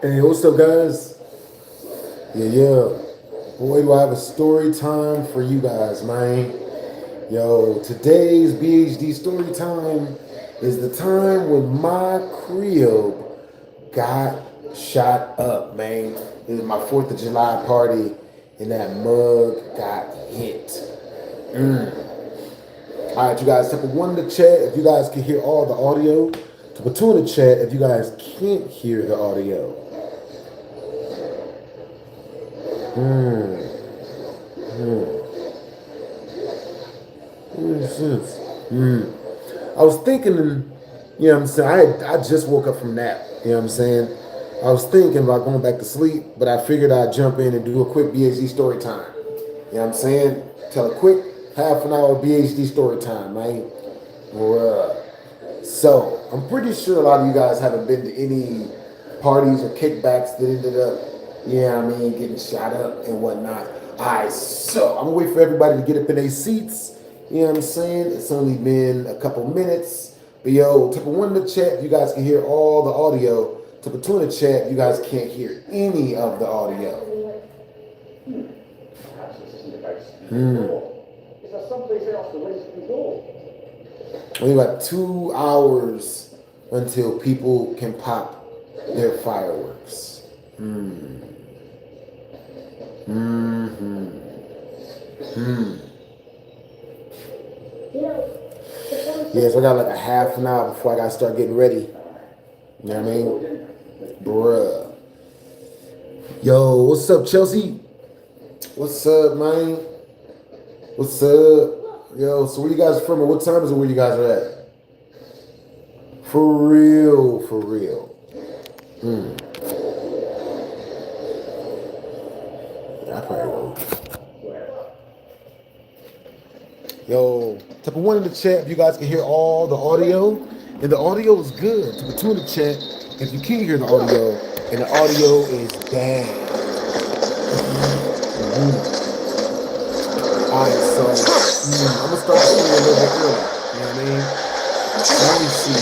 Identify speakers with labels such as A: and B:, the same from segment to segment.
A: Hey, what's up, guys? Yeah. Boy, do I have a story time for you guys, man. Yo, today's BHD story time is the time when my crib got shot up, man. It was my 4th of July party, and that mug got hit. All right, you guys, type of 1 in the chat if you guys can hear all the audio. Type of 2 in the chat if you guys can't hear the audio. What is this? I was thinking, you know what I'm saying? I just woke up from nap, you know what I'm saying? I was thinking about going back to sleep, but I figured I'd jump in and do a quick BHD story time. You know what I'm saying? Tell a quick half an hour BHD story time, man. So, I'm pretty sure a lot of you guys haven't been to any parties or kickbacks that ended up, you know what I mean, getting shot up and whatnot. All right, so I'm gonna wait for everybody to get up in their seats. You know what I'm saying? It's only been a couple minutes. But yo, type of 1 in the chat, you guys can hear all the audio. Type of 2 in the chat, you guys can't hear any of the audio. Is there someplace else the waste can go? We got 2 hours until people can pop their fireworks. Yes, I got like a half an hour before I gotta start getting ready. You know what I mean? Bruh. Yo, what's up, Chelsea? What's up, man? What's up? Yo, so where you guys from and what time is it where you guys are at? For real, for real. I probably will. Yo, type of 1 in the chat if you guys can hear all the audio. And the audio is good. Type of 2 in the chat if you can't hear the audio and the audio is bad. Alright, so I'm gonna start the story a little bit early. You know what I mean? Let me see.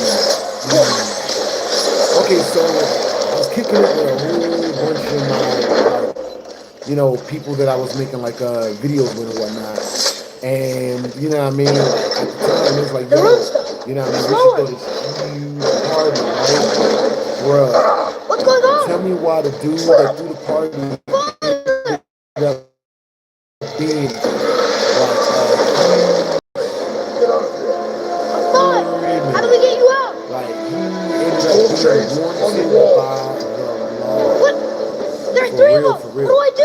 A: Okay, so I was kicking it with a whole bunch of my, you know, people that I was making like videos with and whatnot. And you know what I mean? At the time, it was like, yo, you know what I mean? We should go to this huge party, right? Bruh. What's going on? Tell me why the dude that threw the party being
B: how do we get you out?
A: Like, he ended up being wanted by the law.
B: What? There's 3 of them. What do I do?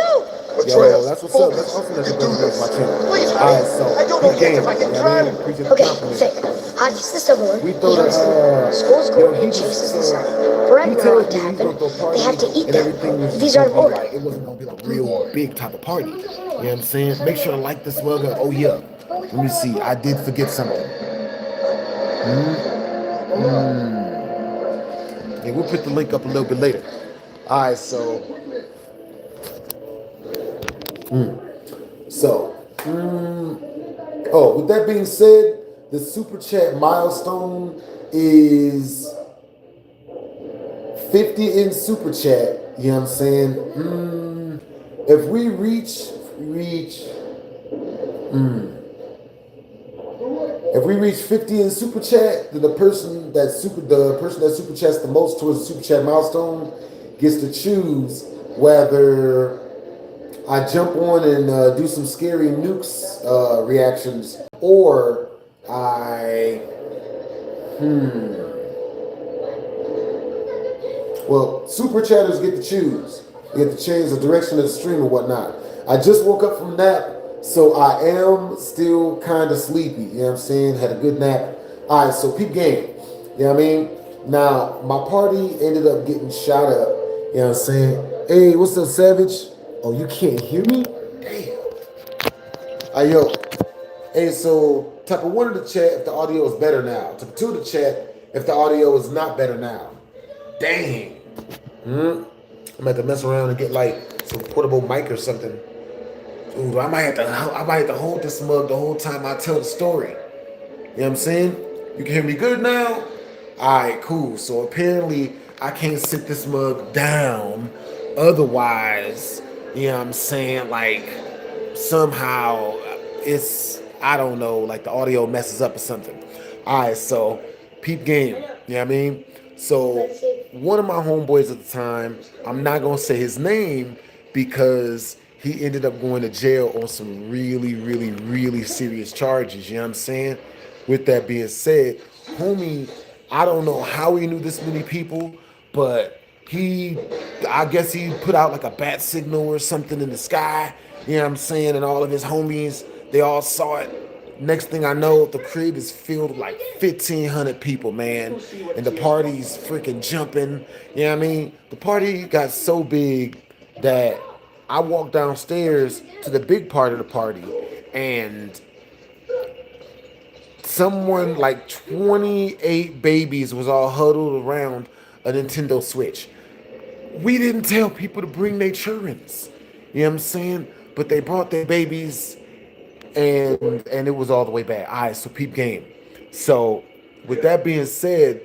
A: Yo, that's what's up. That's awesome that you're doing this, my channel. Alright, so,
C: I don't know yet if I can drive.
B: Okay, sick. This is the silver one.
A: We throw the,
B: School's going and chases the sun. For Ragnarok to happen, they have to eat them. These are in order.
A: It wasn't going to be like a real big type of party. You know what I'm saying? Make sure to like this well. Oh, yeah. Let me see. I did forget something. Yeah, we'll put the link up a little bit later. Alright, so... Oh, with that being said, the super chat milestone is 50 in super chat. You know what I'm saying? If we reach if we reach 50 in super chat, then the person that super chats the most towards the super chat milestone gets to choose whether I jump on and do some scary nukes reactions, or I, Well, super chatters get to choose. You get to change the direction of the stream and whatnot. I just woke up from nap, so I am still kind of sleepy. You know what I'm saying? Had a good nap. All right, so peep game. You know what I mean? Now, my party ended up getting shot up. You know what I'm saying? Hey, what's up, Savage? Oh, you can't hear me? Damn. Hey, yo. Hey, so type of 1 in the chat if the audio is better now. Type of 2 in the chat if the audio is not better now. Dang. I'm about to mess around and get like some portable mic or something. Ooh, I might have to hold this mug the whole time I tell the story. You know what I'm saying? You can hear me good now? Alright, cool. So apparently I can't sit this mug down. Otherwise, you know what I'm saying, like somehow it's, I don't know, like the audio messes up or something. Alright, so peep game. You know what I mean? So one of my homeboys at the time, I'm not gonna say his name because he ended up going to jail on some really, really, really serious charges. You know what I'm saying? With that being said, homie, I don't know how he knew this many people, but I guess he put out like a bat signal or something in the sky. You know what I'm saying? And all of his homies, they all saw it. Next thing I know, the crib is filled with like 1,500 people, man. And the party's freaking jumping. You know what I mean? The party got so big that I walked downstairs to the big part of the party, and someone like 28 babies was all huddled around a Nintendo Switch. We didn't tell people to bring their childrens. You know what I'm saying? But they brought their babies, and it was all the way back. All right, so peep game. So with that being said,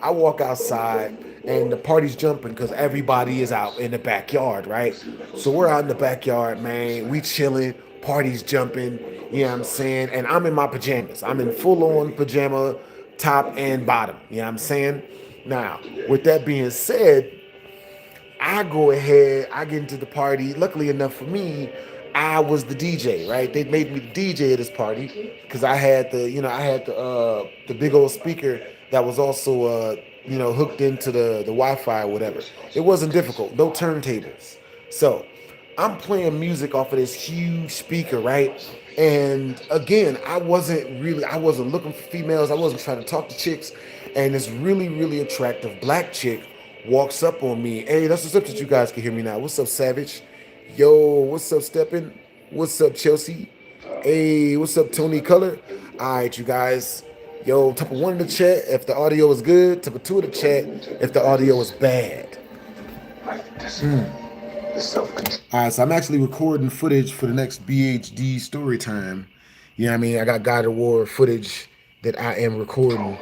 A: I walk outside and the party's jumping because everybody is out in the backyard, right? So we're out in the backyard, man. We chilling, party's jumping, you know what I'm saying? And I'm in my pajamas. I'm in full-on pajama, top and bottom, you know what I'm saying? Now, with that being said, I go ahead, I get into the party. Luckily enough for me, I was the DJ, right? They made me the DJ at this party because I had the big old speaker that was also hooked into the Wi-Fi or whatever. It wasn't difficult, no turntables. So I'm playing music off of this huge speaker, right? And again, I wasn't looking for females. I wasn't trying to talk to chicks. And this really, really attractive black chick walks up on me. Hey, that's what's up that you guys can hear me now. What's up, Savage? Yo, what's up, Steppin'? What's up, Chelsea? Hey, what's up, Tony Color? All right, you guys. Yo, type of 1 in the chat if the audio is good. Type of 2 in the chat if the audio is bad. All right, so I'm actually recording footage for the next BHD story time. You know what I mean? I got God of War footage that I am recording.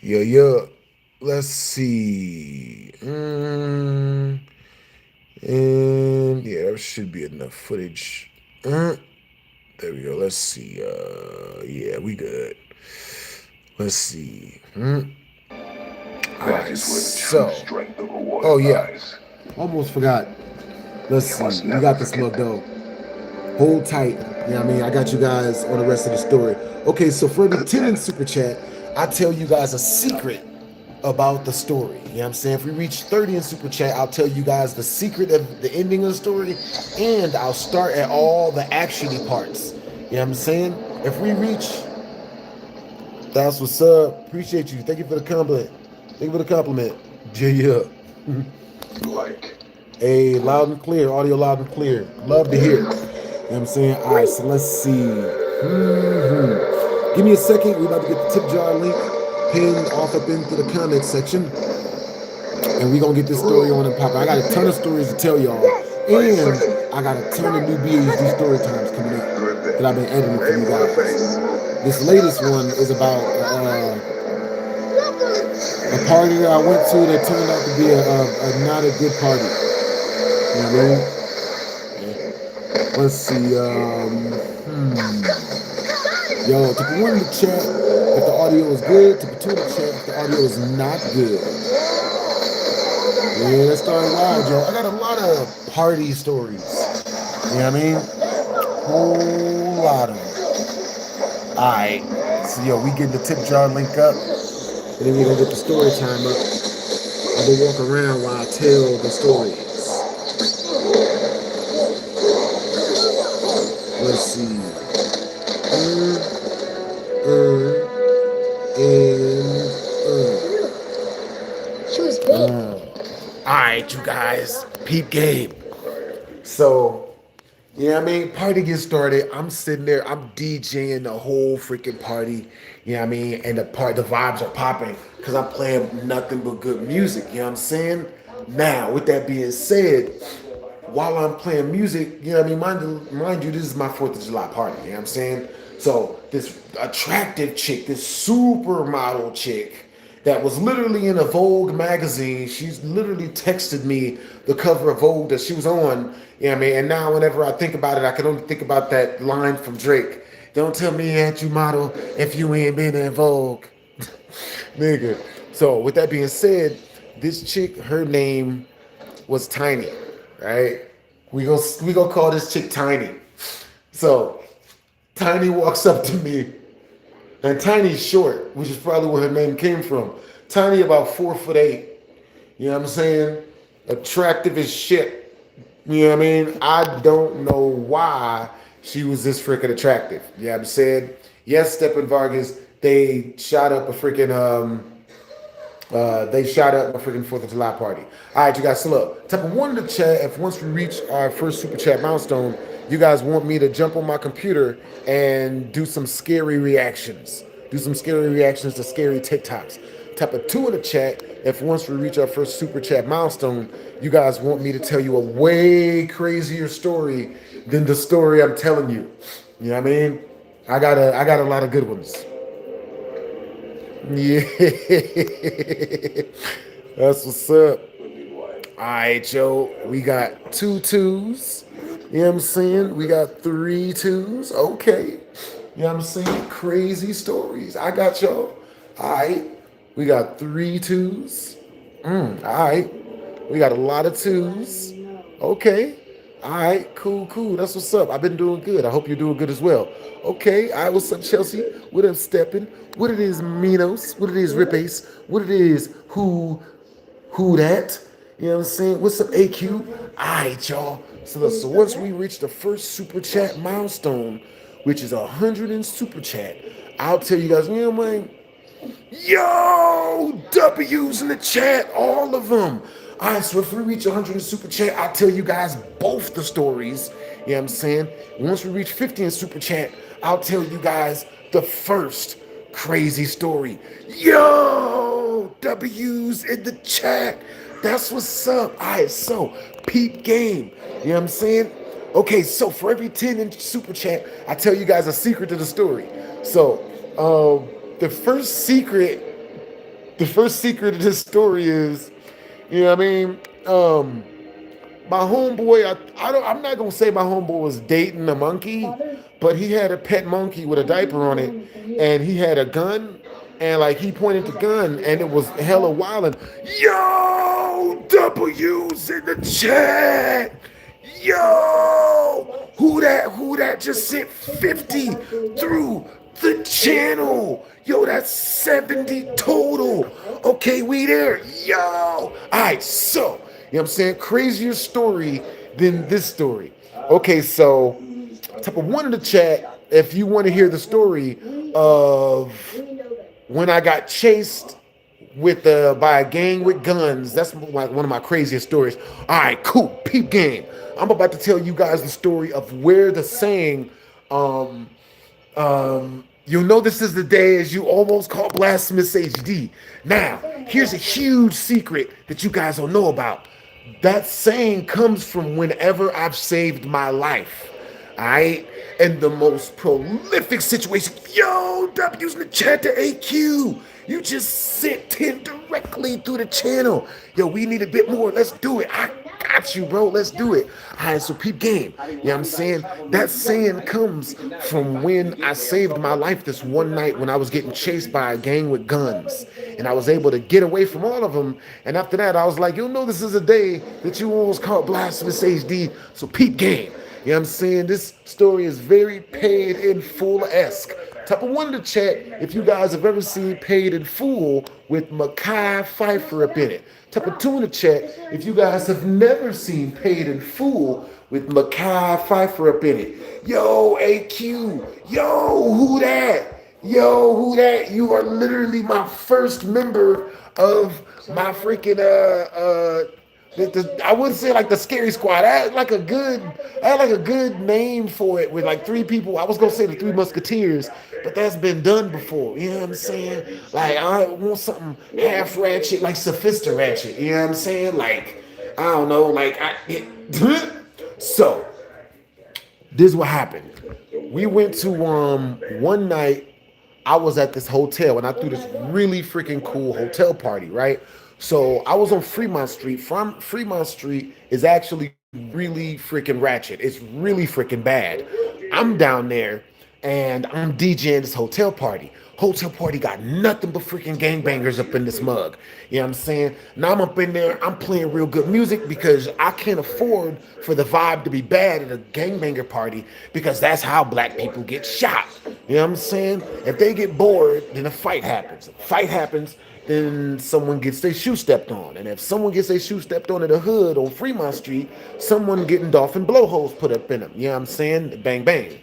A: Yeah. Let's see. And yeah, there should be enough footage. There we go. Let's see. Yeah, we good. Let's see. Alright, so. Oh yeah. Almost forgot. Let's see. We got this mug though. Hold tight. You know what I mean? I got you guys on the rest of the story. Okay, so for the 10 in Super Chat, I tell you guys a secret about the story. You know what I'm saying? If we reach 30 in Super Chat, I'll tell you guys the secret of the ending of the story, and I'll start at all the actiony parts. You know what I'm saying? If we reach, that's what's up. Appreciate you. Thank you for the compliment. Yeah. Hey, loud and clear. Audio loud and clear. Love to hear it. You know what I'm saying? All right, so let's see. Give me a second. We're about to get the tip jar link pinned off up into the comment section. And we're going to get this story on and popping. I got a ton of stories to tell y'all. And I got a ton of new BHD story times coming up that I've been editing for you guys. This latest one is about a party that I went to that turned out to be a not a good party. You know what I mean? Let's see. Yo, type 1 in the chat if the audio is good. Type 2 in the chat if the audio is not good. Yeah, that started wild, yo. I got a lot of party stories. You know what I mean? Whole lot of them. Alright. So, yo, we get the tip jar link up. And then we're going to get the story time up. And to walk around while I tell the stories. Let's see. And
B: She was big.
A: Alright, you guys, peep game. So, you know what I mean? Party gets started. I'm sitting there, I'm DJing the whole freaking party. You know what I mean? And the vibes are popping because I'm playing nothing but good music. You know what I'm saying? Now, with that being said, while I'm playing music, you know what I mean? Mind you, this is my 4th of July party. You know what I'm saying? So this attractive chick, this supermodel chick that was literally in a Vogue magazine, she's literally texted me the cover of Vogue that she was on. You know what I mean? And now whenever I think about it, I can only think about that line from Drake. Don't tell me that you model if you ain't been in Vogue. Nigga. So with that being said, this chick, her name was Tiny, right? We go call this chick Tiny. So Tiny walks up to me, and Tiny's short, which is probably where her name came from. Tiny about 4'8". You know what I'm saying? Attractive as shit. You know what I mean? I don't know why she was this freaking attractive. You know what I'm saying? Yes, Stepan Vargas, they shot up a freaking 4th of July party. All right, you guys, so look, type of one in the chat. If once we reach our first super chat milestone, you guys want me to jump on my computer and do some scary reactions. Do some scary reactions to scary TikToks. Type of 2 in the chat. If once we reach our first super chat milestone, you guys want me to tell you a way crazier story than the story I'm telling you. You know what I mean? I got a lot of good ones. Yeah, that's what's up. All right, yo, we got 2 2s. You know what I'm saying? We got 3 2s. Okay. You know what I'm saying? Crazy stories. I got y'all. All right. We got 3 2s. All right. We got a lot of 2s. Okay. All right. Cool, cool. That's what's up. I've been doing good. I hope you're doing good as well. Okay. All right. What's up, Chelsea? What up, Steppin'? What it is, Minos? What it is, Rip Ace? What it is, who that? You know what I'm saying? What's up, AQ? All right, y'all. So once we reach the first super chat milestone, which is 100 in super chat, I'll tell you guys, you know what I mean? Yo, W's in the chat, all of them. All right, so if we reach 100 in super chat, I'll tell you guys both the stories. You know what I'm saying? Once we reach 50 in super chat, I'll tell you guys the first crazy story. Yo, W's in the chat. That's what's up. All right, so peep game. You know what I'm saying? Okay, so for every 10 in super chat, I tell you guys a secret to the story. So, the first secret of this story is, you know what I mean? My homeboy, I'm not gonna say my homeboy was dating a monkey, but he had a pet monkey with a diaper on it, and he had a gun, and like he pointed the gun, and it was hella wildin'. Yo, W's in the chat. Yo, who that just sent 50 through the channel? Yo, that's 70 total. Okay, we there. Yo. All right, so, you know what I'm saying? Crazier story than this story. Okay, so type of 1 in the chat if you want to hear the story of when I got chased by a gang with guns. That's like one of my craziest stories. All right, cool. Peep game. I'm about to tell you guys the story of where the saying, you'll know this is the day as you almost caught BlastphamousHD. Now, here's a huge secret that you guys don't know about. That saying comes from whenever I've saved my life. All right? In the most prolific situation. Yo, W's in the chat to AQ. You just sent 10 directly through the channel. Yo, we need a bit more. Let's do it. I got you, bro. Let's do it. All right, so peep game. You know what I'm saying? That saying comes from when I saved my life this one night when I was getting chased by a gang with guns. And I was able to get away from all of them. And after that, I was like, you'll know this is a day that you almost caught BlastphamousHD. So peep game. You know what I'm saying? This story is very paid in full-esque. Type of 1 in the chat if you guys have ever seen Paid in Full with Mekhi Phifer up in it. Type of 2 in the chat if you guys have never seen Paid in Full with Mekhi Phifer up in it. Yo, AQ. Yo, who that? Yo, who that? You are literally my first member of my freaking I wouldn't say like the scary squad. I had like a good name for it with like 3 people. I was gonna say the 3 Musketeers, but that's been done before. You know what I'm saying? Like I want something half ratchet, like Sophista ratchet. You know what I'm saying? Like I don't know, so this is what happened. We went to one night. I was at this hotel and I threw this really freaking cool hotel party, right? So I was on Fremont Street. From Fremont Street is actually really freaking ratchet. It's really freaking bad. I'm down there and I'm DJing this hotel party. Hotel party got nothing but freaking gangbangers up in this mug. You know what I'm saying? Now I'm up in there, I'm playing real good music because I can't afford for the vibe to be bad at a gangbanger party because that's how black people get shot. You know what I'm saying? If they get bored, then a fight happens. If a fight happens, then someone gets their shoe stepped on. And if someone gets their shoe stepped on in the hood on Fremont Street, someone getting dolphin blowholes put up in them. You know what I'm saying? Bang, bang.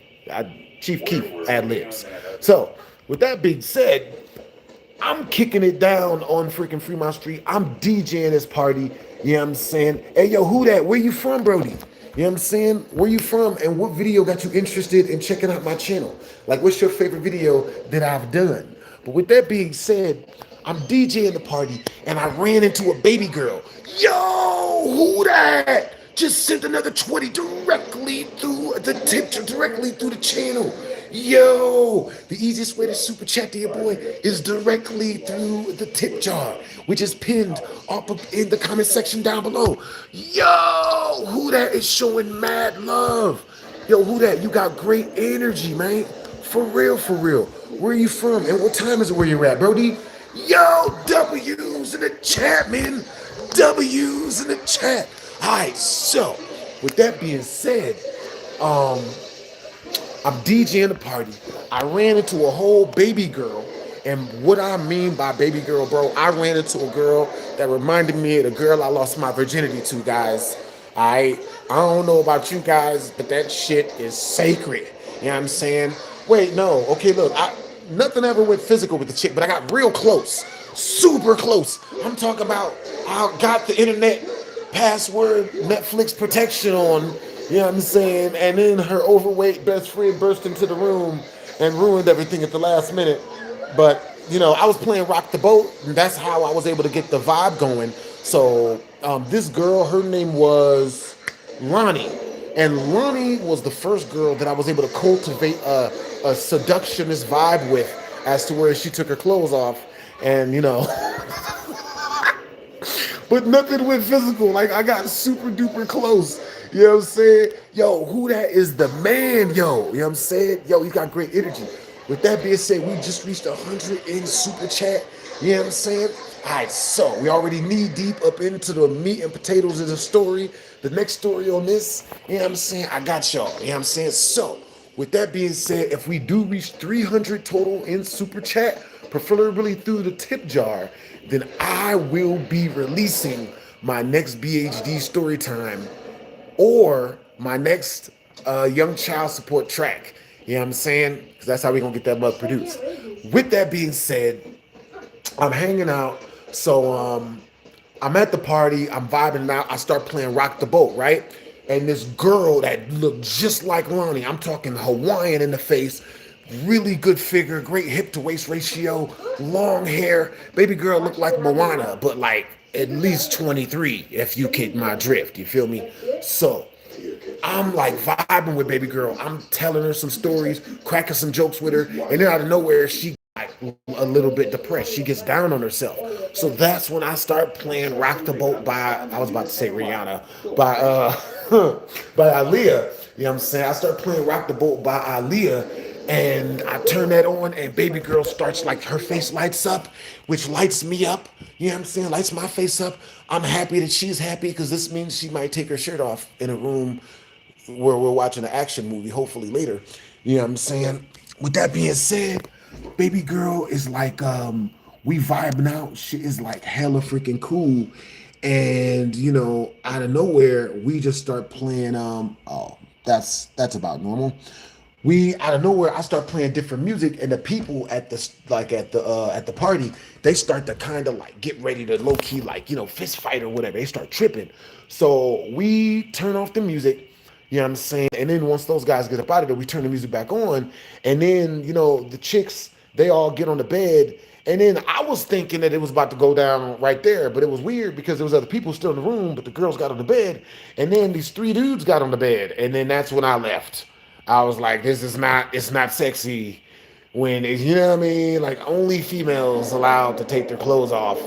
A: Chief Keef ad libs. So, with that being said, I'm kicking it down on freaking Fremont Street. I'm DJing this party. You know what I'm saying? Hey, yo, who that? Where you from, Brody? You know what I'm saying? Where you from? And what video got you interested in checking out my channel? Like, what's your favorite video that I've done? But with that being said, I'm DJing the party and I ran into a baby girl. Yo, who that? Just sent another 20 directly through the tip, directly through the channel. Yo, the easiest way to super chat to your boy is directly through the tip jar, which is pinned up in the comment section down below. Yo, who that is showing mad love? Yo, who that? You got great energy, man. For real, for real. Where are you from? And what time is it where you're at, Brody? Yo, W's in the chat, man. W's in the chat. All right, so with that being said, I'm DJing the party. I ran into a whole baby girl. And what I mean by baby girl, bro, I ran into a girl that reminded me of the girl I lost my virginity to, guys. I don't know about you guys, but that shit is sacred. You know what I'm saying? Wait, no. Okay, look, nothing ever went physical with the chick, but I got real close. Super close. I'm talking about I got the internet password Netflix protection on. You know what I'm saying? And then her overweight best friend burst into the room and ruined everything at the last minute. But, you know, I was playing Rock the Boat, and that's how I was able to get the vibe going. So this girl, her name was Ronnie. And Ronnie was the first girl that I was able to cultivate a seductionist vibe with, as to where she took her clothes off. And, you know, but nothing went physical. Like, I got super duper close. You know what I'm saying? Yo, who that is the man, yo. You know what I'm saying? Yo, he got great energy. With that being said, we just reached 100 in super chat. You know what I'm saying? All right, so we already knee deep up into the meat and potatoes of the story. The next story on this, you know what I'm saying? I got y'all. You know what I'm saying? So, with that being said, if we do reach 300 total in super chat, preferably through the tip jar, then I will be releasing my next BHD story time or my next young child support track. You know what I'm saying? Because that's how we're going to get that mug produced. With that being said, I'm hanging out. So I'm at the party. I'm vibing out. I start playing Rock the Boat, right? And this girl that looked just like Lonnie, I'm talking Hawaiian in the face, really good figure, great hip to waist ratio, long hair. Baby girl looked like Moana, but like at least 23, if you get my drift. You feel me? So I'm like vibing with baby girl. I'm telling her some stories, cracking some jokes with her, and then out of nowhere, she got a little bit depressed. She gets down on herself. So that's when I start playing Rock the Boat by, I was about to say Rihanna, by by Aaliyah. You know what I'm saying? I start playing Rock the Boat by Aaliyah. And I turn that on, and baby girl starts, like, her face lights up, which lights me up. You know what I'm saying? Lights my face up. I'm happy that she's happy because this means she might take her shirt off in a room where we're watching an action movie, hopefully later. You know what I'm saying? With that being said, baby girl is like we vibing out. Shit is like hella freaking cool. And out of nowhere, we just start playing oh, that's about normal. We out of nowhere, I start playing different music, and the people at the at the party, they start to kind of like get ready to low key like fist fight or whatever. They start tripping, so we turn off the music. You know what I'm saying? And then once those guys get up out of there, we turn the music back on, and then the chicks, they all get on the bed. And then I was thinking that it was about to go down right there, but it was weird because there was other people still in the room, but the girls got on the bed, and then these three dudes got on the bed, and then that's when I left. I was like, it's not sexy when you know what I mean? Like only females allowed to take their clothes off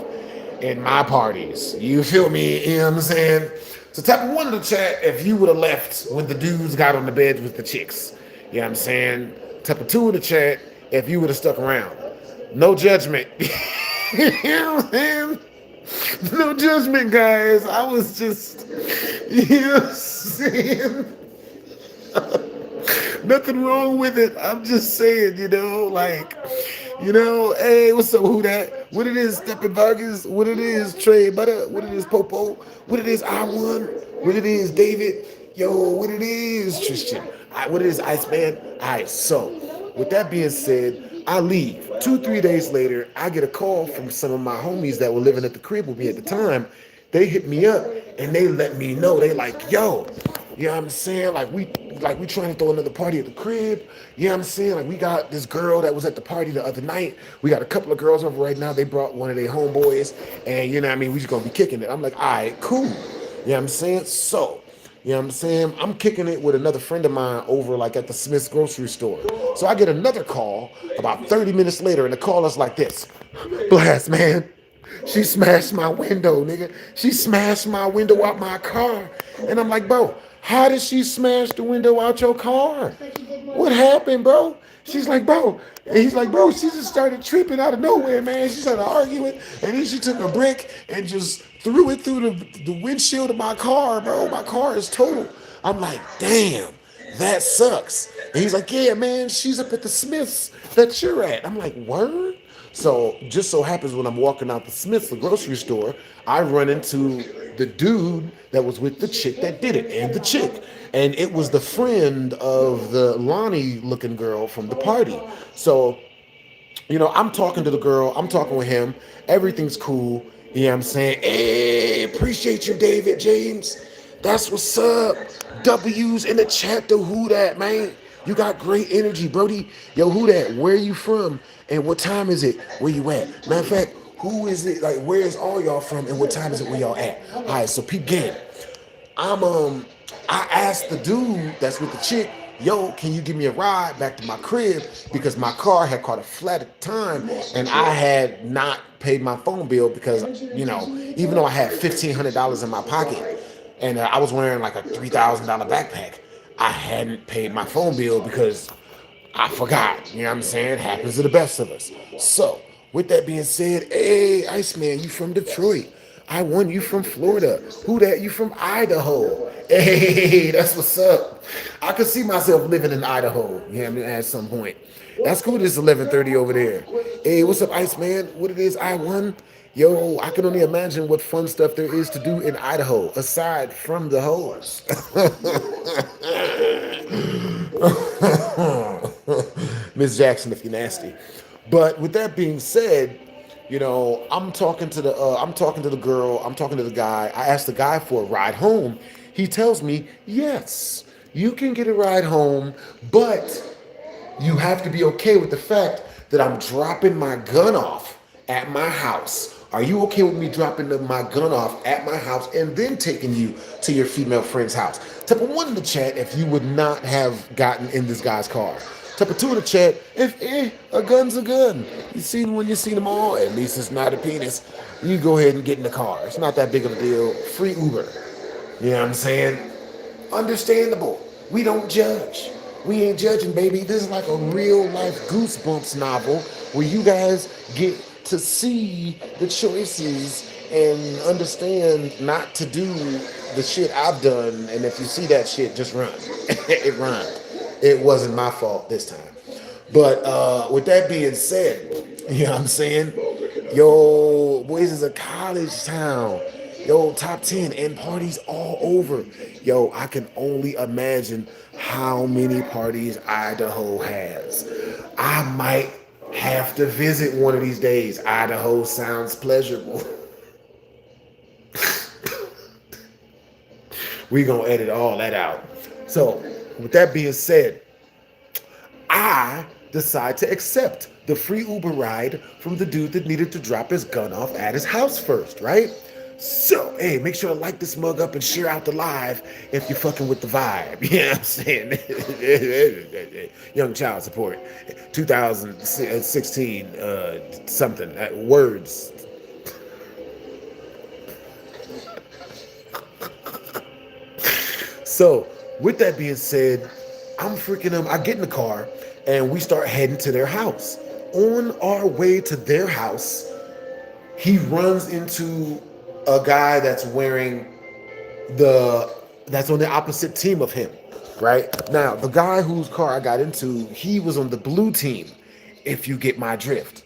A: in my parties. You feel me? You know what I'm saying? So type of one in the chat if you would have left when the dudes got on the bed with the chicks. You know what I'm saying? Type of two in the chat if you would have stuck around. No judgment. You know what I'm saying? No judgment, guys. I was just, you know what I'm saying? Nothing wrong with it. I'm just saying, like, hey, what's up, who that? What it is, Steppin' Vargas? What it is, Trey Butter? What it is, Popo? What it is, I One? What it is, David? Yo, what it is, Tristan? What it is, Iceman? All right, so with that being said, I leave. 2, 3 days later, I get a call from some of my homies that were living at the crib with me at the time. They hit me up and they let me know. They like, yo, you know what I'm saying? Like we trying to throw another party at the crib. You know what I'm saying? Like we got this girl that was at the party the other night. We got a couple of girls over right now. They brought one of their homeboys, and you know what I mean? We just gonna be kicking it. I'm like, all right, cool. You know what I'm saying? So, you know what I'm saying? I'm kicking it with another friend of mine over like at the Smith's grocery store. So I get another call about 30 minutes later, and the call is like this. Blast, man. She smashed my window, nigga. She smashed my window out my car. And I'm like, bro, how did she smash the window out your car? What happened, bro? She's like, bro. And he's like, bro, she just started tripping out of nowhere, man. She started arguing. And then she took a brick and just threw it through the windshield of my car, bro. My car is total. I'm like, damn, that sucks. And he's like, yeah, man, she's up at the Smiths that you're at. I'm like, word? So just so happens when I'm walking out the Smith's, the grocery store, I run into the dude that was with the chick that did it, and the chick. And it was the friend of the Lonnie looking girl from the party. So, I'm talking to the girl, I'm talking with him, everything's cool. You know what I'm saying? Hey, appreciate you, David James. That's what's up. W's in the chat, though. Who that, man? You got great energy, Brody. Yo, who that? Where you from? And what time is it? Where you at? Matter of fact, who is it? Like, where's all y'all from? And what time is it where y'all at? All right, so peep game. I asked the dude that's with the chick, yo, can you give me a ride back to my crib? Because my car had caught a flat at the time and I had not paid my phone bill because, even though I had $1,500 in my pocket and I was wearing like a $3,000 backpack, I hadn't paid my phone bill because I forgot. You know what I'm saying? Happens to the best of us. So, with that being said, hey, Iceman, you from Detroit. I won, you from Florida. Who that? You from Idaho. Hey, that's what's up. I could see myself living in Idaho, you know what I mean, at some point. That's cool. It's 11:30 over there. Hey, what's up, Iceman? What it is, I won? Yo, I can only imagine what fun stuff there is to do in Idaho, aside from the hoes. Miss Jackson, if you're nasty. But with that being said, I'm talking to the girl, I'm talking to the guy. I asked the guy for a ride home. He tells me, yes, you can get a ride home, but you have to be okay with the fact that I'm dropping my gun off at my house. Are you okay with me dropping my gun off at my house and then taking you to your female friend's house? Type of one in the chat if you would not have gotten in this guy's car. Type of two in the chat if a gun's a gun. You seen when you seen them all, at least it's not a penis. You go ahead and get in the car. It's not that big of a deal. Free Uber. You know what I'm saying? Understandable. We don't judge. We ain't judging, baby. This is like a real life Goosebumps novel where you guys get to see the choices and understand not to do the shit I've done. And if you see that shit, just run. It rhymed. It wasn't my fault this time. But with that being said, you know what I'm saying? Yo, boys is a college town. Yo, top 10 and parties all over. Yo, I can only imagine how many parties Idaho has. I might have to visit one of these days. Idaho sounds pleasurable. We gonna edit all that out. So, with that being said, I decide to accept the free Uber ride from the dude that needed to drop his gun off at his house first, right? So, hey, make sure to like this mug up and share out the live if you're fucking with the vibe. You know what I'm saying? Young child support. 2016, something. Words. So, with that being said, I'm freaking them. I get in the car and we start heading to their house. On our way to their house, he runs into a guy that's that's on the opposite team of him, right? Now, the guy whose car I got into, he was on the blue team, if you get my drift.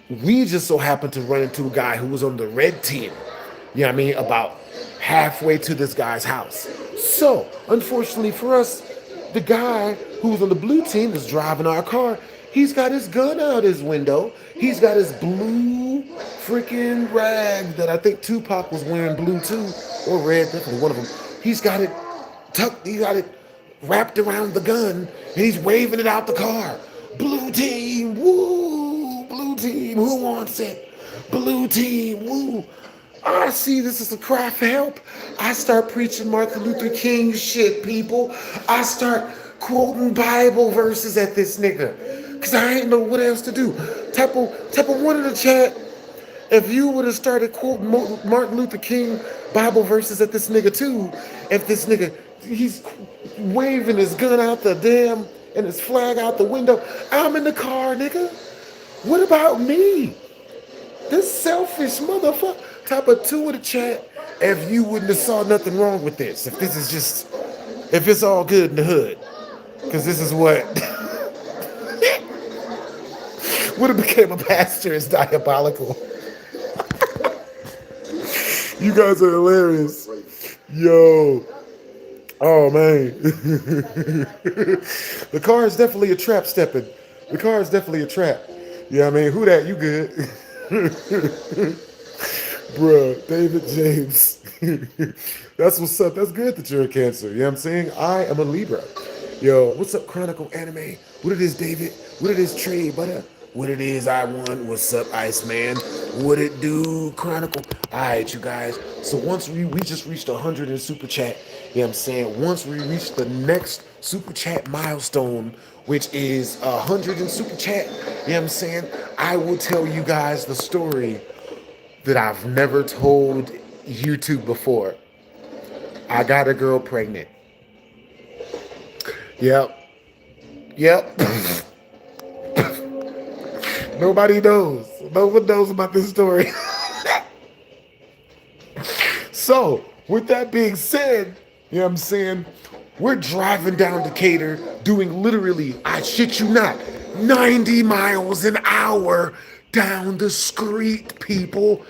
A: We just so happened to run into a guy who was on the red team, you know what I mean, about halfway to this guy's house. So, unfortunately for us, the guy who was on the blue team is driving our car. He's got his gun out his window. He's got his blue freaking rag that I think Tupac was wearing, blue too, or red, definitely one of them. He's got it tucked, he got it wrapped around the gun, and he's waving it out the car. Blue team, woo! Blue team, who wants it? Blue team, woo! I see this is a cry for help. I start preaching Martin Luther King shit, people. I start quoting Bible verses at this nigga. Cause I ain't know what else to do. Type of one in the chat. If you would have started quoting Martin Luther King Bible verses at this nigga too, if this nigga, he's waving his gun out the damn and his flag out the window. I'm in the car, nigga. What about me? This selfish motherfucker. Type of 2 in the chat if you wouldn't have saw nothing wrong with this. If this is just, if it's all good in the hood. Because this is what would have became a pastor is diabolical. You guys are hilarious. Yo. Oh, man. The car is definitely a trap stepping. The car is definitely a trap. Yeah, I mean, who that? You good? Bruh, David James. That's what's up. That's good that you're a Cancer. You know what I'm saying? I am a Libra. Yo, what's up, Chronicle Anime? What it is, David? What it is, Trey Butter? What it is, I want? What's up, Iceman? What it do, Chronicle? All right, you guys. So once we just reached 100 in Super Chat, you know what I'm saying? Once we reach the next Super Chat milestone, which is 100 in Super Chat, you know what I'm saying? I will tell you guys the story that I've never told YouTube before. I got a girl pregnant. Yep. Nobody knows. No one knows about this story. So, with that being said, you know what I'm saying? We're driving down Decatur doing literally, I shit you not, 90 miles an hour down the street, people.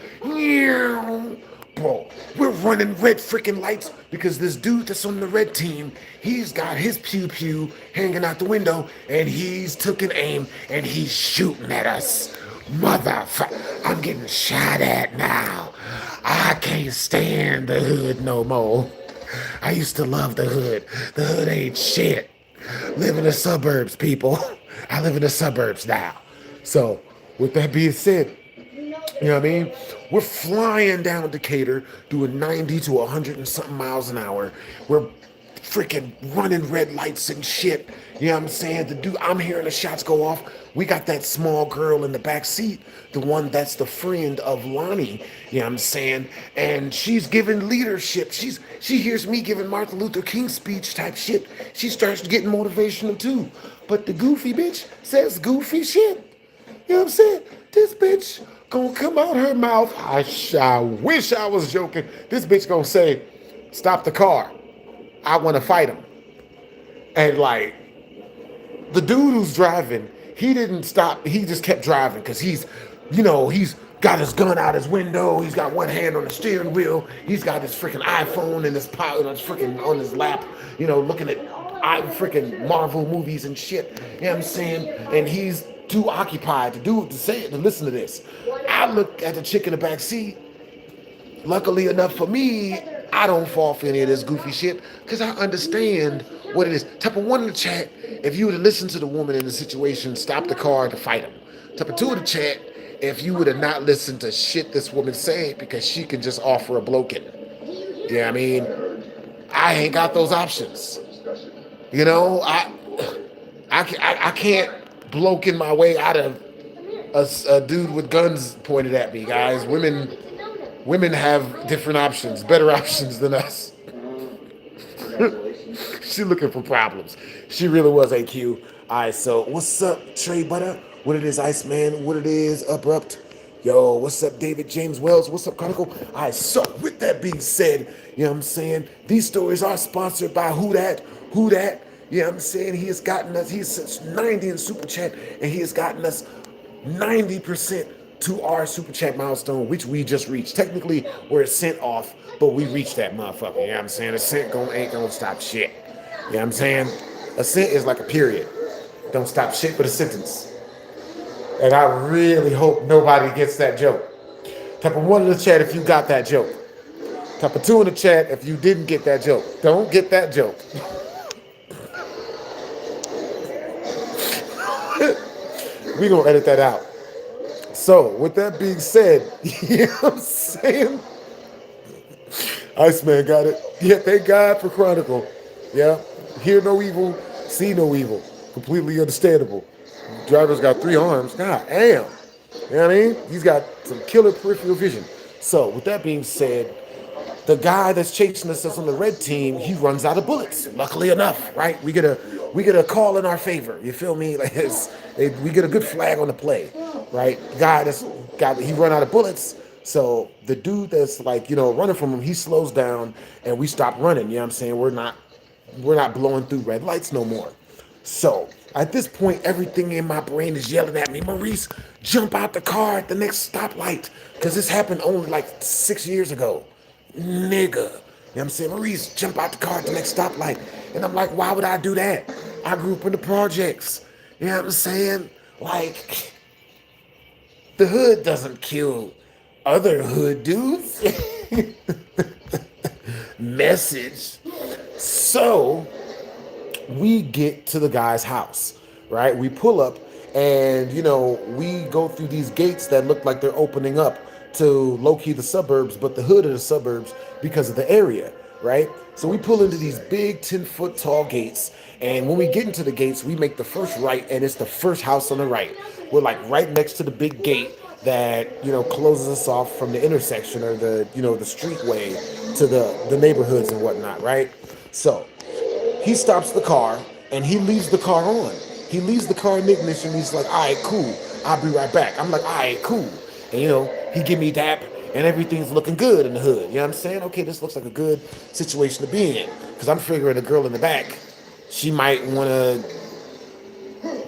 A: Bro, we're running red freaking lights because this dude that's on the red team, he's got his pew-pew hanging out the window and he's taking aim and he's shooting at us. Motherfucker, I'm getting shot at now. I can't stand the hood no more. I used to love the hood. The hood ain't shit. Live in the suburbs, people. I live in the suburbs now. So, with that being said, you know what I mean? We're flying down Decatur, doing 90 to 100 and something miles an hour. We're freaking running red lights and shit. You know what I'm saying? The dude, I'm hearing the shots go off. We got that small girl in the back seat, the one that's the friend of Lonnie. You know what I'm saying? And she's giving leadership. She hears me giving Martin Luther King speech type shit. She starts getting motivational too. But the goofy bitch says goofy shit. You know what I'm saying? This bitch gonna come out her mouth. I wish I was joking. This bitch gonna say, stop the car. I wanna fight him. And like, The dude who's driving, he didn't stop. He just kept driving because he's got his gun out his window. He's got one hand on the steering wheel. He's got his freaking iPhone in his pocket, freaking on his lap. Looking at freaking Marvel movies and shit. You know what I'm saying? And he's too occupied to listen to this. I look at the chick in the back seat. Luckily enough for me, I don't fall for any of this goofy shit because I understand what it is. Type of one in the chat, if you would have listened to the woman in the situation, stop the car to fight him. Type of two in the chat, if you would have not listened to shit this woman say because she can just offer a blokin. Yeah, I mean, I ain't got those options. I can't blokin my way out of a dude with guns pointed at me, guys. Women have different options, better options than us. She looking for problems. She really was AQ. All right, so what's up, Trey Butter? What it is, Iceman? What it is, Abrupt? Yo, what's up, David James Wells? What's up, Chronicle? All right, so with that being said, you know what I'm saying? These stories are sponsored by Who That? You know what I'm saying? He has gotten us, he's 90 in Super Chat, and he has gotten us 90% to our Super Chat milestone, which we just reached. Technically, we're a cent off, but we reached that motherfucker. You know what I'm saying? A cent ain't gonna stop shit. You know what I'm saying? A cent is like a period. Don't stop shit but a sentence. And I really hope nobody gets that joke. Type of one in the chat if you got that joke. Type of two in the chat if you didn't get that joke. Don't get that joke. We gonna edit that out. So, with that being said, you know what I'm saying? Iceman got it. Yeah, thank God for Chronicle. Yeah, hear no evil, see no evil. Completely understandable. Driver's got 3 arms. God damn. You know what I mean? He's got some killer peripheral vision. So, with that being said, the guy that's chasing us that's on the red team, he runs out of bullets. Luckily enough, right? We get a call in our favor. You feel me? Like we get a good flag on the play, right? He run out of bullets. So the dude that's running from him, he slows down and we stop running. You know what I'm saying? We're not blowing through red lights no more. So at this point, everything in my brain is yelling at me, Maurice, jump out the car at the next stoplight. Because this happened only like 6 years ago. Nigga. You know what I'm saying? Maurice, jump out the car at the next stoplight. And I'm like, why would I do that? I grew up in the projects. You know what I'm saying? Like, the hood doesn't kill other hood dudes. Message. So, we get to the guy's house, right? We pull up and, we go through these gates that look like they're opening up to low-key the suburbs, but the hood of the suburbs because of the area, right? So we pull into these big 10-foot tall gates, and when we get into the gates, we make the first right, and it's the first house on the right. We're like right next to the big gate that, closes us off from the intersection or the streetway to the neighborhoods and whatnot, right? So he stops the car, and he leaves the car on. He leaves the car in ignition. He's like, all right, cool. I'll be right back. I'm like, all right, cool. And, he give me that, and everything's looking good in the hood. You know what I'm saying? Okay, this looks like a good situation to be in. Because I'm figuring the girl in the back, she might want to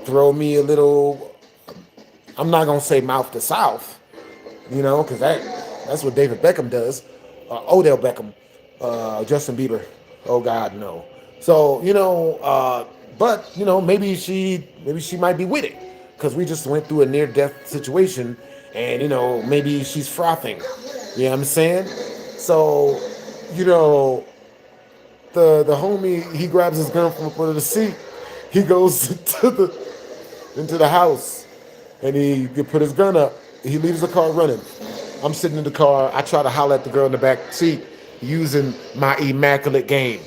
A: throw me a little, I'm not going to say mouth to south, because that's what David Beckham does. Odell Beckham, Justin Bieber. Oh, God, no. So, but, maybe she might be with it. Because we just went through a near-death situation. And, maybe she's frothing. You know what I'm saying? So, the homie, he grabs his gun from under the seat. He goes into the house. And he put his gun up. He leaves the car running. I'm sitting in the car. I try to holler at the girl in the back seat using my immaculate game.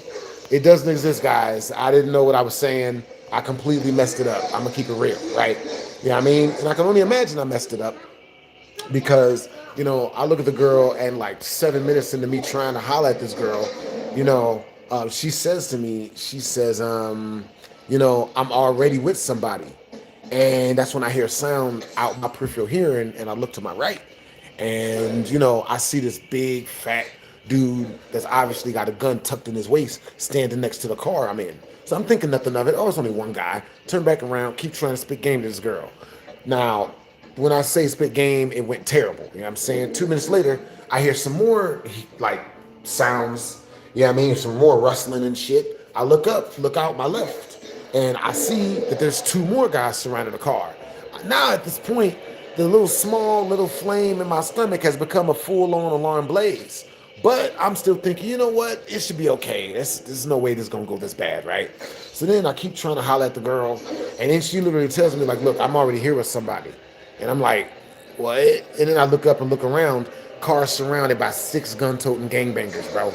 A: It doesn't exist, guys. I didn't know what I was saying. I completely messed it up. I'm going to keep it real, right? You know what I mean? And I can only imagine I messed it up. Because, I look at the girl and like 7 minutes into me trying to holler at this girl, she says to me, I'm already with somebody. And that's when I hear a sound out my peripheral hearing and I look to my right. And, I see this big, fat, dude that's obviously got a gun tucked in his waist standing next to the car I'm in. So I'm thinking nothing of it. Oh, it's only one guy. Turn back around, keep trying to spit game to this girl. Now, when I say spit game, it went terrible. You know what I'm saying? 2 minutes later, I hear some more like sounds. You know what I mean? Some more rustling and shit. I look up, look out my left, and I see that there's two more guys surrounding the car. Now at this point, the little flame in my stomach has become a full-on alarm blaze. But I'm still thinking, you know what? It should be okay. There's no way this is gonna go this bad, right? So then I keep trying to holler at the girl, and then she literally tells me, like, look, I'm already here with somebody. And I'm like, what? And then I look up and look around, car surrounded by 6 gun-toting gangbangers, bro.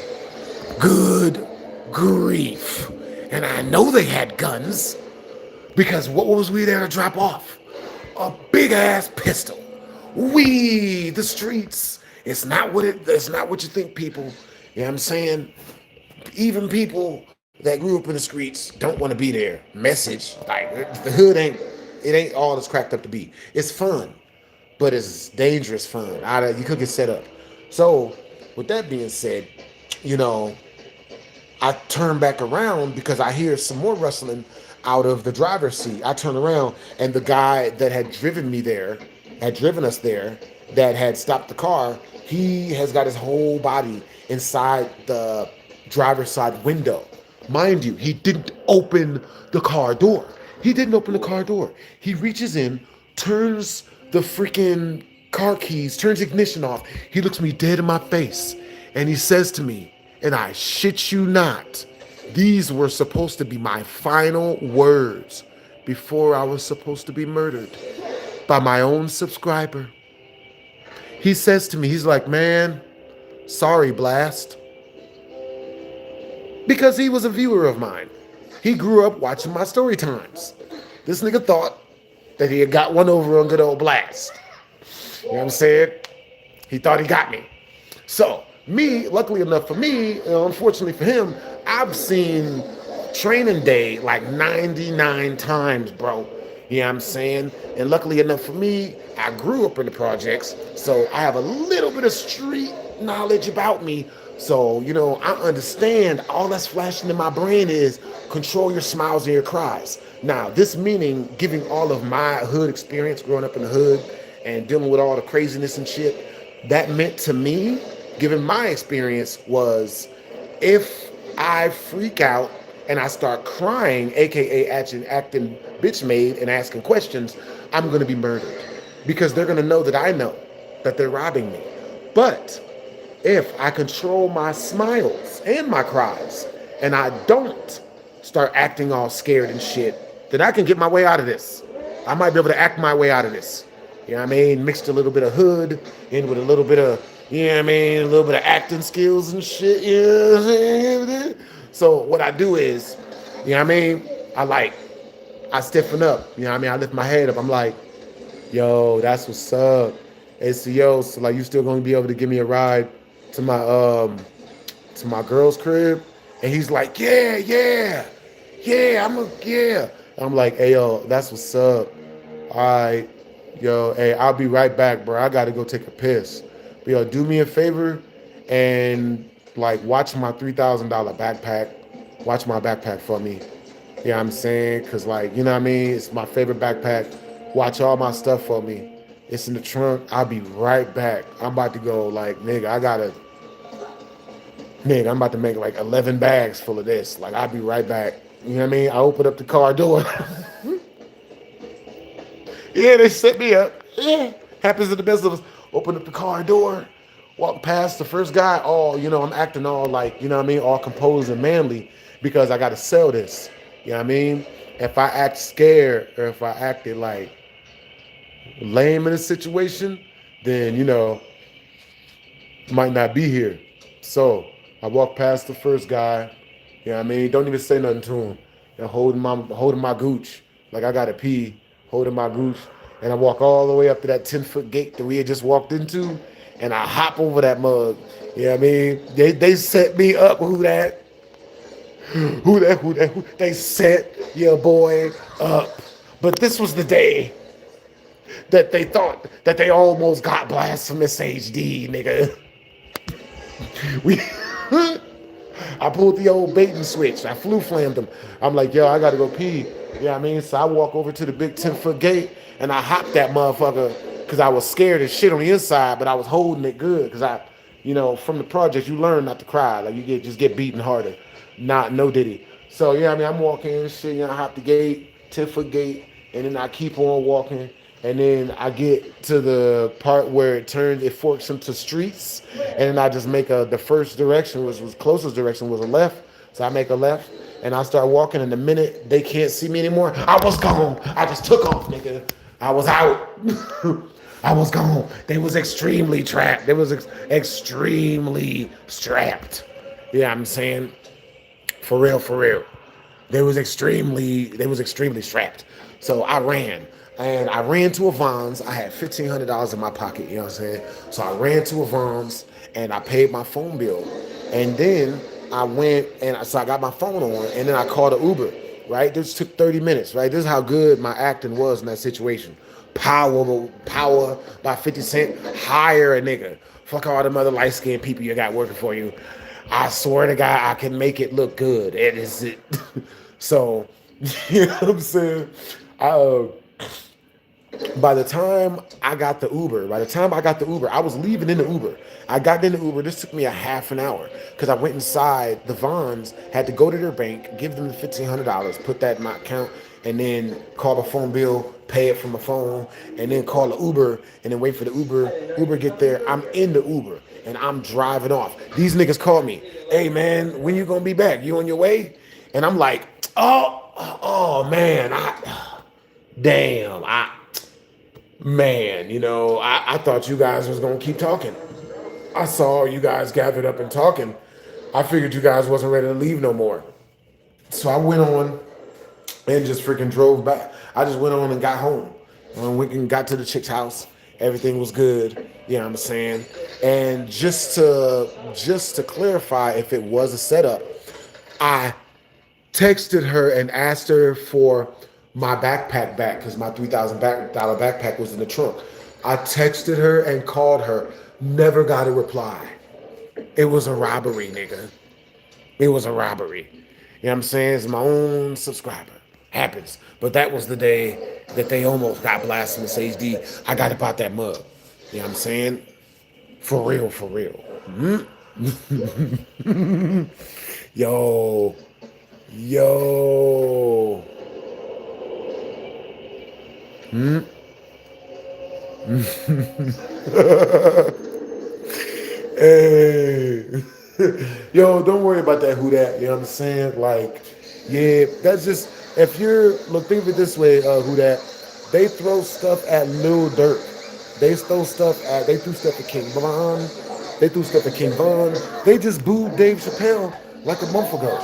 A: Good grief. And I know they had guns, because what was we there to drop off? A big-ass pistol. The streets. It's not what you think, people. You know what I'm saying? Even people that grew up in the streets don't want to be there. Message. Like, the hood ain't all it's cracked up to be. It's fun, but it's dangerous fun. You could get set up. So, with that being said, you know, I turn back around because I hear some more rustling out of the driver's seat. I turn around, and the guy that had driven us there, that had stopped the car, he has got his whole body inside the driver's side window. Mind you, he didn't open the car door. He reaches in, turns the freaking car keys, turns ignition off. He looks me dead in my face, and he says to me, and I shit you not, these were supposed to be my final words before I was supposed to be murdered by my own subscriber. He says to me, he's like, man, sorry, Blast. Because he was a viewer of mine. He grew up watching my story times. This nigga thought that he had got one over on good old Blast. You know what I'm saying? He thought he got me. So, me, luckily enough for me, unfortunately for him, I've seen Training Day like 99 times, bro. You know what I'm saying? And luckily enough for me, I grew up in the projects, so I have a little bit of street knowledge about me. So, you know, I understand all that's flashing in my brain is control your smiles and your cries. Now, this meaning giving all of my hood experience growing up in the hood and dealing with all the craziness and shit, that meant to me, given my experience, was if I freak out and I start crying, aka acting bitch made and asking questions, I'm gonna be murdered. Because they're gonna know that I know that they're robbing me. But if I control my smiles and my cries, and I don't start acting all scared and shit, then I can get my way out of this. I might be able to act my way out of this. You know what I mean? Mixed a little bit of hood in with a little bit of, you know what I mean, a little bit of acting skills and shit. You know what I'm saying? So what I do is, you know what I mean? I stiffen up. You know what I mean? I lift my head up. I'm like, yo, that's what's up. It's yo, so like you still gonna be able to give me a ride to my girl's crib? And he's like, yeah. I'm like, hey yo, that's what's up. All right, yo, hey, I'll be right back, bro. I gotta go take a piss. But yo, do me a favor and like watch my $3,000 backpack. Watch my backpack for me. You know what I'm saying? Cause like, you know what I mean? It's my favorite backpack. Watch all my stuff for me. It's in the trunk. I'll be right back. I'm about to go like, nigga, I'm about to make like 11 bags full of this. Like, I'll be right back. You know what I mean? I open up the car door. Yeah, they set me up. Yeah. Happens to the best of us. Open up the car door. Walk past the first guy. Oh, you know, I'm acting all like, you know what I mean? All composed and manly because I got to sell this. You know what I mean? If I act scared or if I acted like lame in a situation, then, you know, might not be here. So I walk past the first guy. You know what I mean? Don't even say nothing to him. And holding my gooch like I gotta pee, holding my gooch. And I walk all the way up to that 10-foot gate that we had just walked into, and I hop over that mug. You know what I mean? They set me up. Who that? They set your boy up. But this was the day that they thought that they almost got BlastphamousHD, nigga. We I pulled the old bait and switch. I flu flamed him. I'm like, yo, I gotta go pee. You know what I mean? So I walk over to the big 10-foot gate and I hop that motherfucker because I was scared as shit on the inside, but I was holding it good because from the project, you learn not to cry. Like you just get beaten harder. Not no diddy. So yeah, I mean, I'm walking and shit. I hop the gate, 10-foot gate, and then I keep on walking. And then I get to the part where it forks into streets, and then I just make the first direction was closest direction was a left, so I make a left, and I start walking, and the minute they can't see me anymore, I was gone. I just took off, nigga. I was out. I was gone. They was extremely trapped. They was extremely strapped. Yeah, I'm saying, for real, for real. They was extremely strapped. So I ran. And I ran to a Vons. I had $1,500 in my pocket, you know what I'm saying? So I ran to a Vons and I paid my phone bill. And then I went so I got my phone on and then I called an Uber, right? This took 30 minutes, right? This is how good my acting was in that situation. Power by 50 cents, hire a nigga. Fuck all them other light-skinned people you got working for you. I swear to God, I can make it look good. It is it. So, you know what I'm saying? By the time I got the Uber, I was leaving in the Uber. I got in the Uber. This took me a half an hour because I went inside the Vons, had to go to their bank, give them the $1,500, put that in my account, and then call the phone bill, pay it from my phone, and then call the Uber, and then wait for the Uber get there. I'm in the Uber, and I'm driving off. These niggas called me. Hey, man, when you gonna be back? You on your way? And I'm like, oh man, I thought you guys was gonna keep talking. I saw you guys gathered up and talking. I figured you guys wasn't ready to leave no more. So I went on and just freaking drove back. I just went on and got home. And went and got to the chick's house. Everything was good. You know what I'm saying? And just to clarify if it was a setup, I texted her and asked her for my backpack back because my $3,000 backpack was in the trunk. I texted her and called her. Never got a reply. It was a robbery, nigga. It was a robbery. You know what I'm saying? It's my own subscriber. Happens. But that was the day that they almost got BlastphamousHD. I got about that mug. You know what I'm saying? For real, for real. Mm-hmm. Yo. Hey. Yo, don't worry about that who that, you know what I'm saying? Like, yeah, that's just, think of it this way, who that, they throw stuff at Lil Durk. They threw stuff at King Von. They threw stuff at King Von. They just booed Dave Chappelle like a month ago.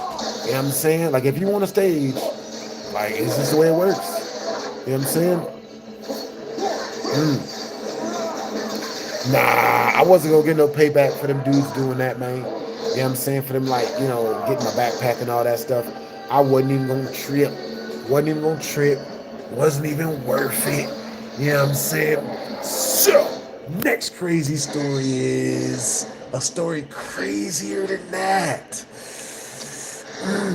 A: You know what I'm saying? Like, if you want a stage, like, it's just the way it works. You know what I'm saying? Nah, I wasn't gonna get no payback for them dudes doing that, man. You know what I'm saying? For them, like, getting my backpack and all that stuff. I wasn't even gonna trip. Wasn't even worth it. You know what I'm saying? So, next crazy story is a story crazier than that.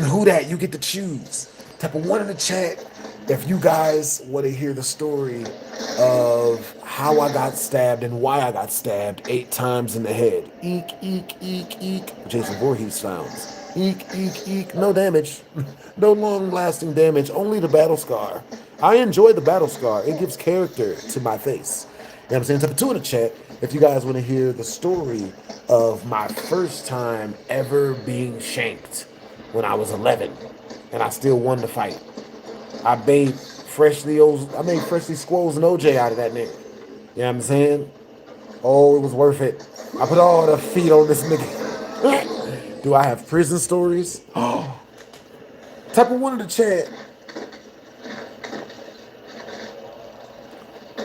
A: Who that? You get to choose. Type of one in the chat if you guys want to hear the story of how I got stabbed and why I got stabbed 8 times in the head. Eek, eek, eek, eek. Jason Voorhees sounds. Eek, eek, eek. No damage. No long-lasting damage. Only the battle scar. I enjoy the battle scar. It gives character to my face. You know what I'm saying? Type of 2 in the chat if you guys want to hear the story of my first time ever being shanked when I was 11. And I still won the fight. I made freshly squoze and OJ out of that nigga. You know what I'm saying? Oh, it was worth it. I put all the feet on this nigga. Do I have prison stories? Oh. Type of 1 in the chat.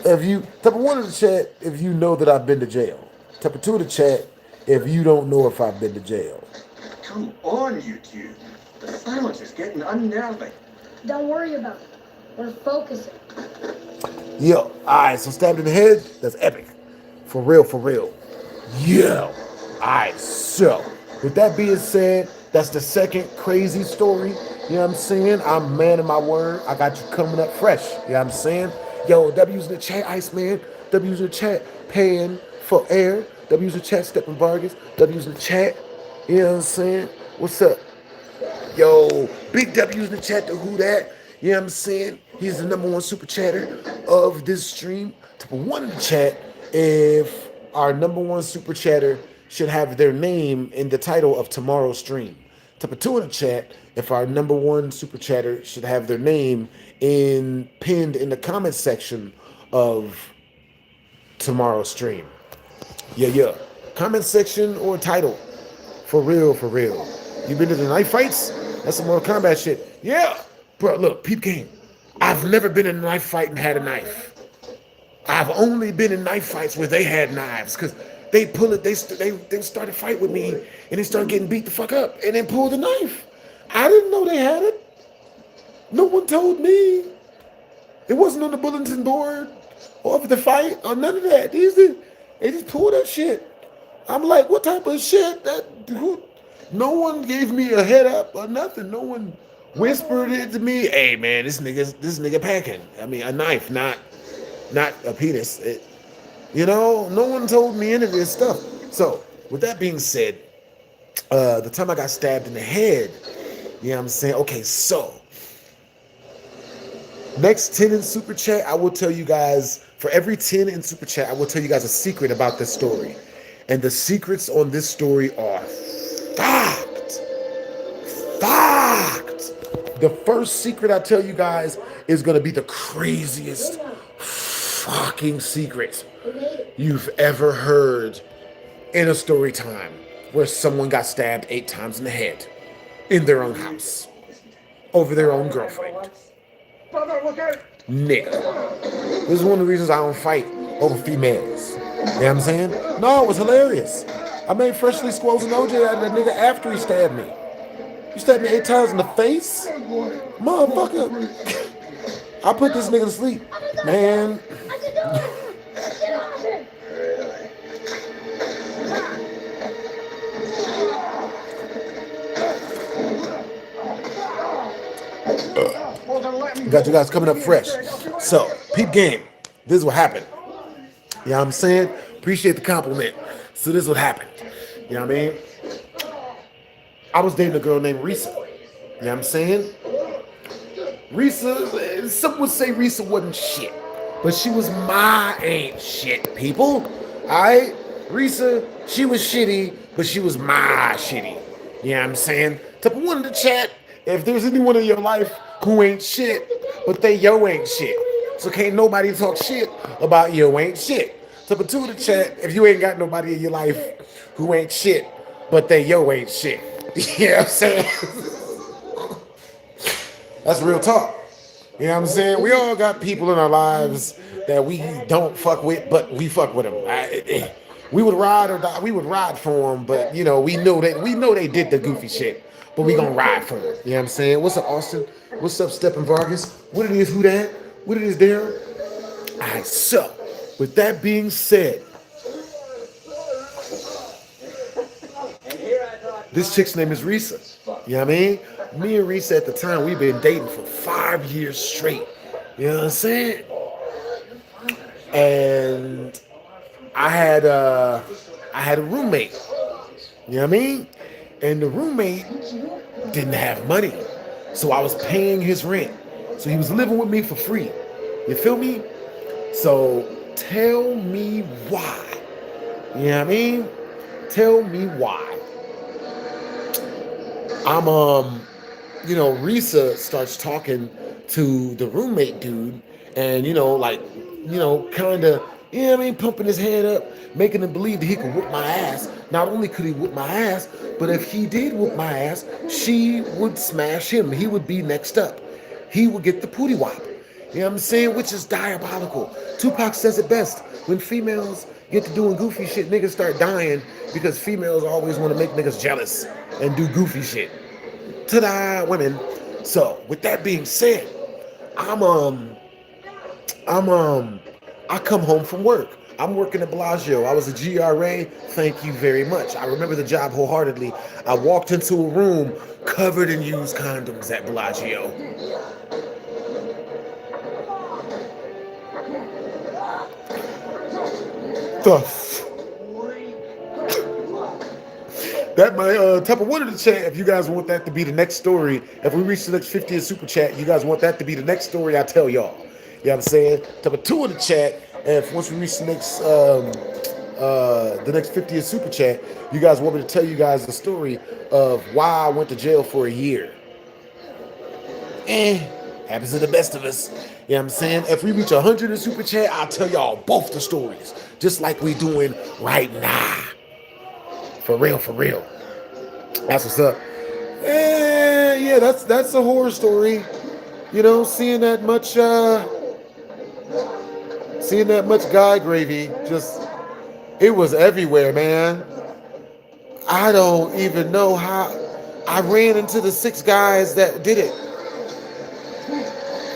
A: Type of 1 in the chat if you know that I've been to jail. Type of 2 in the chat if you don't know if I've been to jail.
C: Come on, you two. The silence is getting unnerving.
B: Don't worry about it. We're focusing.
A: Yo, alright, so stabbed in the head, that's epic. For real, for real. Yo, Alright, so with that being said, that's the second crazy story. You know what I'm saying? I'm a man of my word. I got you coming up fresh. You know what I'm saying? Yo, W's in the chat, Iceman. W's in the chat, paying for air. W's in the chat, Stepping Vargas. W's in the chat. You know what I'm saying? What's up? Yo, big W's in the chat to who that. You know what I'm saying? He's the #1 super chatter of this stream. To put one in the chat if our #1 super chatter should have their name in the title of tomorrow's stream. To put 2 in the chat if our #1 super chatter should have their name pinned in the comment section of tomorrow's stream. Yeah. Comment section or title. For real, for real. You been to the knife fights? That's some Mortal Kombat shit. Yeah. Bro, look, peep game. I've never been in a knife fight and had a knife. I've only been in knife fights where they had knives because they pull it, they started a fight with me and they started getting beat the fuck up and then pulled the knife. I didn't know they had it. No one told me. It wasn't on the bulletin board of the fight or none of that. They just pulled that shit. I'm like, what type of shit? No one gave me a head up or nothing. No one whispered it to me. Hey man, this nigga packing. I mean, a knife, not a penis. No one told me any of this stuff. So, with that being said, the time I got stabbed in the head, you know what I'm saying? Okay, so next 10 in super chat, I will tell you guys, for every 10 in super chat, I will tell you guys a secret about this story. And the secrets on this story are fact. The first secret I tell you guys is going to be the craziest fucking secret you've ever heard in a story time, where someone got stabbed 8 times in the head in their own house over their own girlfriend. Nigga. This is one of the reasons I don't fight over females. You know what I'm saying? No, it was hilarious. I made freshly squozen OJ out of that nigga after he stabbed me. You stabbed me 8 times in the face? Motherfucker. I put this nigga to sleep. Man. Got you guys coming up fresh. So, peep game. This is what happened. You know what I'm saying? Appreciate the compliment. So this is what happened. You know what I mean? I was dating a girl named Risa. You know what I'm saying? Risa, some would say Risa wasn't shit. But she was my ain't shit, people. Alright? Risa, she was shitty, but she was my shitty. You know what I'm saying? Type of one in the chat, if there's anyone in your life who ain't shit, but they yo ain't shit. So can't nobody talk shit about yo ain't shit. So put 2 in the chat if you ain't got nobody in your life who ain't shit, but they yo ain't shit. You know what I'm saying? That's real talk. You know what I'm saying? We all got people in our lives that we don't fuck with, but we fuck with them. We would ride or die. We would ride for them, but we know they did the goofy shit, but we gonna ride for them. You know what I'm saying? What's up, Austin? What's up, Steppin' Vargas? What it is, who that? What it is, Darren? All right, so with that being said, this chick's name is Risa. You know what I mean? Me and Risa at the time, we've been dating for 5 years straight. You know what I'm saying? And I had a roommate. You know what I mean? And the roommate didn't have money. So I was paying his rent. So he was living with me for free. You feel me? So tell me why. You know what I mean? Tell me why. Risa starts talking to the roommate dude and, kind of, pumping his head up, making him believe that he could whoop my ass. Not only could he whoop my ass, but if he did whoop my ass, she would smash him. He would be next up. He would get the pootie wop. You know what I'm saying? Which is diabolical. Tupac says it best. When females get to doing goofy shit, niggas start dying because females always want to make niggas jealous and do goofy shit. Ta-da, women. So, with that being said, I come home from work. I'm working at Bellagio. I was a GRA. Thank you very much. I remember the job wholeheartedly. I walked into a room covered in used condoms at Bellagio. That my type of one in the chat. If you guys want that to be the next story, if we reach the next 50th super chat, you guys want that to be the next story I tell y'all. You know what I'm saying? Type of two in the chat. And if once we reach the next 50th super chat, you guys want me to tell you guys the story of why I went to jail for a year. Happens to the best of us. You know what I'm saying? If we reach 100 in super chat, I'll tell y'all both the stories, just like we doing right now. For real, for real. That's what's up. Yeah, that's a horror story. You know, seeing that much guy gravy, just it was everywhere, man. I don't even know how I ran into the 6 guys that did it.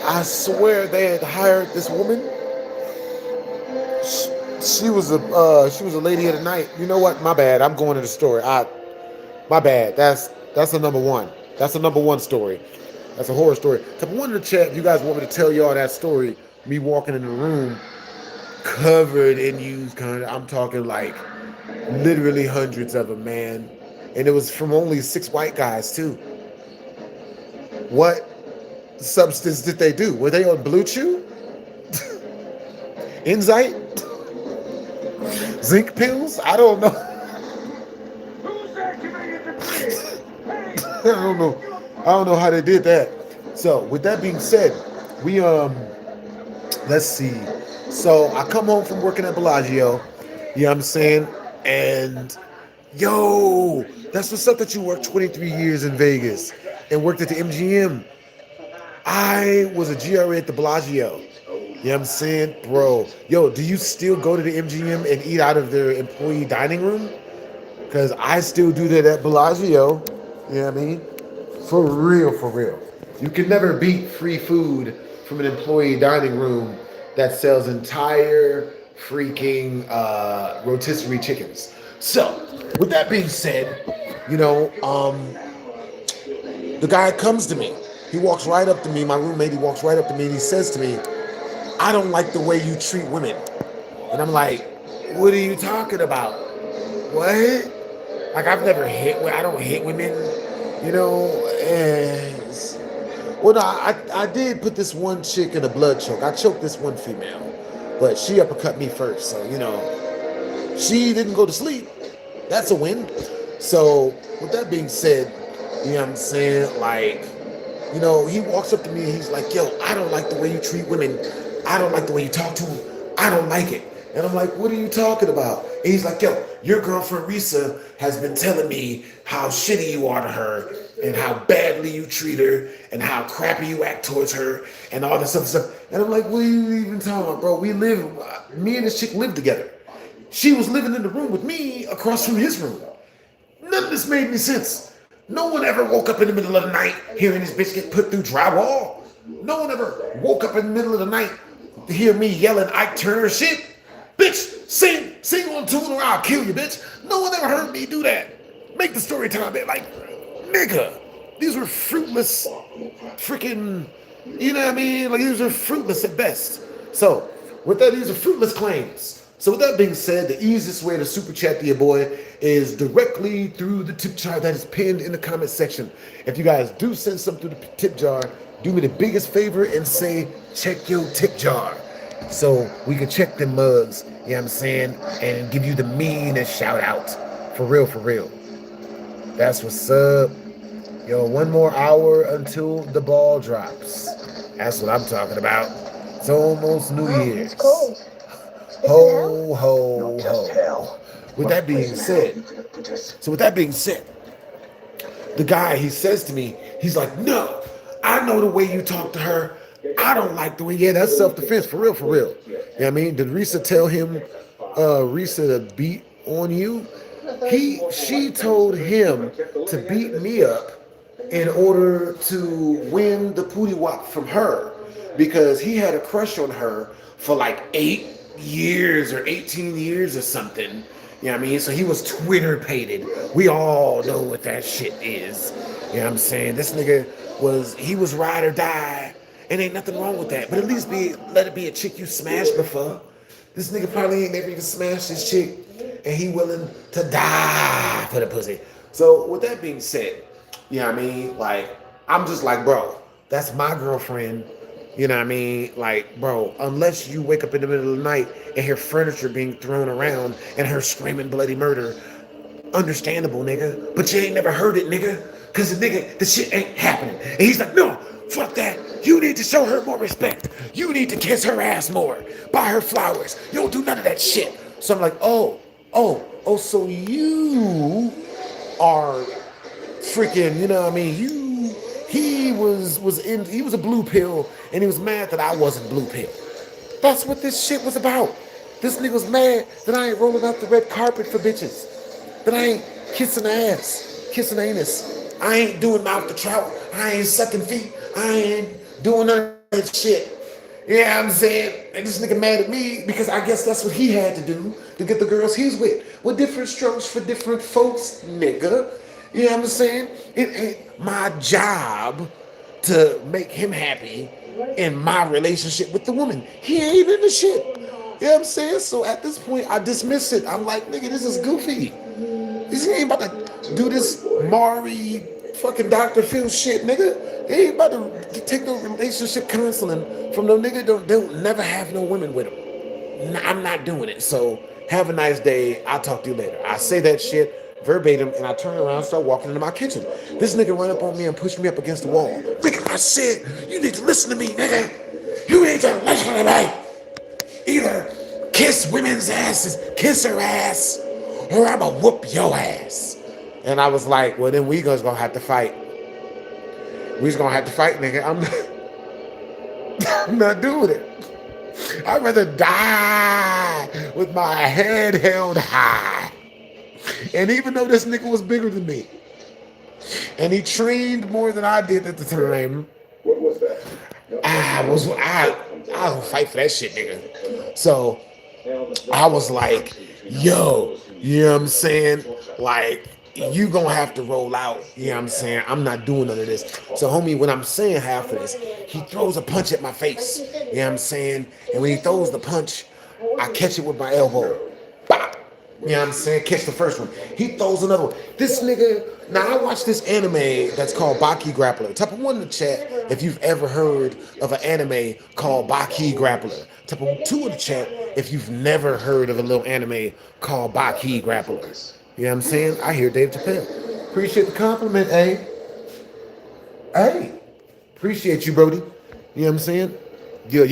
A: I swear they had hired this woman. She was a lady of the night. You know what? My bad. I'm going to the story. My bad. That's a number one. That's a number one story. That's a horror story. Type one in the chat. If you guys want me to tell y'all that story, me walking in the room covered in used condoms. I'm talking like literally hundreds of them, man. And it was from only 6 white guys too. What substance did they do? Were they on Blue Chew? Insight? Zinc pills? I don't know. I don't know how they did that. So with that being said, we let's see. So I come home from working at Bellagio, you know what I'm saying? And yo, that's what's up that you worked 23 years in Vegas and worked at the MGM. I was a GRA at the Bellagio. You know what I'm saying? Bro, yo, do you still go to the MGM and eat out of their employee dining room? Because I still do that at Bellagio. You know what I mean? For real, for real. You can never beat free food from an employee dining room that sells entire freaking rotisserie chickens. So, with that being said, you know, the guy comes to me. He walks right up to me, my roommate, he walks right up to me and he says to me, I don't like the way you treat women. And I'm like, what are you talking about? What? Like, I don't hit women, you know? Well, no, I did put this one chick in a blood choke. I choked this one female, but she uppercut me first. So, you know, she didn't go to sleep. That's a win. So, with that being said, you know what I'm saying? Like, you know, he walks up to me and he's like, yo, I don't like the way you treat women. I don't like the way you talk to them. I don't like it. And I'm like, what are you talking about? And he's like, yo, your girlfriend Risa has been telling me how shitty you are to her and how badly you treat her and how crappy you act towards her and all this other stuff. And I'm like, what are you even talking about, bro? Me and this chick live together. She was living in the room with me across from his room. None of this made any sense. No one ever woke up in the middle of the night hearing this bitch get put through drywall. No one ever woke up in the middle of the night to hear me yelling Ike Turner shit. Bitch, sing on tune or I'll kill you, bitch. No one ever heard me do that. Make the story time bit like, nigga, these were fruitless freaking, you know what I mean? Like, these are fruitless at best. So, with that, these are fruitless claims. So with that being said, the easiest way to super chat to your boy is directly through the tip jar that is pinned in the comment section. If you guys do send something through the tip jar, do me the biggest favor and say, check your tip jar. So we can check them mugs, you know what I'm saying, and give you the meanest shout out. For real, for real. That's what's up. Yo, 1 more hour until the ball drops. That's what I'm talking about. It's almost New Year's.
B: It's cold.
A: Ho, ho, ho. With that being said, the guy, he says to me, he's like, no, I know the way you talk to her. I don't like the way, yeah, that's self-defense, for real, for real. You know what I mean? Did Risa tell him, Risa to beat on you? She told him to beat me up in order to win the pootie wop from her because he had a crush on her for like 8 years or 18 years or something. You know what I mean? So he was Twitter pated. We all know what that shit is. You know what I'm saying? This nigga was ride or die. And ain't nothing wrong with that. But at least let it be a chick you smashed before. This nigga probably ain't never even smashed this chick. And he willing to die for the pussy. So with that being said, you know what I mean? Like, I'm just like, bro, that's my girlfriend. You know what I mean? Like, bro, unless you wake up in the middle of the night and hear furniture being thrown around and her screaming bloody murder, understandable, nigga. But you ain't never heard it, nigga. Cause the shit ain't happening. And he's like, no, fuck that. You need to show her more respect. You need to kiss her ass more. Buy her flowers. You don't do none of that shit. So I'm like, oh, so you are freaking, you know what I mean? He was a blue pill, and he was mad that I wasn't blue pill. That's what this shit was about. This nigga was mad that I ain't rolling out the red carpet for bitches. That I ain't kissing ass, kissing anus. I ain't doing mouth to trout. I ain't sucking feet. I ain't doing none of that shit. Yeah, I'm saying, and this nigga mad at me because I guess that's what he had to do to get the girls he's with. With different strokes for different folks, nigga. You know what I'm saying? It ain't my job to make him happy in my relationship with the woman. He ain't in the shit. You know what I'm saying? So at this point, I dismiss it. I'm like, nigga, this is goofy. This ain't about to do this Maury fucking Dr. Phil shit, nigga. He ain't about to take no relationship counseling from no nigga don't never have no women with him. I'm not doing it. So have a nice day. I'll talk to you later. I say that shit verbatim, and I turn around and start walking into my kitchen. This nigga run up on me and push me up against the wall. Nigga, I said, you need to listen to me, nigga. You need to listen to me. Either kiss women's asses, kiss her ass, or I'ma whoop your ass. And I was like, well, then we just gonna have to fight. We just gonna have to fight, nigga. I'm not doing it. I'd rather die with my head held high. And even though this nigga was bigger than me, and he trained more than I did at the time,
D: What was that?
A: I don't fight for that shit, nigga. So I was like, yo, you know what I'm saying? Like, you gonna have to roll out, you know what I'm saying? I'm not doing none of this. So homie, when I'm saying half of this, he throws a punch at my face, you know what I'm saying? And when he throws the punch, I catch it with my elbow. Bop! You know what I'm saying? Catch the first one. He throws another one. This nigga, now I watched this anime that's called Baki Grappler. Type of one in the chat if you've ever heard of an anime called Baki Grappler. Type of two in the chat if you've never heard of a little anime called Baki Grappler. You know what I'm saying? I hear Dave Chappelle. Appreciate the compliment, eh? Hey, appreciate you, Brody. You know what I'm saying? Yeah.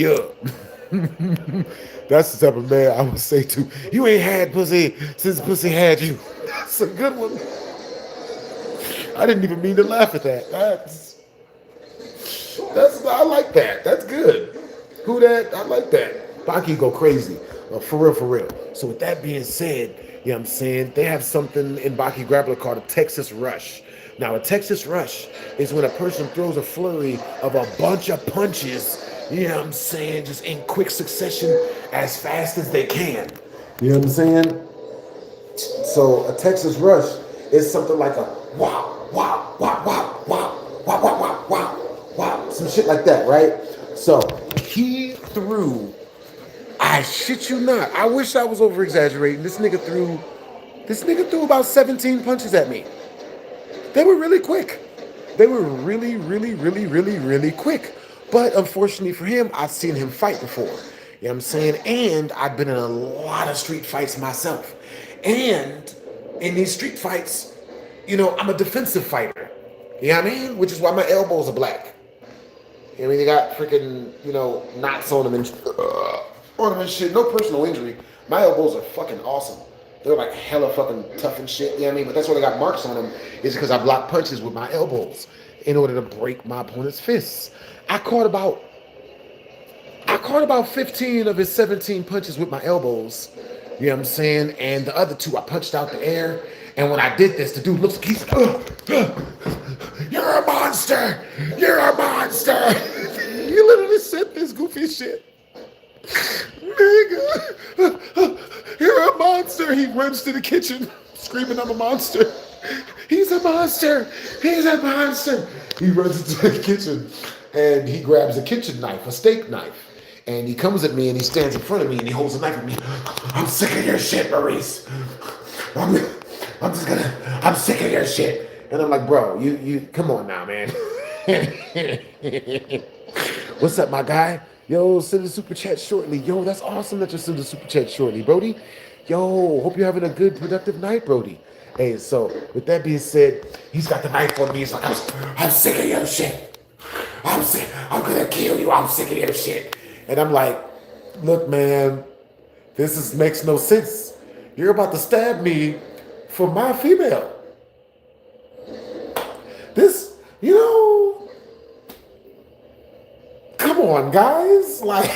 A: That's the type of man I would say to. You ain't had pussy since pussy had you. That's a good one. I didn't even mean to laugh at that. I like that. That's good. Who that? I like that. Baki go crazy. For real. So with that being said, you know what I'm saying? They have something in Baki Grappler called a Texas Rush. Now, a Texas Rush is when a person throws a flurry of a bunch of punches, you know what I'm saying, just in quick succession as fast as they can. You know what I'm saying? So a Texas Rush is something like a wow, wow, wow, wow, wow, wow, wow, wow, wow, wow, some shit like that, right? So he threw, I shit you not, I wish I was over exaggerating. This nigga threw about 17 punches at me. They were really quick. They were really quick. But unfortunately for him, I've seen him fight before. You know what I'm saying? And I've been in a lot of street fights myself. And in these street fights, you know, I'm a defensive fighter. You know what I mean? Which is why my elbows are black. You know what I mean? They got freaking, you know, knots on them and shit. No personal injury. My elbows are fucking awesome. They're like hella fucking tough and shit, you know what I mean? But that's why they got marks on them, is because I block punches with my elbows in order to break my opponent's fists. I caught about 15 of his 17 punches with my elbows, you know what I'm saying? And the other two, I punched out the air. And when I did this, the dude looks, he's like, you're a monster! You're a monster! He literally said this goofy shit. Nigga, you're a monster. He runs to the kitchen, screaming, I'm a monster. He's a monster. He's a monster. He runs into the kitchen and he grabs a kitchen knife, a steak knife. And he comes at me and he stands in front of me and he holds a knife at me. I'm sick of your shit, Maurice. I'm sick of your shit. And I'm like, bro, you come on now, man. What's up, my guy? Yo, send a super chat shortly. Yo, that's awesome that you're sending a super chat shortly, Brody. Yo, hope you're having a good, productive night, Brody. Hey, so with that being said, he's got the knife on me. He's like, I'm sick of your shit. I'm sick. I'm gonna kill you. I'm sick of your shit. And I'm like, look, man, makes no sense. You're about to stab me for my female. This, come on, guys. Like,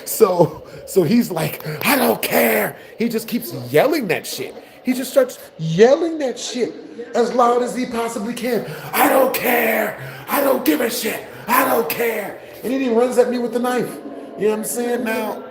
A: so he's like, I don't care. He just keeps yelling that shit. He just starts yelling that shit as loud as he possibly can. I don't care. I don't give a shit. I don't care. And then he runs at me with the knife. You know what I'm saying? Now,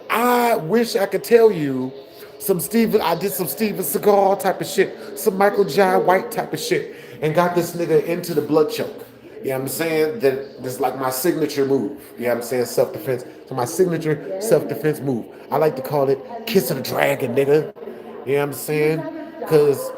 A: I wish I could tell you I did some Steven Seagal type of shit, some Michael Jai White type of shit, and got this nigga into the blood choke. You know what I'm saying? That's like my signature move. You know what I'm saying? Self-defense. So my signature self-defense move. I like to call it Kiss of the Dragon, nigga. You know what I'm saying? Because,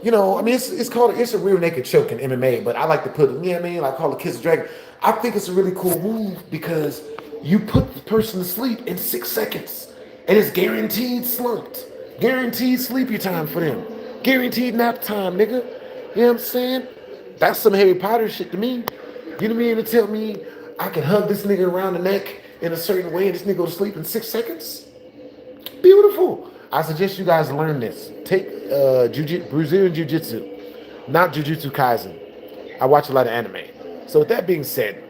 A: it's a rear naked choke in MMA, but I like to put it, you know what I mean? Like call it Kiss of the Dragon. I think it's a really cool move because you put the person to sleep in 6 seconds. And it's guaranteed slumped. Guaranteed sleepy time for them. Guaranteed nap time, nigga. You know what I'm saying? That's some Harry Potter shit to me. You know what I mean? To tell me I can hug this nigga around the neck in a certain way and this nigga go to sleep in 6 seconds? Beautiful. I suggest you guys learn this. Take Brazilian Jiu-Jitsu, not Jujutsu Kaisen. I watch a lot of anime. So with that being said,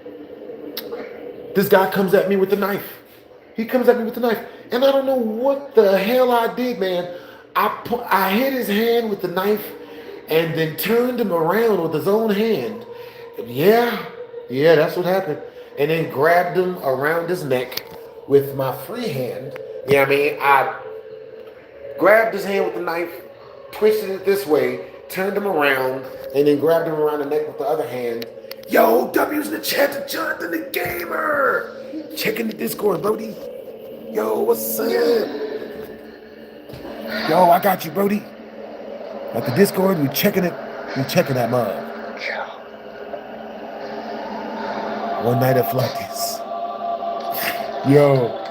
A: this guy comes at me with the knife. He comes at me with the knife. And I don't know what the hell I did, man. I hit his hand with the knife and then turned him around with his own hand. Yeah, that's what happened. And then grabbed him around his neck with my free hand. You know what I mean? I grabbed his hand with the knife, twisted it this way, turned him around, and then grabbed him around the neck with the other hand. Yo, W's in the chat to Jonathan the Gamer. Checking the Discord, Brody. Yo, what's up? Yo, I got you, Brody. At the Discord, we checking that mug. One night at Fluctus. Yo.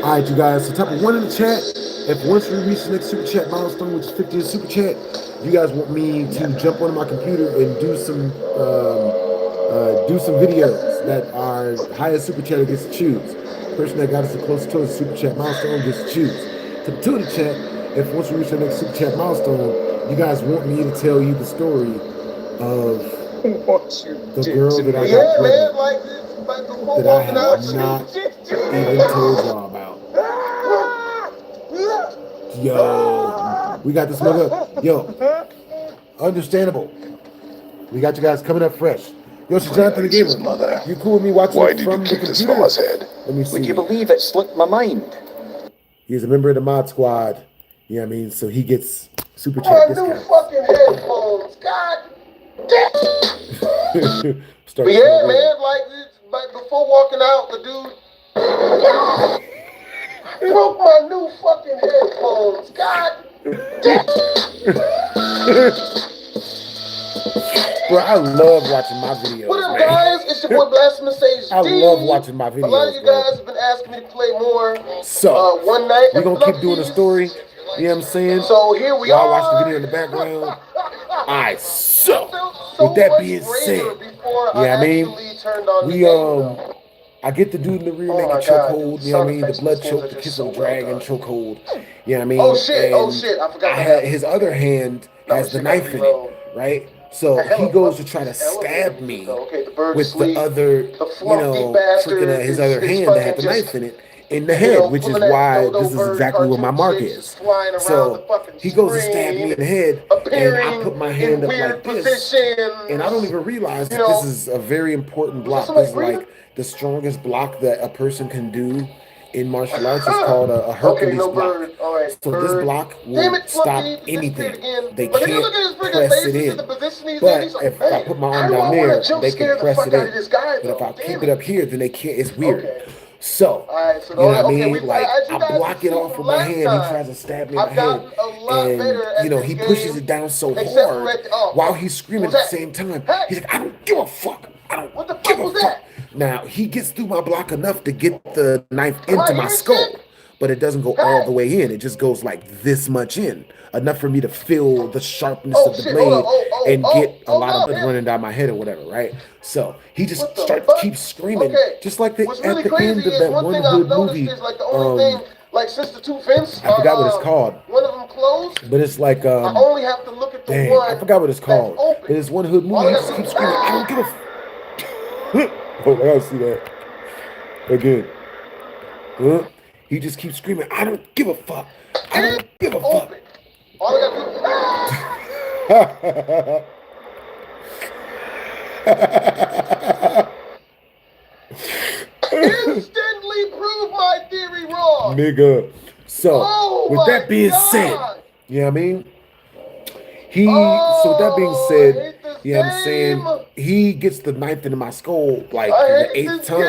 A: Alright, you guys, so type of 1 in the chat. If once we reach the next super chat milestone, which is 50 super chat, you guys want me to jump onto my computer and do some videos that are highest super chat gets to choose. The person that got us the closest to the super chat milestone gets to choose. Type 2 in the chat. If once we reach the next super chat milestone, you guys want me to tell you the story of the girl that I got pregnant, that I have not even told y'all about. Yo, we got this mother. Yo, understandable. We got you guys coming up fresh. Yo, it's Jonathan the Gamer.
D: Mother.
A: You cool with me watching
D: Why
A: it
D: did
A: from
D: you
A: the
D: kick this
A: computer?
D: fella's head?
A: Let me see.
D: Would you believe it slipped my mind?
A: He's a member of the mod squad. You know what I mean? So he gets super chat discounts.
E: New fucking headphones, god damn.
A: But
E: yeah, man, like before walking out, the dude broke my new fucking headphones, god damn.
A: Bro, I love watching my videos.
E: What up,
A: man.
E: guys? It's your boy BlastphamousHD.
A: I love watching my videos.
E: A lot of you guys have been asking me to play more.
A: So,
E: one night.
A: we're going to keep doing the story. You know what I'm saying?
E: So here we
A: are.
E: are.
A: While I watch the video in the background. Alright, so with that being said, you know what I mean? I get the dude in the rear naked chokehold, you know what I mean? The blood choke, the kiss of the dragon chokehold. You know what I mean?
E: Oh shit, I forgot.
A: His other hand has the knife in it, right? So he goes to try to stab me with the other, freaking his other hand that had the knife in it. in the
E: You
A: head,
E: know,
A: which is
E: pulling that
A: why
E: dodo
A: this is
E: bird
A: exactly what my
E: cartoon
A: mark
E: shit,
A: is.
E: just flying around the
A: So
E: fucking
A: he goes to stab me in
E: screen,
A: the head, and I put
E: appearing
A: my
E: in
A: hand up
E: weird
A: like this,
E: positions.
A: and I don't even realize
E: You
A: that this
E: know,
A: is a very important
E: was that
A: block.
E: somebody
A: This is
E: breathing?
A: like the strongest block that a person can do in martial arts. It's called a
E: Okay,
A: Hercules
E: no
A: block.
E: bird. All right,
A: So this
E: bird.
A: block
E: Damn
A: will
E: it,
A: stop
E: Fluffy, he disappeared
A: anything.
E: again.
A: They
E: But if you
A: can't
E: look at his freaking
A: press
E: face,
A: it
E: you see
A: in.
E: the position he's in,
A: But
E: he's like,
A: if I
E: man,
A: put my
E: how
A: arm
E: do I
A: down
E: want to
A: there,
E: jump
A: they can
E: scare the
A: press
E: fuck
A: it
E: out
A: in.
E: of this guy,
A: But if
E: though?
A: I keep
E: Damn
A: it
E: it.
A: up here, then they can't. It's weird.
E: Okay.
A: So,
E: All right, so
A: you know what I
E: okay,
A: mean? Like,
E: as you
A: I
E: guys
A: block
E: have
A: it
E: seen
A: off
E: from
A: with my
E: last
A: hand. He
E: time,
A: tries to stab me in the
E: I've
A: head.
E: gotten a lot
A: And,
E: better at
A: you know,
E: this
A: he pushes
E: game,
A: it down so
E: except for
A: hard
E: at the, oh,
A: while he's screaming
E: what
A: at
E: was
A: the
E: that?
A: same time.
E: Hey,
A: He's like, I don't give a fuck. I don't
E: what the
A: give
E: fuck
A: a
E: was
A: fuck.
E: that?
A: Now, he gets through my block enough to get the knife
E: Am I
A: into my
E: hearing
A: skull,
E: shit?
A: but it doesn't go all the
E: Hey!
A: way in. It just goes like this much in, enough for me to feel the sharpness
E: Oh
A: of the
E: shit, hold on.
A: blade and get a lot of
E: Oh
A: blood
E: no, him.
A: running down my head or whatever, right? So he just
E: What the fuck?
A: keeps screaming,
E: Okay.
A: just like
E: What's
A: at
E: really
A: the
E: crazy
A: end of
E: is
A: that
E: one
A: one
E: thing I've
A: hood
E: noticed
A: movie.
E: is like the only thing, like since the two vents
A: I forgot what it's
E: are
A: called,
E: one of them closed,
A: but it's like
E: I only have to look at the
A: dang,
E: one
A: I forgot what it's
E: that's
A: called.
E: open.
A: But it's one hood
E: All
A: movie.
E: I
A: He
E: gotta
A: just
E: do
A: keeps
E: is
A: screaming, I don't give a oh, I gotta see that again. Huh? He just keeps screaming, I don't give a fuck. I don't give a fuck.
E: open. All I gotta do instantly prove my theory wrong.
A: Nigga. So,
E: Oh
A: with
E: my
A: that being said,
E: God.
A: you know what I mean? So with that being
E: Oh, I
A: said,
E: hate this
A: you know what I'm saying?
E: game.
A: He gets the knife into my skull like
E: I
A: the
E: hate
A: 8th
E: this
A: time.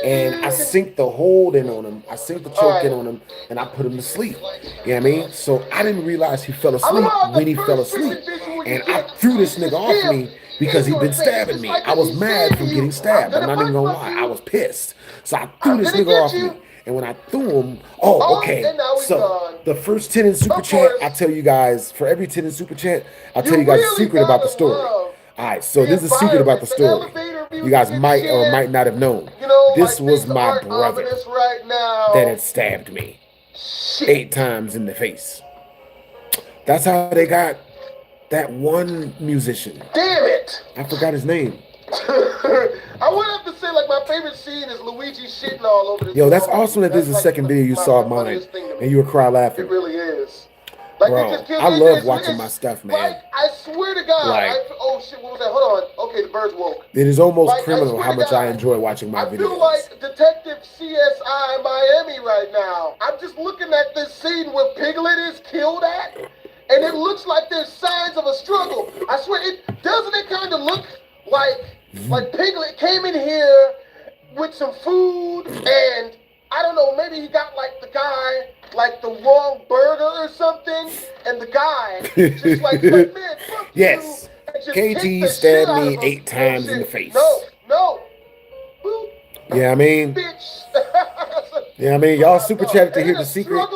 A: And I
E: game.
A: sink the hold in on him. I sink the choke
E: Alright.
A: in on him and I put him to sleep. You know what I mean? So I didn't realize he fell
E: I
A: asleep
E: love how
A: when he
E: the
A: fell
E: first
A: asleep.
E: freaking visual you
A: And I
E: get
A: threw this
E: is
A: nigga
E: just
A: off
E: him
A: me because
E: in
A: he'd
E: your
A: been
E: face.
A: stabbing
E: It's
A: me.
E: like
A: I was
E: he's
A: mad
E: saying
A: from
E: to
A: getting
E: you,
A: stabbed.
E: I'm
A: I'm not
E: gonna
A: even gonna
E: fuck
A: lie.
E: you.
A: I was pissed. So I threw
E: I'm
A: this
E: gonna
A: nigga
E: get
A: off
E: you.
A: me. And when I threw him, oh, okay.
E: And now he's
A: So
E: gone.
A: the first 10 in Super
E: Of
A: Chat, I
E: course.
A: tell you guys, for every 10 in Super Chat, I'll tell
E: You
A: you guys a
E: really
A: secret about the
E: gotta
A: story.
E: love
A: All right, so
E: the
A: this is a secret about the
E: environment, the
A: story.
E: elevator
A: You
E: music
A: guys
E: and
A: might or
E: shit.
A: might not have known.
E: You know,
A: This
E: like
A: was
E: things
A: my
E: aren't
A: brother
E: ominous right now.
A: that had stabbed me
E: Shit.
A: 8 times in the face. That's how they got that one musician.
E: Damn it.
A: I forgot his name.
E: I would have to say, like, my favorite scene is Luigi shitting all over this.
A: Yo, that's awesome that this is the
E: like
A: second video you saw of mine,
E: funniest thing to me.
A: and you would cry laughing.
E: It really is. Like,
A: Bro,
E: it just kills
A: I
E: me.
A: love watching my stuff, man.
E: Like, I swear to God.
A: Like-
E: oh, shit, what was that? Hold on. Okay, the birds woke.
A: It is almost
E: Like, I
A: criminal
E: swear
A: how
E: to
A: much I
E: God,
A: enjoy watching my
E: I
A: videos.
E: feel like Detective CSI Miami right now. I'm just looking at this scene where Piglet is killed at, and it looks like there's signs of a struggle. I swear, doesn't it kind of look like Piglet came in here with some food, and I don't know, maybe he got like the guy like the wrong burger or something, and the guy just like man, fuck
A: Yes.
E: you, and just
A: KT
E: kicked the
A: stabbed
E: shit out
A: me
E: of him.
A: 8 times in the
E: Bullshit.
A: face.
E: No. Boop,
A: Yeah, I mean,
E: bitch.
A: yeah, I mean, y'all super chatted to hear the secret.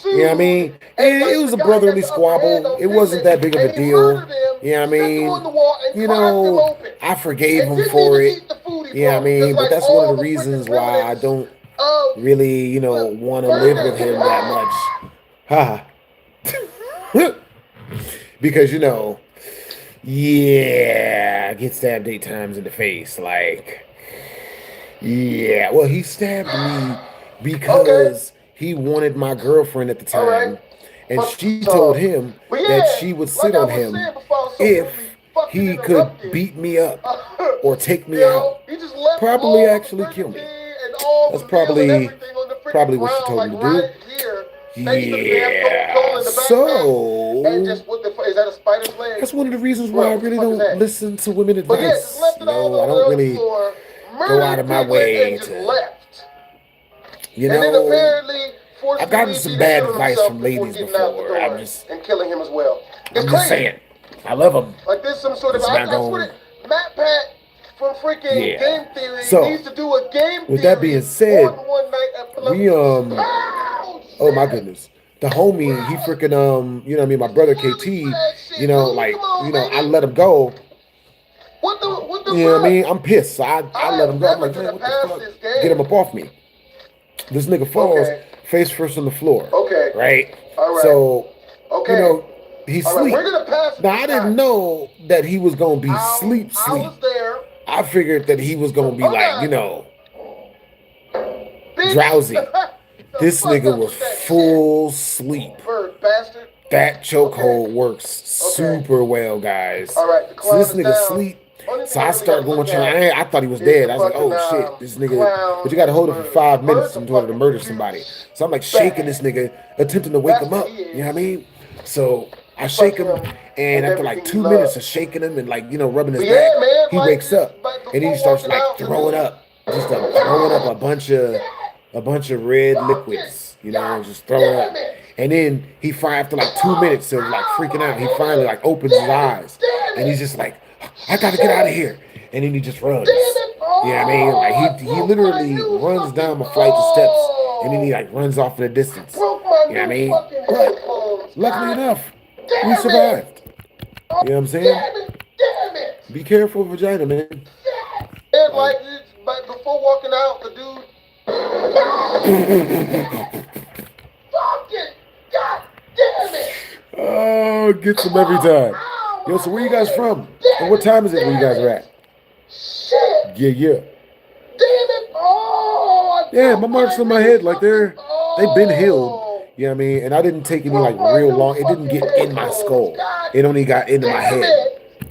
A: Yeah, I mean, it was a brotherly squabble. It wasn't that big of a deal. Yeah, I mean, you know, I forgave him for it. Yeah, I mean, but that's one of the reasons why I don't really, you know, want to live with him that much. Ha. Because, you know, yeah, I get stabbed 8 times in the face. Like, yeah, well, he stabbed me because he wanted my girlfriend at the time. And she told him that she would sit on him if he could beat me up or take me out. Probably actually kill me. That's probably what she told him to do. Yeah. So that's one of the reasons why I really don't listen to women advice. You know, I don't really go out of my way to, you know, I've gotten some bad advice from ladies before. I'm just saying. I love them.
E: Like there's some sort of Matt Pat from freaking Game Theory needs to do a game
A: with that being said, we oh my goodness. The homie, he freaking you know what I mean, my brother KT, you know, like, you know, I let him go.
E: What the
A: you know what I mean? I'm pissed. So I let him go. I'm like, man, what the fuck? Get him up off me. This nigga falls face first on the floor.
E: Okay.
A: Right?
E: All right.
A: So, you know, he's asleep.
E: We're gonna pass
A: now, I didn't know that he was going to be sleep.
E: I was there.
A: I figured that he was going to be like, you know, drowsy. This nigga was full sleep.
E: Bird bastard.
A: That chokehold works super well, guys.
E: All right,
A: so this nigga sleep. So I start going trying. I thought he was dead. I was like, oh shit, this nigga. But you got to hold him for 5 minutes in order to murder somebody. So I'm like shaking this nigga, attempting to wake him up. You know what I mean? So I shake him, and after like 2 minutes of shaking him and like rubbing his back, he wakes up and he starts like throwing up, just throwing up a bunch of red liquids. Just throwing up. And then he after like 2 minutes of like freaking out, he finally like opens his eyes, and he's just like, I gotta get out of here. And then he just runs. You know what I mean? Like he literally runs down a flight of steps, and then he like runs off in the distance. You know what I mean? But luckily enough, we survived. You know what I'm saying? Be careful, vagina, man.
E: And like before walking out, the dude. Fucking God damn it!
A: Oh, gets him every time. Yo, so where you guys from? And what time is it where you guys are at?
E: Shit!
A: Yeah.
E: Damn it! Oh!
A: Yeah, my marks on my head, like they've been healed. You know what I mean? And I didn't take any like real long. It didn't get in my skull. It only got into my head.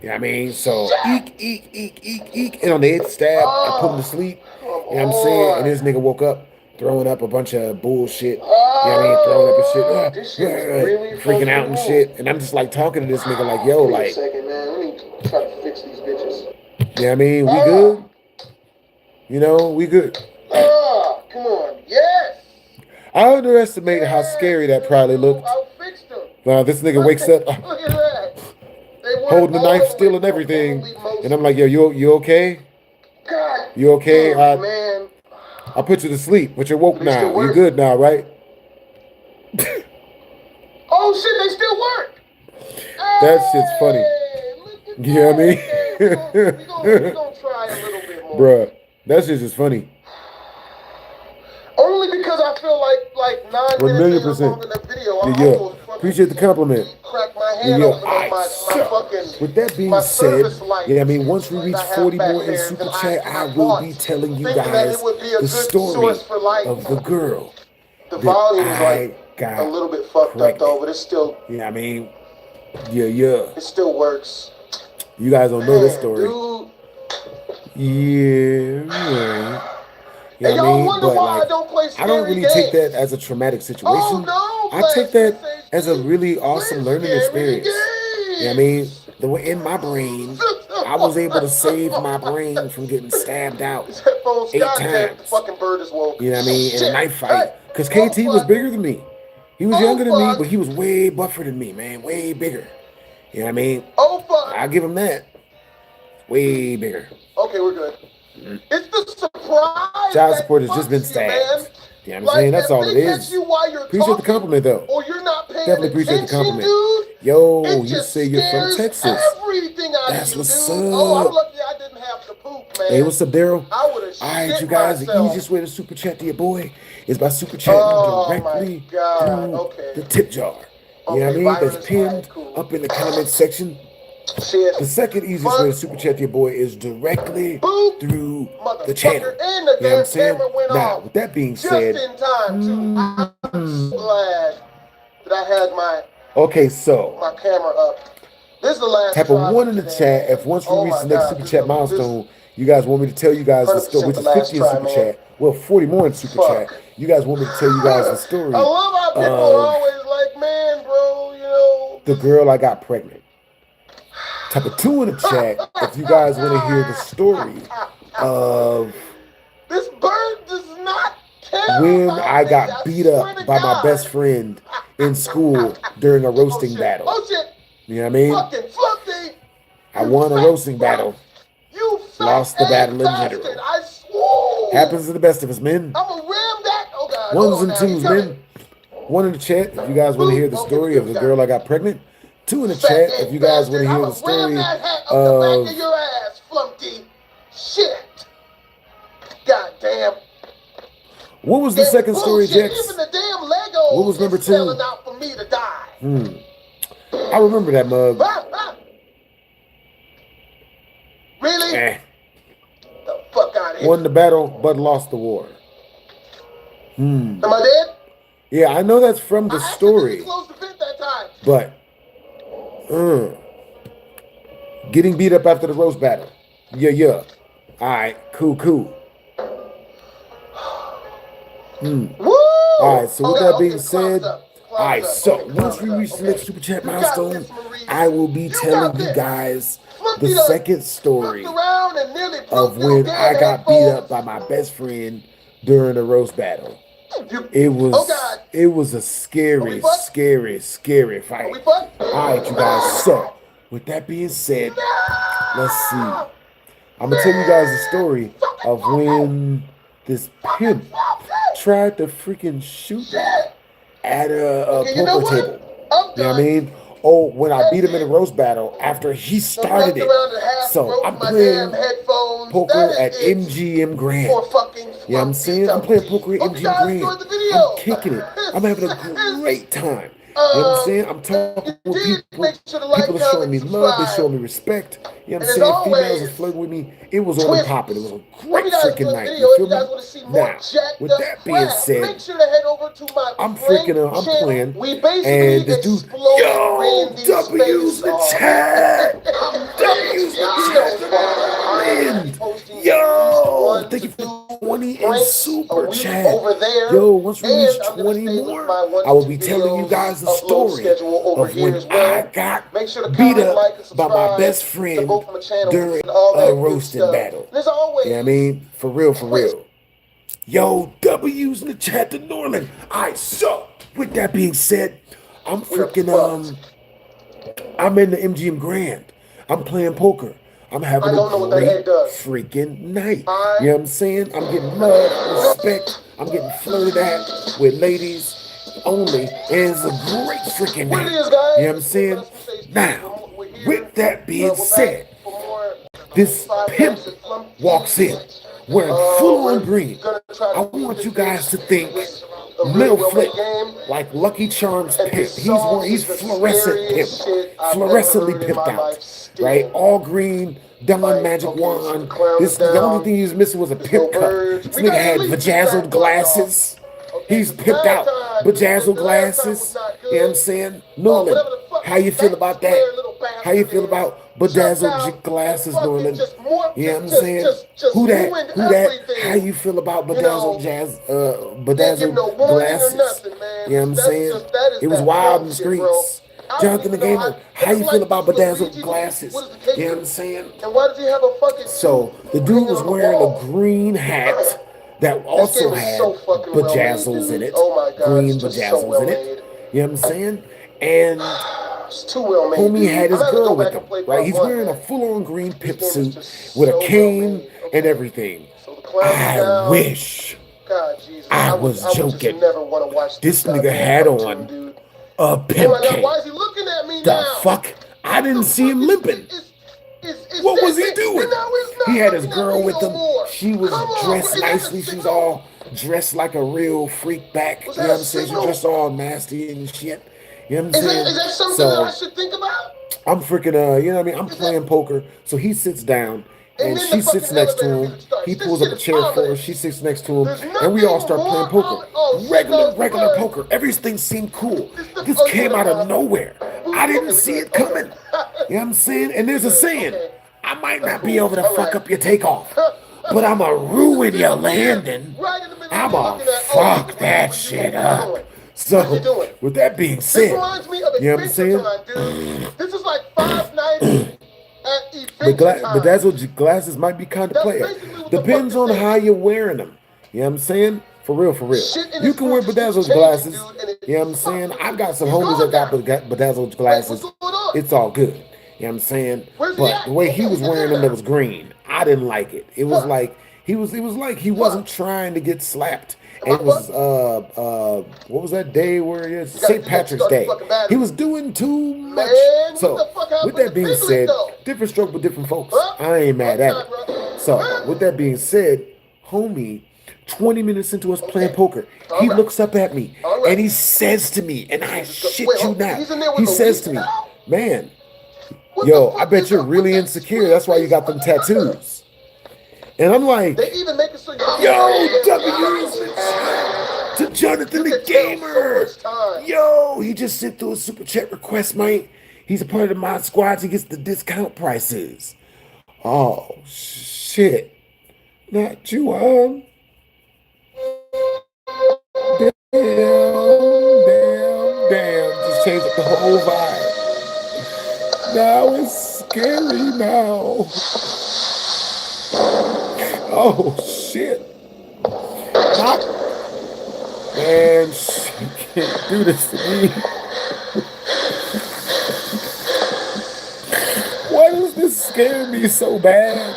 A: You know what I mean? So eek. And on the 8th stab, I put him to sleep. You know what I'm saying? And this nigga woke up throwing up a bunch of bullshit. You know what I mean? Throwing up and shit. Freaking out and shit. And I'm just like talking to this nigga like, yo, like.
E: Wait a second, man. Let me try to fix these bitches.
A: You know what I mean? We good? We good.
E: Come on. Yes.
A: I underestimated how scary that probably looked.
E: I fixed them.
A: This nigga wakes up
E: Look at that.
A: holding the knife still and everything. And I'm like, yo, you okay?
E: God.
A: You okay?
E: Man.
A: I put you to sleep, but you're woke now. You good now, right?
E: Oh shit, they still work.
A: That shit's funny. You know what I mean?
E: We're gonna try a little bit more.
A: Bruh, that shit's just funny.
E: Only because I feel like 9 minutes long in that video.
A: Yeah. Appreciate the compliment.
E: Crack my hand open on my fucking.
A: With that being said, I mean, once we reach 40 more in Super Chat, I will be telling you guys the story of the girl.
E: The volume is like
A: got
E: a little bit fucked up though, but it's still.
A: You know what I mean? Yeah.
E: It still works.
A: You guys don't know this story.
E: Dude.
A: Yeah. You
E: And
A: know
E: y'all
A: what
E: wonder
A: I mean?
E: why I don't play scary
A: I don't really
E: games.
A: take that as a traumatic situation.
E: Oh, no,
A: I take that as a really awesome learning experience. You know what I mean? The way in my brain, I was able to save my brain from getting stabbed out 8 times.
E: Fucking bird is woke.
A: You know what I mean? In a knife fight. Because KT was bigger than me. He was younger than me, but he was way buffer than me, man. Way bigger. You know what I mean?
E: Oh, fuck.
A: I'll give him that. Way bigger.
E: Okay, we're good. It's the surprise.
A: Child support has just been stabbed. You know what I'm saying? That's all it is. Appreciate the compliment, though.
E: Or you're not paying
A: Definitely appreciate the compliment.
E: Dude.
A: Yo, you say you're from Texas.
E: Everything out
A: That's what's
E: up.
A: up.
E: Oh, I'm lucky I didn't have to poop, man.
A: Hey, what's up, Daryl?
E: I would have
A: All right, you guys,
E: myself.
A: the easiest way to super chat to your boy is by super chatting directly through the tip jar. You know what I mean? That's pinned up in the comment section.
E: Shit.
A: The second easiest way to super chat to your boy is directly through the channel.
E: And the
A: you know what I'm saying?
E: went
A: now,
E: off
A: with that being
E: just
A: said,
E: in time too. I'm so glad that I had my camera up. This is the last.
A: Type of 1 in the chat if once we reach the next super chat milestone, you guys want me to tell you guys the story, which is 50 in super chat. Well, 40 more in super chat. You guys want me to tell you guys the story.
E: I love how people are always like, man, bro, you know.
A: The girl I got pregnant. Type of 2 in the chat if you guys want to hear the story of
E: this bird does not care
A: when I got beat up by my best friend in school during a roasting battle.
E: Oh shit!
A: You know what I mean?
E: Fucking Fluffy!
A: I won a roasting battle.
E: You
A: lost the battle in
E: bastard.
A: general.
E: I swore.
A: Happens to the best of us, men.
E: I'm gonna ram that. Oh God.
A: Ones and twos, men. 1 in the chat if you guys want to hear the story of the girl I got pregnant. 2 in the chat if you guys want to hear the story of
E: back of your ass, Flumpty. Shit. God damn.
A: What was the second story, Jax?
E: Even the damn Lego
A: what was number 2?
E: Out for me to die.
A: I remember that mug.
E: Really? The fuck out of here.
A: Won the battle, but lost the war.
E: Am I dead?
A: Yeah, I know that's from the story.
E: Closed the vent that time.
A: But getting beat up after the roast battle. Yeah. Alright, cool.
E: Woo!
A: Alright, so with that being
E: clouds
A: said,
E: up.
A: alright, so
E: Okay,
A: once we
E: clouds
A: reach
E: up.
A: the next super chat
E: You got
A: milestone,
E: this, Maurice.
A: I will be
E: You
A: telling
E: got
A: you
E: this.
A: guys
E: Flumpy
A: the
E: done
A: second story
E: looked around and nearly
A: of
E: broke your
A: when
E: damn
A: I got beat up
E: headphones.
A: by my best friend during the roast battle. It was
E: Oh, God.
A: it was a scary
E: fucked?
A: fight.
E: Are we fucked?
A: Alright, you guys, so with that being said, let's see. I'm gonna tell you guys the story of when this pimp tried to freaking shoot me at a
E: Okay, you know
A: poker
E: what?
A: table.
E: I'm
A: You know what I
E: done.
A: mean? Oh, when I beat him in a roast battle after he started it. So I'm playing poker at MGM Grand. You know what I'm saying? I'm playing poker at MGM Grand. I'm kicking it. I'm having a great time. You know what I'm saying? I'm talking with people. People are showing me love. They're showing me respect. You know what I'm saying? Females are flirting with me. It was on and popping. It was a great freaking night. You feel me? Now, with that being said, I'm playing. And this dude, yo, W's the chat. W's the chat. Yo, thank you for 20 in super chat. Yo, once we reach 20 more, I will be telling you guys the story of when I got beat up by my best friend during a roasting battle. You know what I mean? For real. Yo, W's in the chat to Norman. Alright, so with that being said, I'm freaking I'm in the MGM Grand. I'm playing poker. I'm having a great freaking night. You know what I'm saying? I'm getting love, respect. I'm getting flirted at with ladies only. And it's a great freaking night. You know what I'm saying? Now, with that being said, this pimp walks in wearing full on green. I want you guys to think Lil Flip, like Lucky Charms pimp. He's fluorescent pimp, fluorescently pimped out, right? All green, Don Magic Wand. The only thing he was missing was a pimp cup. This nigga had bedazzled glasses. He's pimped out, bedazzled glasses. You know what I'm saying? Norman, how you feel about that? How you feel about bedazzled glasses, Norman? You know what I'm saying? Who that? How you feel about bedazzled bedazzled glasses? You know what I'm saying? It was wild in the streets. Jonathan the Gamer, how you feel about bedazzled glasses? You know what I'm saying? So the dude was wearing a green hat that also had bedazzles in it, green bedazzles in it. You know what I'm saying? And homie had his girl with him, right? He's wearing a full-on green pimp suit with a cane and everything. I wish I was joking. This nigga had on a pimp cane. The fuck? I didn't see him limping. What was he doing? He had his girl with him. She was dressed nicely. She was all dressed like a real freak back. You know what I'm saying? She was dressed all nasty and shit. You know what I'm saying?
E: Is that something that I should think about?
A: I'm freaking, you know what I mean? I'm playing poker. So he sits down and she sits next to him. He pulls up a chair for her. She sits next to him. And we all start playing poker. Regular poker. Everything seemed cool. This came out of nowhere. I didn't see it coming. You know what I'm saying? And there's a saying, I might not be able to fuck up your takeoff, but I'ma ruin your landing. I'ma fuck that shit up. So, with that being said, you know what I'm saying?
E: This is like 5 nights at
A: bedazzled glasses might be kind of player. Depends on how you're wearing them. You know what I'm saying? For real. You can wear bedazzled glasses. You know what I'm saying? I've got some homies that got bedazzled glasses. It's all good. You know what I'm saying? But the way he was wearing them, it was green. I didn't like it. It was like he like he wasn't trying to get slapped. And it was what was that day where it is? St. Patrick's Day. He was doing too much. So with that being said, different stroke with different folks. I ain't mad at it. So with that being said, homie, 20 minutes into us playing poker, he looks up at me and he says to me, and I shit you not, he says to me, man, yo, I bet you're really insecure. That's why you got them tattoos. And I'm like, yo, W's, to Jonathan the Gamer. Yo, he just sent through a super chat request, mate. He's a part of the mod squad. He gets the discount prices. Oh, shit. Not you, Damn. Just changed up the whole vibe. Now it's scary now. Oh, shit. Man, she can't do this to me. Why does this scare me so bad?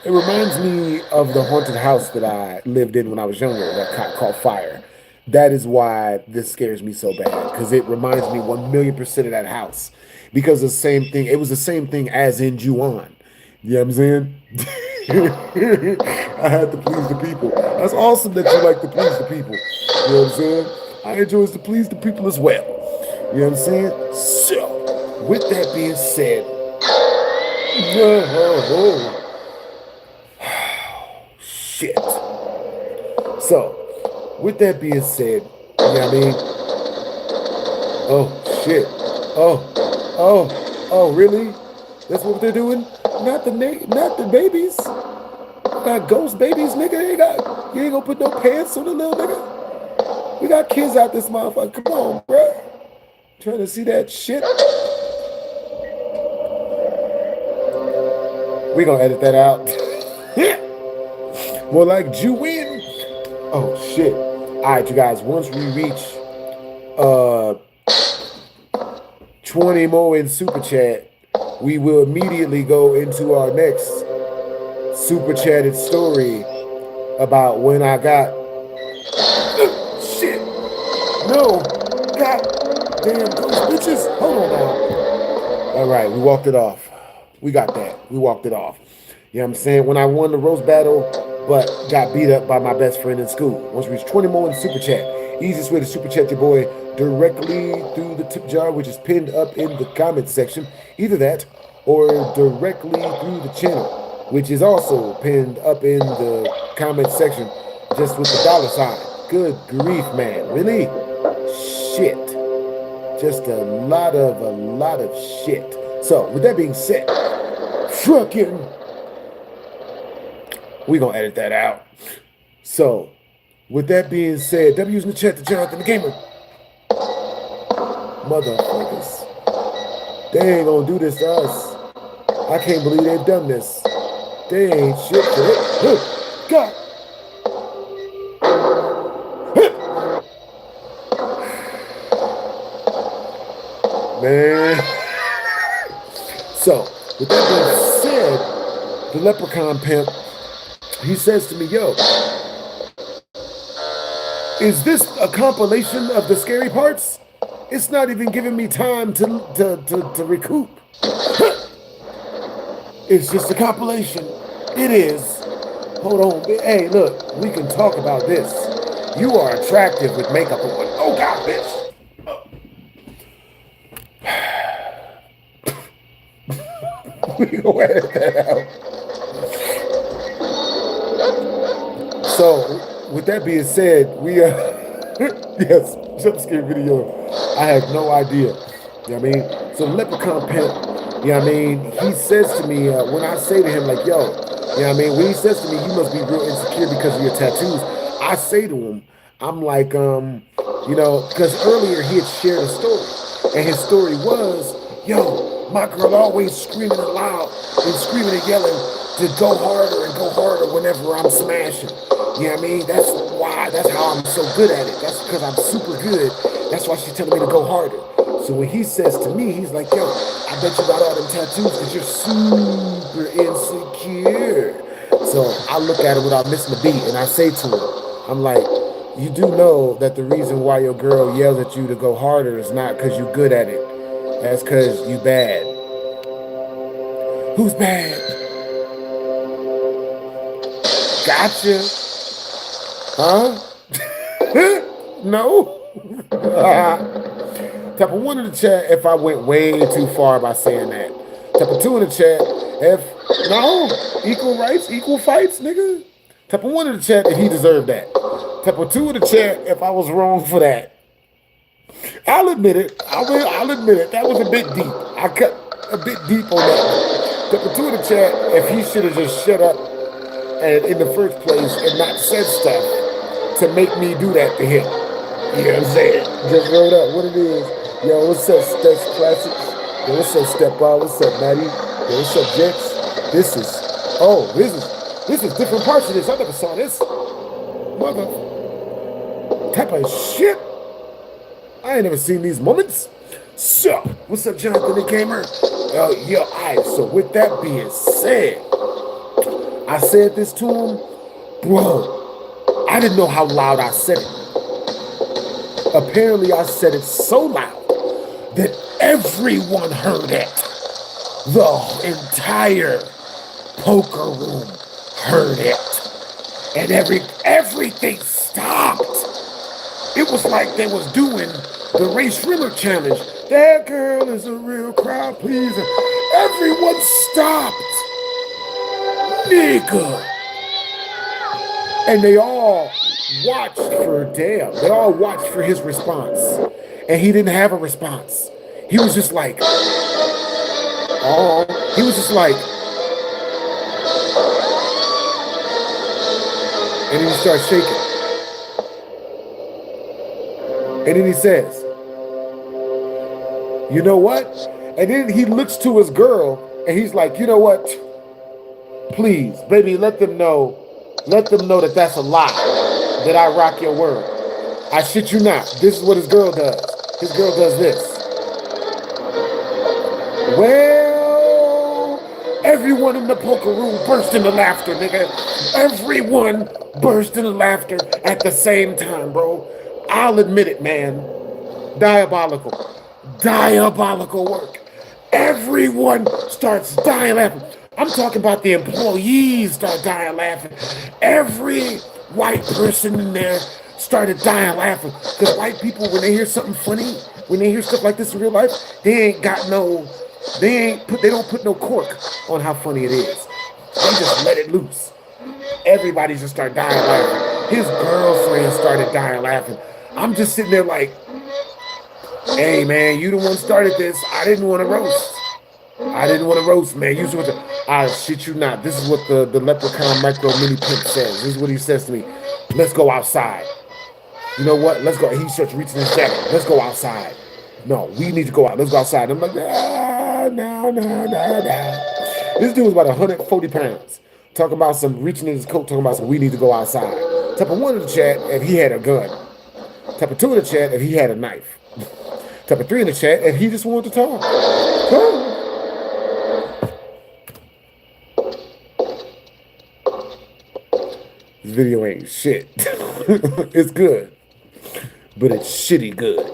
A: It reminds me of the haunted house that I lived in when I was younger that caught fire. That is why this scares me so bad, because it reminds me 1,000,000% of that house. Because the same thing, it was the same thing as in Ju-On. You know what I'm saying? I had to please the people. That's awesome that you like to please the people. You know what I'm saying? I enjoy to please the people as well. You know what I'm saying? So, with that being said, shit. So, with that being said, you know what I mean? Oh, shit. Oh, really? That's what they're doing? Not the babies. Got ghost babies, nigga. You ain't gonna put no pants on the little nigga. We got kids out this motherfucker. Come on, bro. Trying to see that shit. We gonna edit that out. More like Ju-win. Oh shit. Alright, you guys, once we reach 20 more in super chat, we will immediately go into our next super chatted story about when I got shit. No, god damn those bitches. Hold on now. All right, we walked it off. We got that. We walked it off. You know what I'm saying? When I won the roast battle, but got beat up by my best friend in school. Once we reach 20 more in super chat. Easiest way to super chat your boy directly through the tip jar, which is pinned up in the comment section. Either that or directly through the channel, which is also pinned up in the comment section, just with the $sign. Good grief, man. Really? Shit. Just a lot of shit. So, with that being said, fucking, we gonna edit that out. So, with that being said, W's in the chat to Jonathan the Gamer. Motherfuckers. They ain't gonna do this to us. I can't believe they've done this. They ain't shit for it. God. Man. So, with that being said, the leprechaun pimp, he says to me, yo, is this a compilation of the scary parts? It's not even giving me time to recoup. It's just a compilation. It is. Hold on. Hey, look, we can talk about this. You are attractive with makeup on. Oh, God, bitch. We gonna edit that out. So, with that being said, we yes, jump scare video. I have no idea. You know what I mean? So the leprechaun pimp, you know what I mean? He says to me, when I say to him, like, yo, you know what I mean? When he says to me, you must be real insecure because of your tattoos. I say to him, I'm like, you know, because earlier he had shared a story. And his story was, yo, my girl always screaming loud and screaming and yelling to go harder whenever I'm smashing. You know what I mean? That's how I'm so good at it. That's because I'm super good. That's why she's telling me to go harder. So when he says to me, he's like, yo, I bet you got all them tattoos because you're super insecure. So I look at it without missing a beat and I say to him, I'm like, you do know that the reason why your girl yells at you to go harder is not because you're good at it. That's because you bad. Who's bad? Gotcha. Huh? No? Type of 1 in the chat if I went way too far by saying that. Type of 2 in the chat if, no, equal rights, equal fights, nigga. Type of 1 in the chat if he deserved that. Type of 2 in the chat if I was wrong for that. I'll admit it. I'll admit it. That was a bit deep. I cut a bit deep on that. Type of 2 in the chat if he should have just shut up and in the first place and not said stuff to make me do that to him. You know what I'm saying? Just wrote up what it is. Yo, what's up, Steph Classics? Yo, what's up, Step Ball? What's up, Maddie? Yo, what's up, Jex? This is different parts of this. I never saw this. Mother type of shit. I ain't never seen these moments. So, what's up, Jonathan the Gamer? Yo, alright, so with that being said, I said this to him, bro, I didn't know how loud I said it. Apparently, I said it so loud that everyone heard it. The entire poker room heard it. And everything stopped. It was like they was doing the Ray Shrimmer challenge. That girl is a real crowd pleaser. Everyone stopped. Nigga. And they all watched for damn. They all watched for his response. And he didn't have a response. He was just like, oh, he was just like, and then he starts shaking. And then he says, you know what? And then he looks to his girl and he's like, you know what? Please, baby, let them know that that's a lie, that I rock your word. I shit you not. This is what his girl does. His girl does this. Well, everyone in the poker room burst into laughter, nigga. Everyone burst into laughter at the same time, bro. I'll admit it, man. Diabolical. Diabolical work. Everyone starts dying laughing. I'm talking about the employees start dying laughing. Every white person in there started dying laughing. Because white people, when they hear something funny, when they hear stuff like this in real life, they don't put no cork on how funny it is. They just let it loose. Everybody just started dying laughing. His girlfriend started dying laughing. I'm just sitting there like, hey man, you the one started this. I didn't want to roast. Man. You supposed to, I shit you not. This is what the leprechaun micro mini pimp says. This is what he says to me. Let's go outside. You know what? Let's go. He starts reaching his jacket. Let's go outside. No, we need to go out. Let's go outside. I'm like, no. This dude was about 140 pounds. Talking about some reaching in his coat, talking about some we need to go outside. Type of 1 in the chat if he had a gun. Type of 2 in the chat if he had a knife. Type of 3 in the chat if he just wanted to talk. This video ain't shit. It's good. But it's shitty good.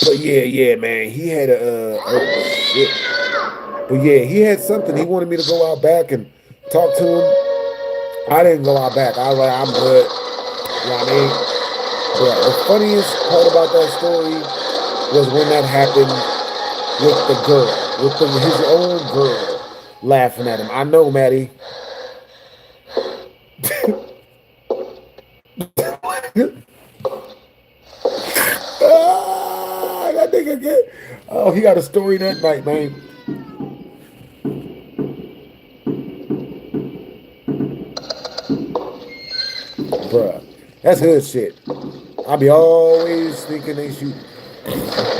A: But yeah, man. He had shit. But yeah, he had something. He wanted me to go out back and talk to him. I didn't go out back. I was like, I'm good. You know what I mean? But the funniest part about that story was when that happened with the girl, with his own girl laughing at him. I know, Maddie. That nigga get. Oh, he got a story that night, man. Bruh, that's hood shit. I be always thinking they shoot.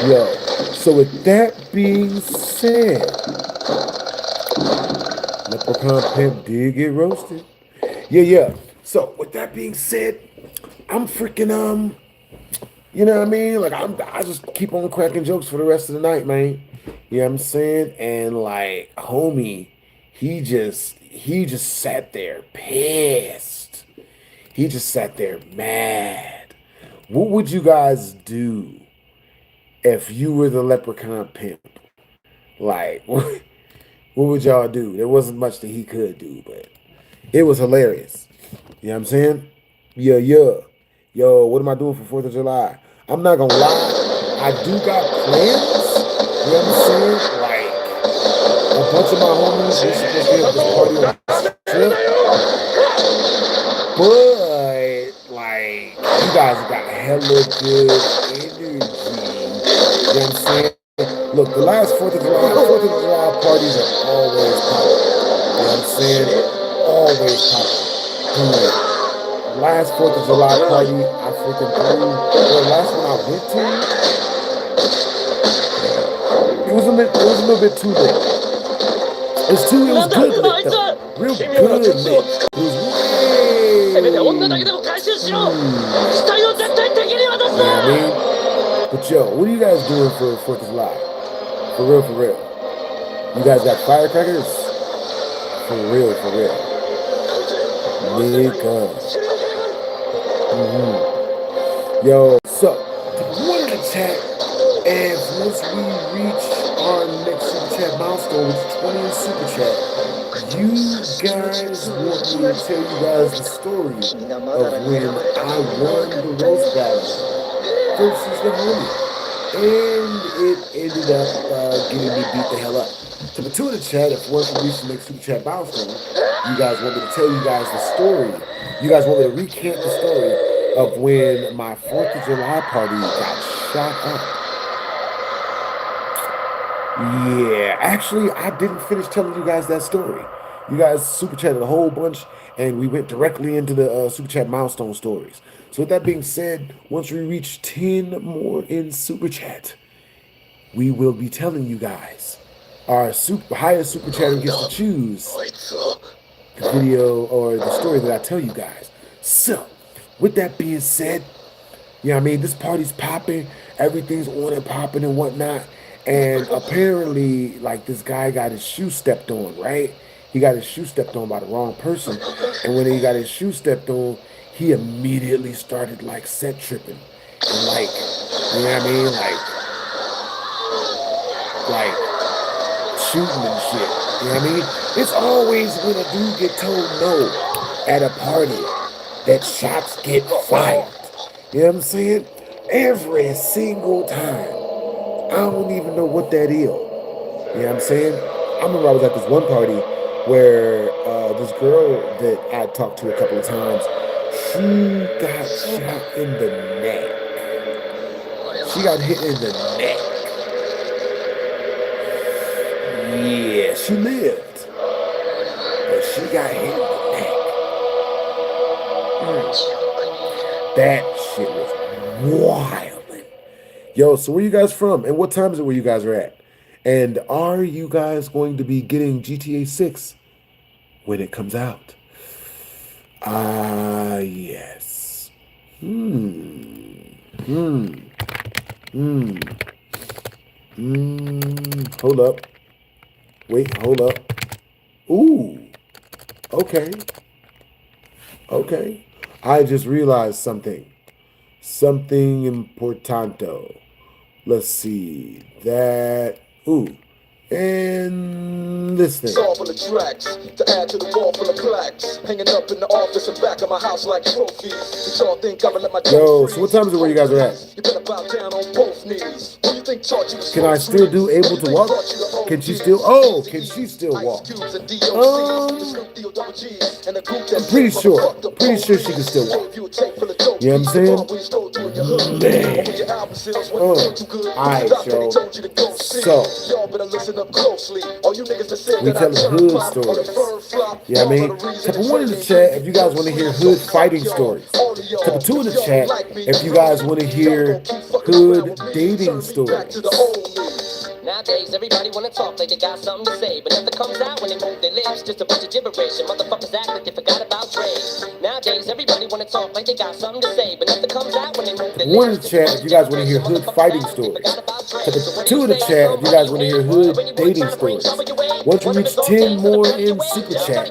A: Yo, so with that being said, Leprechaun Pimp did get roasted. Yeah. So with that being said, I'm freaking you know what I mean? Like I just keep on cracking jokes for the rest of the night, man. You know what I'm saying? And like, homie, he just sat there pissed. He just sat there mad. What would you guys do if you were the Leprechaun Pimp? Like, what would y'all do? There wasn't much that he could do, but it was hilarious. You know what I'm saying? Yeah. Yo, what am I doing for 4th of July? I'm not gonna lie, I do got plans. You know what I'm saying? Like, a bunch of my homies, we're supposed to be at this party on the strip. But like you guys got hella good energy. You know what I'm saying? Look, the last 4th of July parties are always popping. You know what I'm saying? Always popping. Dude, last 4th of July party I freaking threw. The last one I went to, it was a little bit too lit. It was good lit though. Real good lit. It was way. Yeah, I mean, but yo, what are you guys doing for 4th of July? For real, for real. You guys got firecrackers? For real, for real. Nigga. Yo, so one in the chat, and once we reach our next super chat milestone, which is 20 in super chat, you guys want me to tell you guys the story of when I won the roast battle versus the homie. And it ended up getting me beat the hell up. So the 2 in the chat, if once we reach the next super chat milestone, you guys want me to tell you guys the story. You guys want me to recant the story of when my 4th of July party got shot up. Yeah, actually, I didn't finish telling you guys that story. You guys super chatted a whole bunch, and we went directly into the super chat milestone stories. So with that being said, once we reach 10 more in super chat, we will be telling you guys. Our highest super chatter gets to choose the video or the story that I tell you guys. So, with that being said, you know what I mean? This party's popping. Everything's on and popping and whatnot. And apparently, like, this guy got his shoe stepped on, right? He got his shoe stepped on by the wrong person. And when he got his shoe stepped on, he immediately started, like, set tripping. And, like, you know what I mean? Like shooting and shit. You know what I mean? It's always when a dude get told no at a party that shots get fired. You know what I'm saying? Every single time. I don't even know what that is. You know what I'm saying? I remember I was at this one party where this girl that I talked to a couple of times, she got shot in the neck. She got hit in the neck. Yeah, she lived. But she got hit in the neck. That shit was wild. Yo, so where you guys from? And what time is it where you guys are at? And are you guys going to be getting GTA 6 when it comes out? Yes. Hold up. Wait, hold up. Ooh. Okay. Okay. I just realized something. Something importanto. Let's see. That. Ooh. And this thing.
D: All full of tracks to add to the wall full of plaques, hanging up in the office and back of my house like trophies. You all think I'ma let my
A: Yo, so what time is it where you guys are at?
D: You better bow down on both knees. Who you think taught you to
A: Can I still do able to walk? Can she still? Oh, can she still walk? I'm pretty sure. Pretty sure she can still walk. You know what I'm saying? Man. Alright, yo. So we tell hood stories. You know what I mean? Type 1 in the chat if you guys want to hear hood fighting stories. Type 2 in the chat if you guys want to hear hood dating stories.
F: Nowadays, everybody wanna talk like they got something to say, but nothing comes out when they move their lips. Just a bunch of gibberish, and motherfuckers act like they forgot about trade. Nowadays, everybody wanna talk like they got something to say, but nothing comes out when they move their lips.
A: 1 in the chat if you guys want to hear hood fighting stories. Type 2 in the chat if you guys want to hear hood dating stories. Once we reach 10 more in super chat,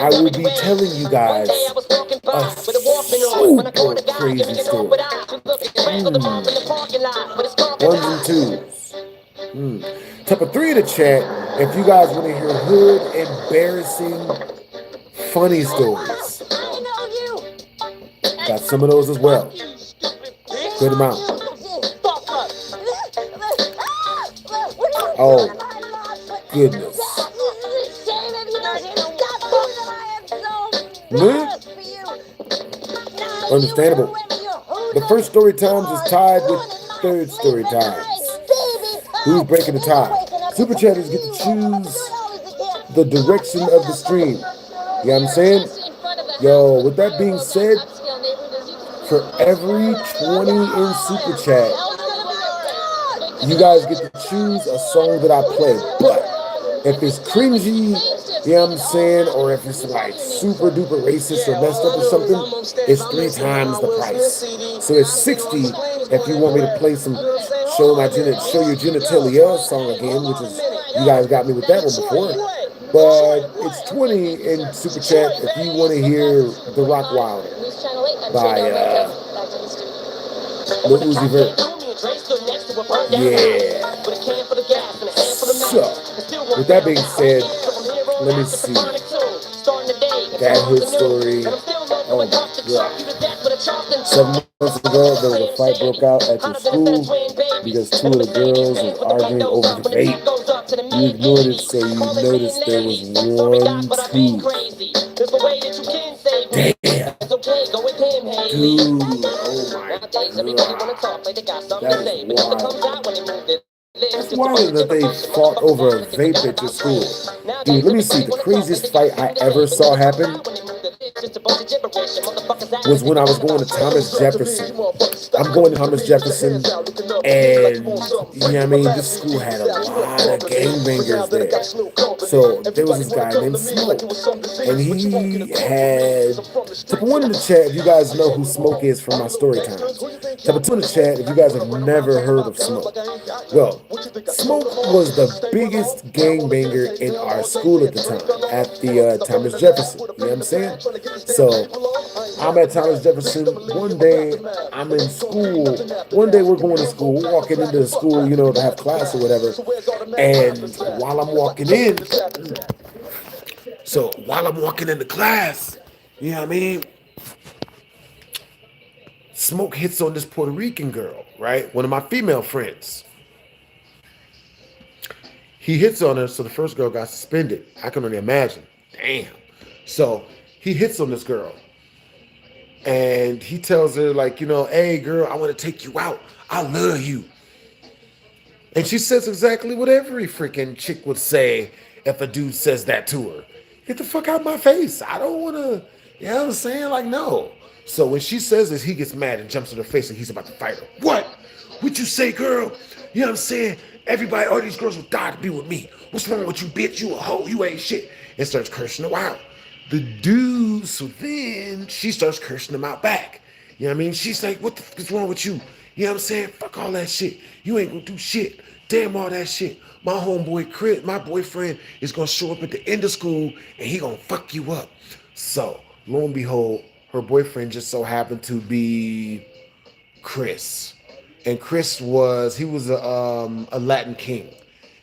A: I will be telling you guys a super crazy story. 1s and 2s. Type 3 in the chat if you guys want to hear hood embarrassing funny stories. Got some of those as well. Good amount. Oh, goodness. Man? Understandable. The first story times is tied with third story times. Who's breaking the tie? Super chatters get to choose the direction of the stream. You know what I'm saying? Yo, with that being said, for every 20 in super chat, you guys get to choose a song that I play. But if it's cringy, you know what I'm saying, or if it's like super duper racist or messed up or something, it's 3 times the price. So it's 60 if you want me to play some show your genitalia song again, which is, you guys got me with that one before. But it's 20 in super chat if you want to hear The Rock Wilder by Lil Uzi Vert. Yeah. So, with that being said, let me see. That hood story. Oh my God. 7 months ago, there was a fight broke out at your school because 2 of the girls were arguing over the vape. You ignored it, so you noticed there was 1, 2. Damn. Dude, oh my God. That is wild. That's wild that they fought over a vape at your school. Dude, let me see. The craziest fight I ever saw happen was when I was going to Thomas Jefferson. I'm going to Thomas Jefferson, and you know what I mean? This school had a lot of gangbangers there. So there was this guy named Smoke, and he had, type 1 in the chat if you guys know who Smoke is from my story times. Type 2 in the chat if you guys have never heard of Smoke. Well, Smoke was the biggest gangbanger in our school at the time, at the Thomas Jefferson. You know what I'm saying? So I'm at Thomas Jefferson. One day I'm in school. One day we're going to school. We're walking into the school, you know, to have class or whatever. And while I'm walking in, into class, you know what I mean? Smoke hits on this Puerto Rican girl, right? One of my female friends. He hits on her, so the first girl got suspended. I can only imagine. Damn. So he hits on this girl. And he tells her, like, you know, hey, girl, I want to take you out. I love you. And she says exactly what every freaking chick would say if a dude says that to her. Get the fuck out of my face. I don't want to, you know what I'm saying? Like, no. So when she says this, he gets mad and jumps in her face and he's about to fight her. What? What'd you say, girl? You know what I'm saying? Everybody, all these girls will die to be with me. What's wrong with you, bitch? You a hoe. You ain't shit. And starts cursing her out. The dude, so then she starts cursing him out back. You know what I mean? She's like, what the fuck is wrong with you? You know what I'm saying? Fuck all that shit. You ain't gonna do shit. Damn all that shit. My homeboy Chris, my boyfriend, is gonna show up at the end of school and he gonna fuck you up. So, lo and behold, her boyfriend just so happened to be Chris. And Chris was a Latin king.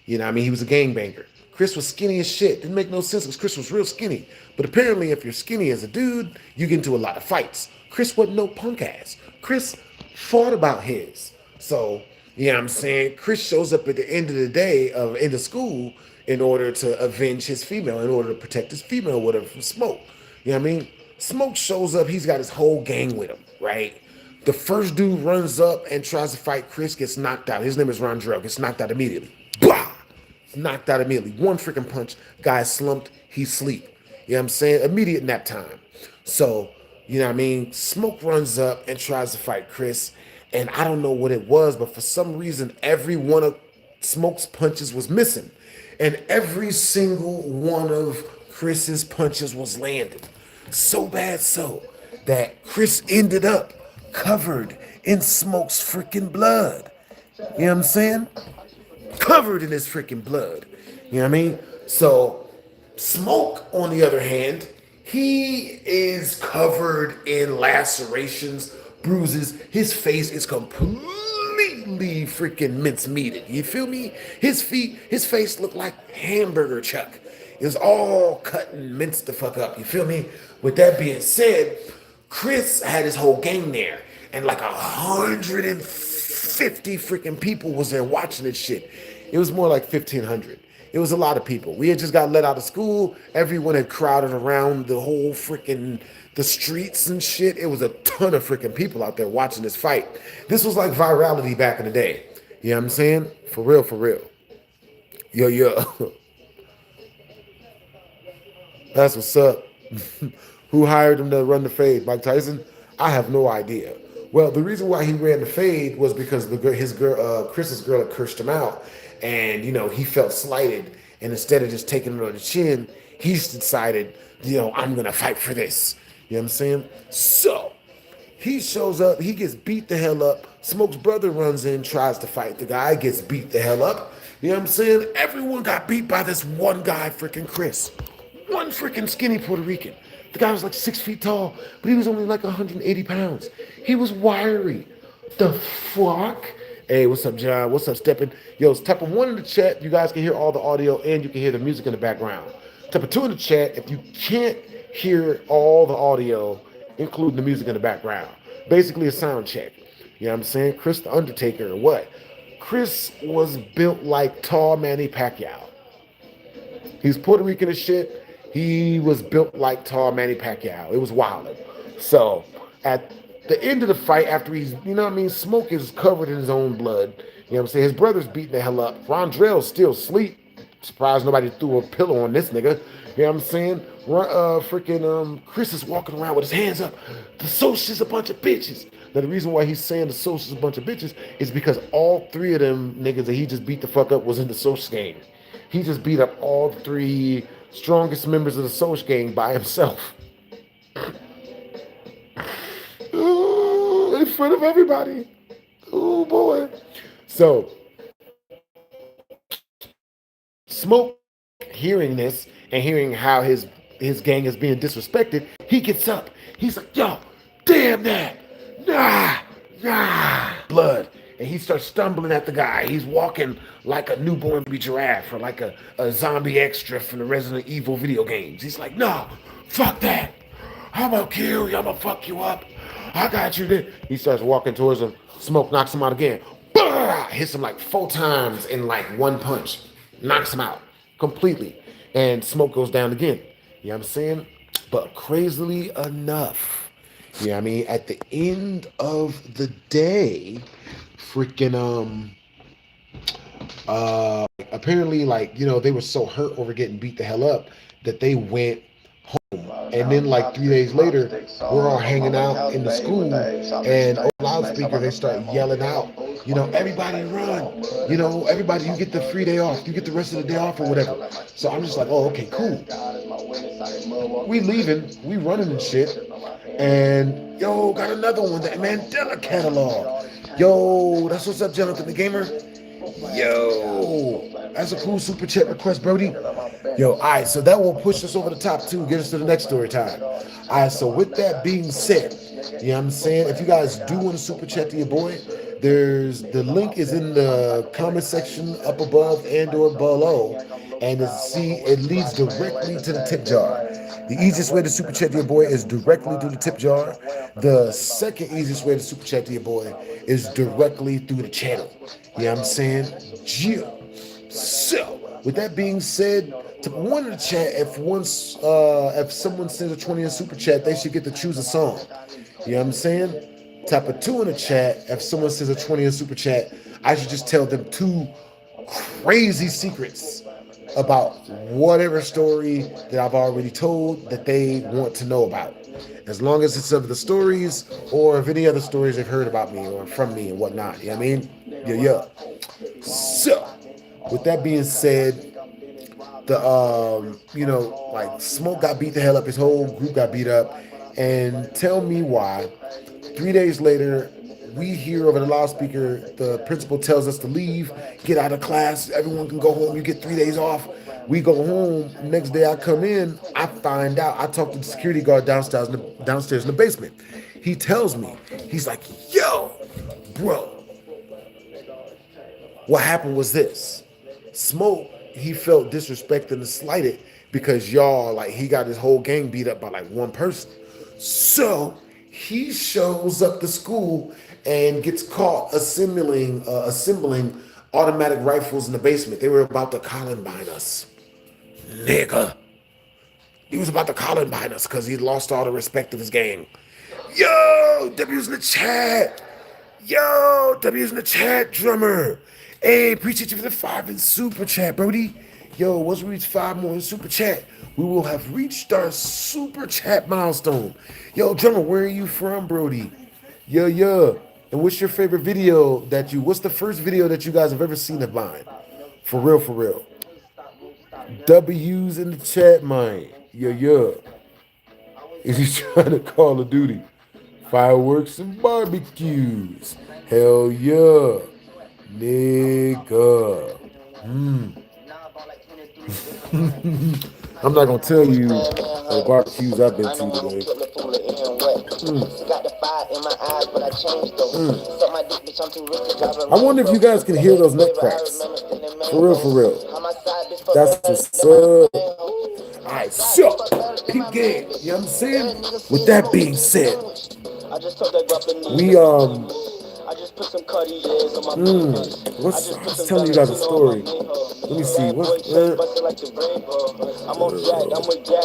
A: You know what I mean? He was a gangbanger. Chris was skinny as shit. Didn't make no sense because Chris was real skinny. But apparently if you're skinny as a dude, you get into a lot of fights. Chris wasn't no punk ass. Chris fought about his. So, you know what I'm saying? Chris shows up at the end of the day of end of school in order to avenge his female, in order to protect his female, whatever, from Smoke. You know what I mean? Smoke shows up, he's got his whole gang with him, right? The first dude runs up and tries to fight Chris, gets knocked out. His name is Rondrell, gets knocked out immediately. Blah! Knocked out immediately. One freaking punch, guy slumped, he's asleep. You know what I'm saying? Immediate nap time. So, you know what I mean? Smoke runs up and tries to fight Chris, and I don't know what it was, but for some reason, every one of Smoke's punches was missing, and every single one of Chris's punches was landed. So bad so that Chris ended up covered in Smoke's freaking blood. You know what I'm saying? Covered in his freaking blood. You know what I mean? So Smoke, on the other hand, he is covered in lacerations, bruises. His face is completely freaking mincemeated. You feel me? His face looked like hamburger chuck. It was all cut and minced the fuck up. You feel me? With that being said, Chris had his whole gang there, and like 150 freaking people was there watching this shit. It was more like 1,500. It It was a lot of people. We had just got let out of school. Everyone had crowded around the whole freaking the streets and shit. It was a ton of freaking people out there watching this fight. This was like virality back in the day. You know what I'm saying? For real, for real. Yo, yo. That's what's up. Who hired him to run the fade? Mike Tyson? I have no idea. Well, the reason why he ran the fade was because Chris's girl had cursed him out, and he felt slighted. And instead of just taking it on the chin, he decided, I'm gonna fight for this. You know what I'm saying? So he shows up, he gets beat the hell up. Smoke's brother runs in, tries to fight the guy, gets beat the hell up. You know what I'm saying? Everyone got beat by this one guy, freaking Chris. One freaking skinny Puerto Rican. The guy was like 6 feet tall, but he was only like 180 pounds. He was wiry. The fuck? Hey, what's up, John? What's up, Steppin'? Yo, type of 1 in the chat. You guys can hear all the audio and you can hear the music in the background. Type of 2 in the chat if you can't hear all the audio, including the music in the background. Basically a sound check. You know what I'm saying? Chris the Undertaker or what? Chris was built like tall Manny Pacquiao. He's Puerto Rican as shit. He was built like tall Manny Pacquiao. It was wild. So at the end of the fight, after he's, Smoke is covered in his own blood. You know what I'm saying? His brother's beating the hell up. Rondrell's still asleep. Surprised nobody threw a pillow on this nigga. You know what I'm saying? Chris is walking around with his hands up. The Social's a bunch of bitches. Now the reason why he's saying the Social's a bunch of bitches is because all 3 of them niggas that he just beat the fuck up was in the Social game. He just beat up all 3 strongest members of the Social gang by himself. Ooh, in front of everybody. Oh boy. So Smoke, hearing this and hearing how his gang is being disrespected, he gets up. He's like, yo, damn that. Nah. Blood. And he starts stumbling at the guy. He's walking like a newborn baby giraffe or like a zombie extra from the Resident Evil video games. He's like, no, fuck that. I'm gonna kill you. I'm gonna fuck you up. I got you there. He starts walking towards him. Smoke knocks him out again. Bah! Hits him like 4 times in like 1 punch. Knocks him out completely. And Smoke goes down again. You know what I'm saying? But crazily enough, you know what I mean? At the end of the day, freaking apparently, like, they were so hurt over getting beat the hell up that they went home. And then like 3 days later, we're all hanging out in the school, and on loudspeaker they start yelling out, everybody run, everybody, you get the free day off, you get the rest of the day off or whatever. So I'm just like, oh, okay, cool. We leaving, we running and shit, and yo, got another one, that Mandela catalog. Yo, that's what's up, Jonathan the Gamer. Yo, that's a cool super chat request, Brody. Yo, all right, so that will push us over the top too, get us to the next story time. All right, so with that being said, you know what I'm saying? If you guys do want to super chat to your boy, the link is in the comment section up above and or below, and it leads directly to the tip jar. The easiest way to super chat to your boy is directly through the tip jar. The second easiest way to super chat to your boy is directly through the channel. You know what I'm saying? Yeah. So, with that being said, to 1 in the chat, if someone sends a 20 in super chat, they should get to choose a song. You know what I'm saying? Type of 2 in the chat, if someone sends a 20 in super chat, I should just tell them 2 crazy secrets about whatever story that I've already told that they want to know about. As long as it's of the stories or of any other stories they've heard about me or from me and whatnot. You know what I mean? Yeah. So, with that being said, like Smoke got beat the hell up, his whole group got beat up, and tell me why 3 days later, we hear over the loudspeaker, the principal tells us to leave, get out of class, everyone can go home, you get 3 days off. We go home, next day I come in, I find out, I talk to the security guard downstairs in the basement. He tells me, he's like, yo, bro, what happened was this. Smoke, he felt disrespected and slighted because y'all, like, he got his whole gang beat up by like 1 person. So he shows up to school and gets caught assembling automatic rifles in the basement. They were about to Columbine us. Nigga. He was about to Columbine us because he lost all the respect of his gang. Yo, W's in the chat. Yo, W's in the chat, drummer. Hey, appreciate you for the 5 in super chat, Brody. Yo, once we reach 5 more in super chat, we will have reached our super chat milestone. Yo, drummer, where are you from, Brody? Yo. And what's your favorite video what's the first video that you guys have ever seen of mine? For real. W's in the chat, man. Yo. Is he trying to Call of Duty? Fireworks and barbecues. Hell yeah. Nigga. I'm not gonna tell you the barbecues I've been to today. I wonder if you guys can hear those nut cracks. For real. That's what's up. Alright, so peep game. You know what I'm saying? With that being said, I was telling you guys a story. Let me see.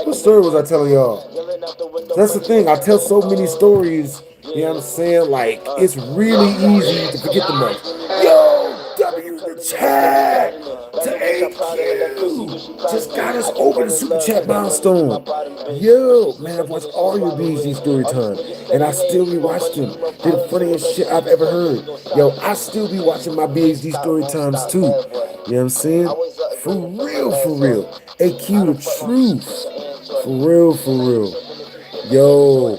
A: What story was I telling y'all? That's the thing. I tell so many stories. You know what I'm saying? Like, it's really easy to forget them all. Yo, W in the chat to AQ. Just got us over the super chat milestone. Yo, man, I've watched all your BHD story time, and I still rewatched them. They're the funniest shit I've ever heard. Yo, I still be watching my BHD story times too. You know what I'm saying? For real. AQ the truth. For real. Yo.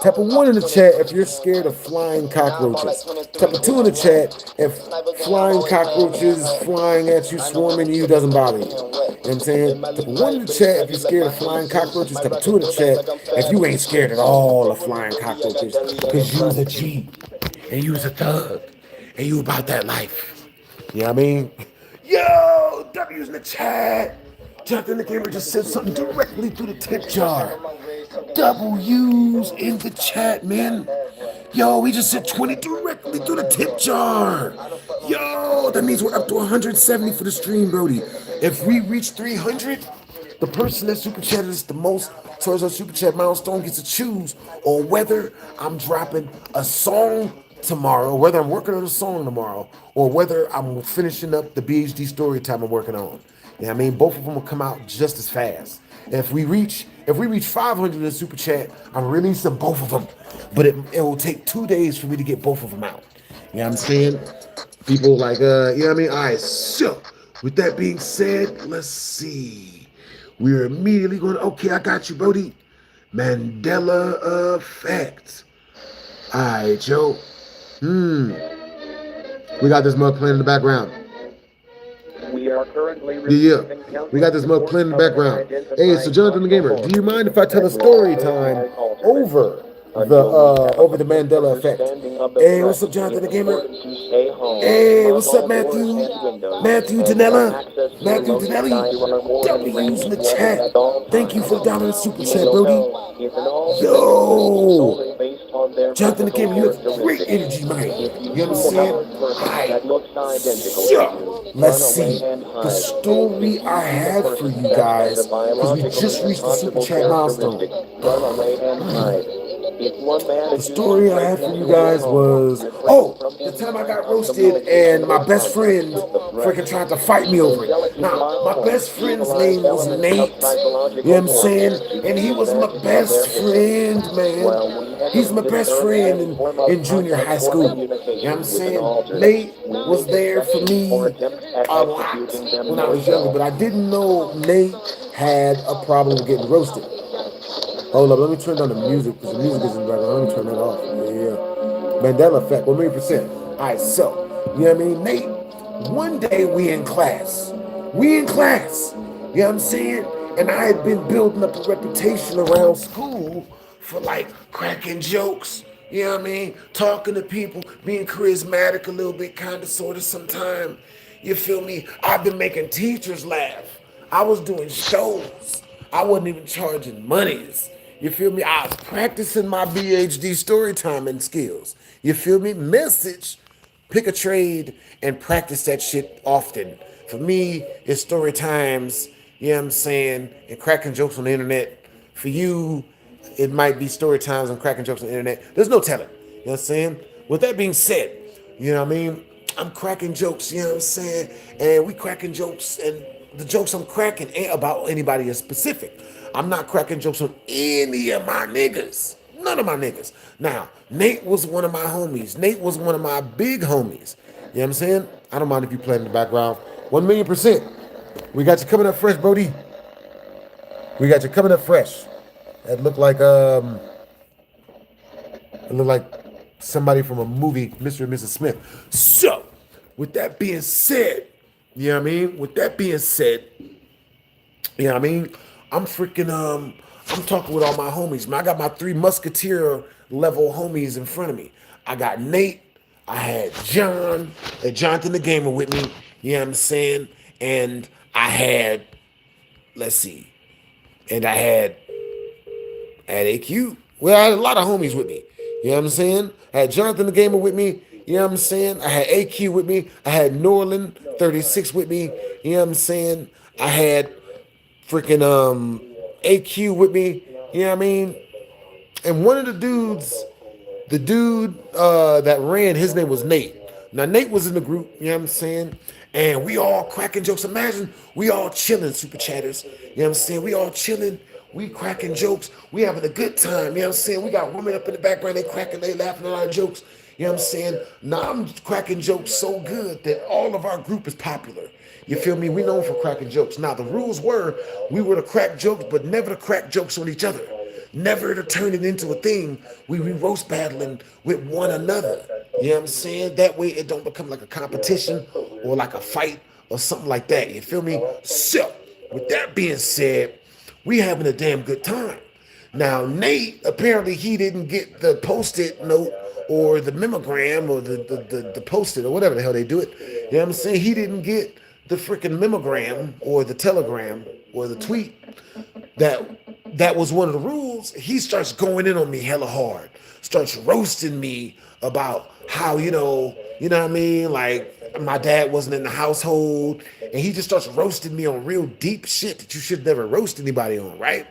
A: Type of 1 in the chat if you're scared of flying cockroaches. Type of 2 in the chat if flying cockroaches flying at you, swarming you doesn't bother you. You know what I'm saying? Type of 1 in the chat if you're scared of flying cockroaches. Type of 2 in the chat if you ain't scared at all of flying cockroaches. Because you's a G, and you's a thug, and you about that life. You know what I mean? Yo, W's in the chat. Jonathan the Gamer just said something directly through the tip jar. W's in the chat, man. Yo, we just said 20 directly through the tip jar. Yo, that means we're up to 170 for the stream, Brody. If we reach 300, the person that super chatted us the most towards our super chat milestone gets to choose on whether I'm dropping a song tomorrow, whether I'm working on a song tomorrow, or whether I'm finishing up the BHD story time I'm working on. You know what I mean? Both of them will come out just as fast. And if we reach 500 in the super chat, I'm releasing both of them. But it will take 2 days for me to get both of them out. You know what I'm saying? People like, you know what I mean? All right, so with that being said, let's see. We're immediately going, okay, I got you, Brody. Mandela effect. All right, Joe. We got this mug playing in the background.
G: We are currently
A: we got this mug playing in the background. Hey, so Jonathan the Gamer, do you mind if I tell a story time over the Mandela effect? Hey, what's up, Jonathan the Gamer? Hey, what's up, Matthew? Matthew Danella? W's in the chat. Thank you for the $1 super chat, Brody. Yo! Jonathan the Gamer, you have great energy, man. You understand? Alright. So, let's see. The story I have for you guys, because we just reached the super chat milestone. The story I had for you guys was, the time I got roasted and my best friend freaking tried to fight me over it. Now, my best friend's name was Nate, you know what I'm saying? And he was my best friend, man. He's my best friend in junior high school, you know what I'm saying? Nate was there for me a lot when I was younger, but I didn't know Nate had a problem with getting roasted. Hold up, let me turn down the music, because the music is in the background. Let me turn that off. Yeah. Mandela effect, 1,000,000%. All right, so, you know what I mean? Nate, one day we in class. You know what I'm saying? And I had been building up a reputation around school for, like, cracking jokes. You know what I mean? Talking to people, being charismatic a little bit, kind of, sort of, sometime. You feel me? I've been making teachers laugh. I was doing shows. I wasn't even charging monies. You feel me? I was practicing my BHD storytiming skills. You feel me? Message pick a trade and practice that shit often. For me, it's story times, you know what I'm saying, and cracking jokes on the internet. For you, it might be story times and cracking jokes on the internet. There's no telling, you know what I'm saying? With that being said, you know what I mean, I'm cracking jokes, you know what I'm saying, and we cracking jokes, and the jokes I'm cracking ain't about anybody in specific. I'm not cracking jokes on any of my niggas. None of my niggas. Now, Nate was one of my homies. Nate was one of my big homies. You know what I'm saying? I don't mind if you play in the background. 1,000,000%. We got you coming up fresh, Brody. We got you coming up fresh. That looked like somebody from a movie, Mr. and Mrs. Smith. So, with that being said, you know what I mean? With that being said, you know what I mean? I'm talking with all my homies, man. I got my 3 musketeer level homies in front of me. I got Nate, I had John, Jonathan the Gamer with me, you know what I'm saying? And I had, let's see, and I had AQ. Well, I had a lot of homies with me, you know what I'm saying? I had Jonathan the Gamer with me, you know what I'm saying? I had AQ with me, I had Norland 36 with me, you know what I'm saying? I had freaking AQ with me, you know what I mean? And one of the dudes, the dude that ran, his name was Nate. Now, Nate was in the group, you know what I'm saying? And we all cracking jokes. Imagine we all chilling, super chatters. You know what I'm saying? We all chilling. We cracking jokes. We having a good time. You know what I'm saying? We got women up in the background. They cracking, they laughing at our jokes. You know what I'm saying? Now I'm cracking jokes so good that all of our group is popular. You feel me? We known for cracking jokes. Now the rules were we were to crack jokes, but never to crack jokes on each other. Never to turn it into a thing we roast battling with one another. You know what I'm saying? That way it don't become like a competition or like a fight or something like that. You feel me? So, with that being said, we having a damn good time. Now, Nate, apparently he didn't get the post-it note or the memogram or the post-it or whatever the hell they do it. You know what I'm saying? He didn't get the freaking memogram or the telegram or the tweet that was one of the rules. He starts going in on me hella hard, starts roasting me about how, you know what I mean? Like, my dad wasn't in the household, and he just starts roasting me on real deep shit that you should never roast anybody on, right?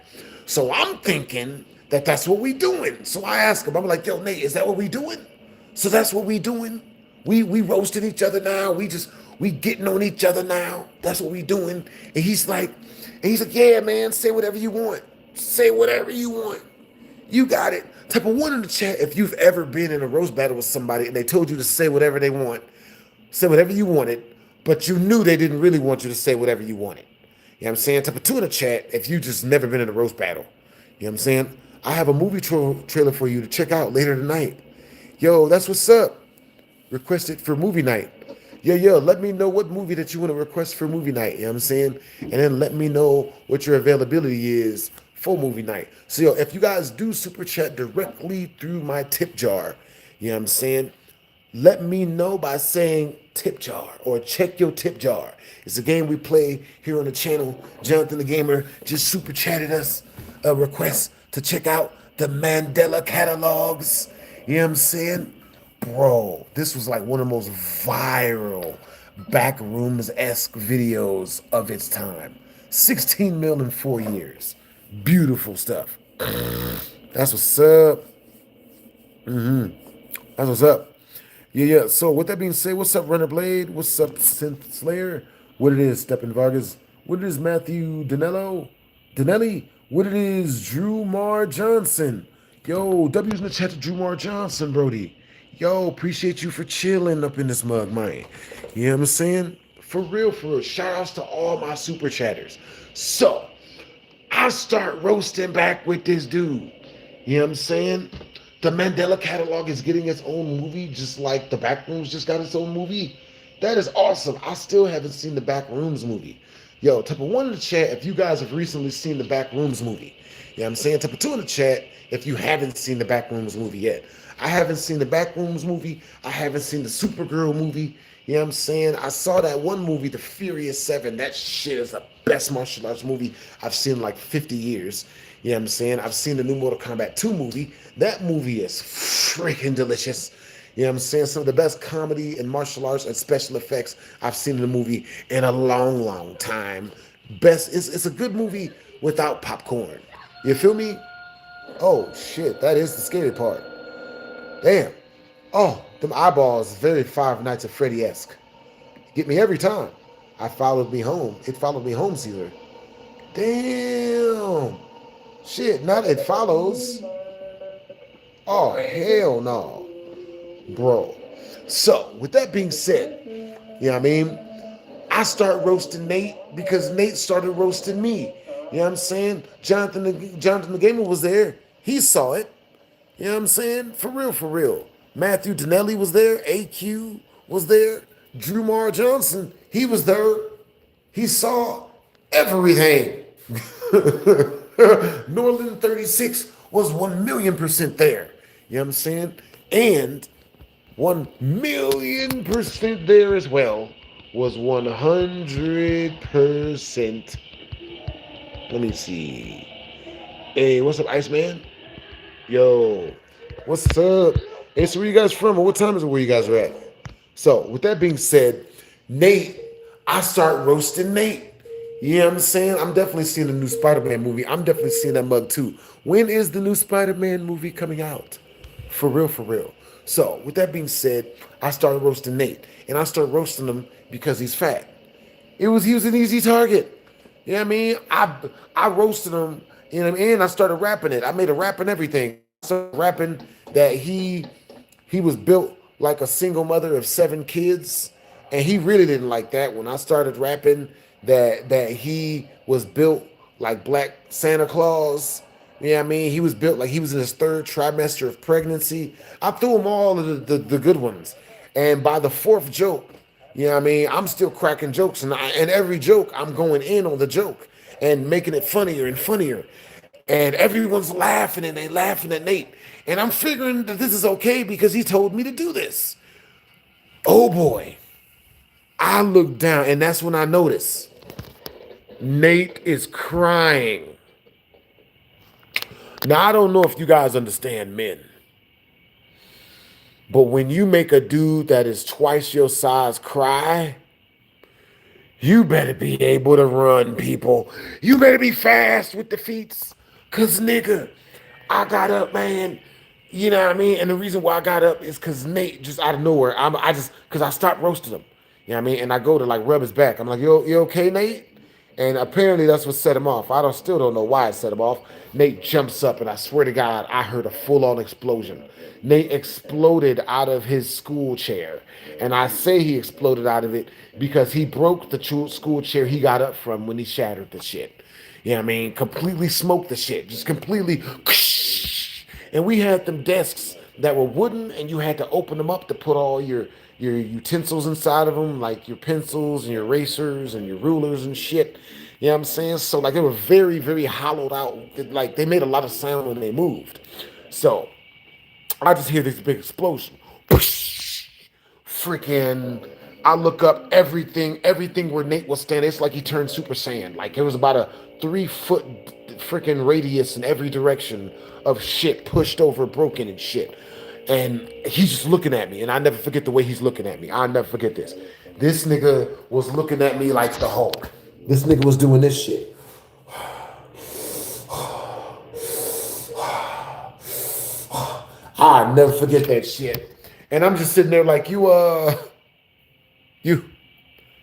A: So I'm thinking that that's what we doing. So I ask him, I'm like, yo, Nate, is that what we doing? So that's what we doing? We roasting each other now? We getting on each other now? That's what we doing? And he's like, yeah, man, say whatever you want. Say whatever you want. You got it. Type of 1 in the chat if you've ever been in a roast battle with somebody and they told you to say whatever they want, say whatever you wanted, but you knew they didn't really want you to say whatever you wanted. You know what I'm saying? Type of 2 in the chat if you just never been in a roast battle. You know what I'm saying? I have a movie trailer for you to check out later tonight. Yo, that's what's up. Request it for movie night. Yo, let me know what movie that you want to request for movie night. You know what I'm saying? And then let me know what your availability is for movie night. So, yo, if you guys do super chat directly through my tip jar, you know what I'm saying? Let me know by saying tip jar or check your tip jar. It's a game we play here on the channel. Jonathan the Gamer just super chatted us a request to check out the Mandela catalogs. You know what I'm saying? Bro, this was like one of the most viral Backrooms-esque videos of its time. 16 mil in 4 years. Beautiful stuff. That's what's up. That's what's up. Yeah. So with that being said, what's up, Runner Blade? What's up, Synth Slayer? What it is, Steppen Vargas? What it is, Matthew Danelli? What it is, Drew Mar Johnson? Yo, W's in the chat to Drew Mar Johnson, Brody. Yo, appreciate you for chilling up in this mug, man. You know what I'm saying? For real. Shout outs to all my super chatters. So, I start roasting back with this dude. You know what I'm saying? The Mandela catalog is getting its own movie, just like the Backrooms just got its own movie. That is awesome. I still haven't seen the Backrooms movie. Yo, type of 1 in the chat if you guys have recently seen the Backrooms movie. You know what I'm saying? Type of 2 in the chat if you haven't seen the Backrooms movie yet. I haven't seen the Backrooms movie. I haven't seen the Supergirl movie. You know what I'm saying? I saw that one movie, The Furious 7. That shit is the best martial arts movie I've seen in like 50 years. You know what I'm saying? I've seen the new Mortal Kombat 2 movie. That movie is freaking delicious. You know what I'm saying? Some of the best comedy and martial arts and special effects I've seen in a movie in a long, long time. It's a good movie without popcorn. You feel me? Oh shit, that is the scary part. Damn. Oh, them eyeballs, very Five Nights at Freddy-esque. Get me every time. It followed me home, Caesar. Damn. Shit, not it follows. Oh, hell no. Bro. So, with that being said, you know what I mean? I start roasting Nate because Nate started roasting me. You know what I'm saying? Jonathan the Gamer was there. He saw it. You know what I'm saying? For real, for real. Matthew Donnelly was there. AQ was there. Drew Mar Johnson, he was there. He saw everything. Norland 36 was 1,000,000% there. You know what I'm saying? And 1,000,000% there as well was 100%. Let me see. Hey, what's up, Iceman? Yo, what's up? Hey, so where you guys from? Or what time is it where you guys are at? So, with that being said, Nate, I start roasting Nate. You know what I'm saying? I'm definitely seeing the new Spider-Man movie. I'm definitely seeing that mug too. When is the new Spider-Man movie coming out? For real, for real. So, with that being said, I started roasting Nate. And I started roasting him because he's fat. He was an easy target. You know what I mean? I roasted him, you know what I mean? And I started rapping it. I made a rap and everything. I started rapping that he was built like a single mother of 7 kids. And he really didn't like that when I started rapping that he was built like Black Santa Claus. You know what I mean? He was built like he was in his 3rd trimester of pregnancy. I threw him all of the good ones. And by the 4th joke, you know what I mean? I'm still cracking jokes, and every joke, I'm going in on the joke and making it funnier and funnier. And everyone's laughing, and they laughing at Nate. And I'm figuring that this is okay because he told me to do this. Oh boy. I look down, and that's when I notice Nate is crying. Now, I don't know if you guys understand men, but when you make a dude that is twice your size cry, you better be able to run, people. You better be fast with the feet. Cause nigga, I got up, man. You know what I mean? And the reason why I got up is cause Nate just out of nowhere. Cause I stopped roasting him. You know what I mean? And I go to like rub his back. I'm like, you okay, Nate? And apparently that's what set him off. I still don't know why it set him off. Nate jumps up, and I swear to God, I heard a full-on explosion. Nate exploded out of his school chair. And I say he exploded out of it because he broke the school chair he got up from when he shattered the shit. You know what I mean? Completely smoked the shit. Just completely. And we had them desks that were wooden, and you had to open them up to put all your utensils inside of them, like your pencils and your erasers and your rulers and shit. You know what I'm saying? So like they were very, very hollowed out. Like they made a lot of sound when they moved. So I just hear this big explosion. Freaking, I look up everything where Nate was standing. It's like he turned Super Saiyan. Like it was about a 3-foot freaking radius in every direction of shit pushed over, broken and shit. And he's just looking at me, and I never forget the way he's looking at me. I'll never forget this. This nigga was looking at me like the Hulk. This nigga was doing this shit. I'll never forget that shit. And I'm just sitting there like, you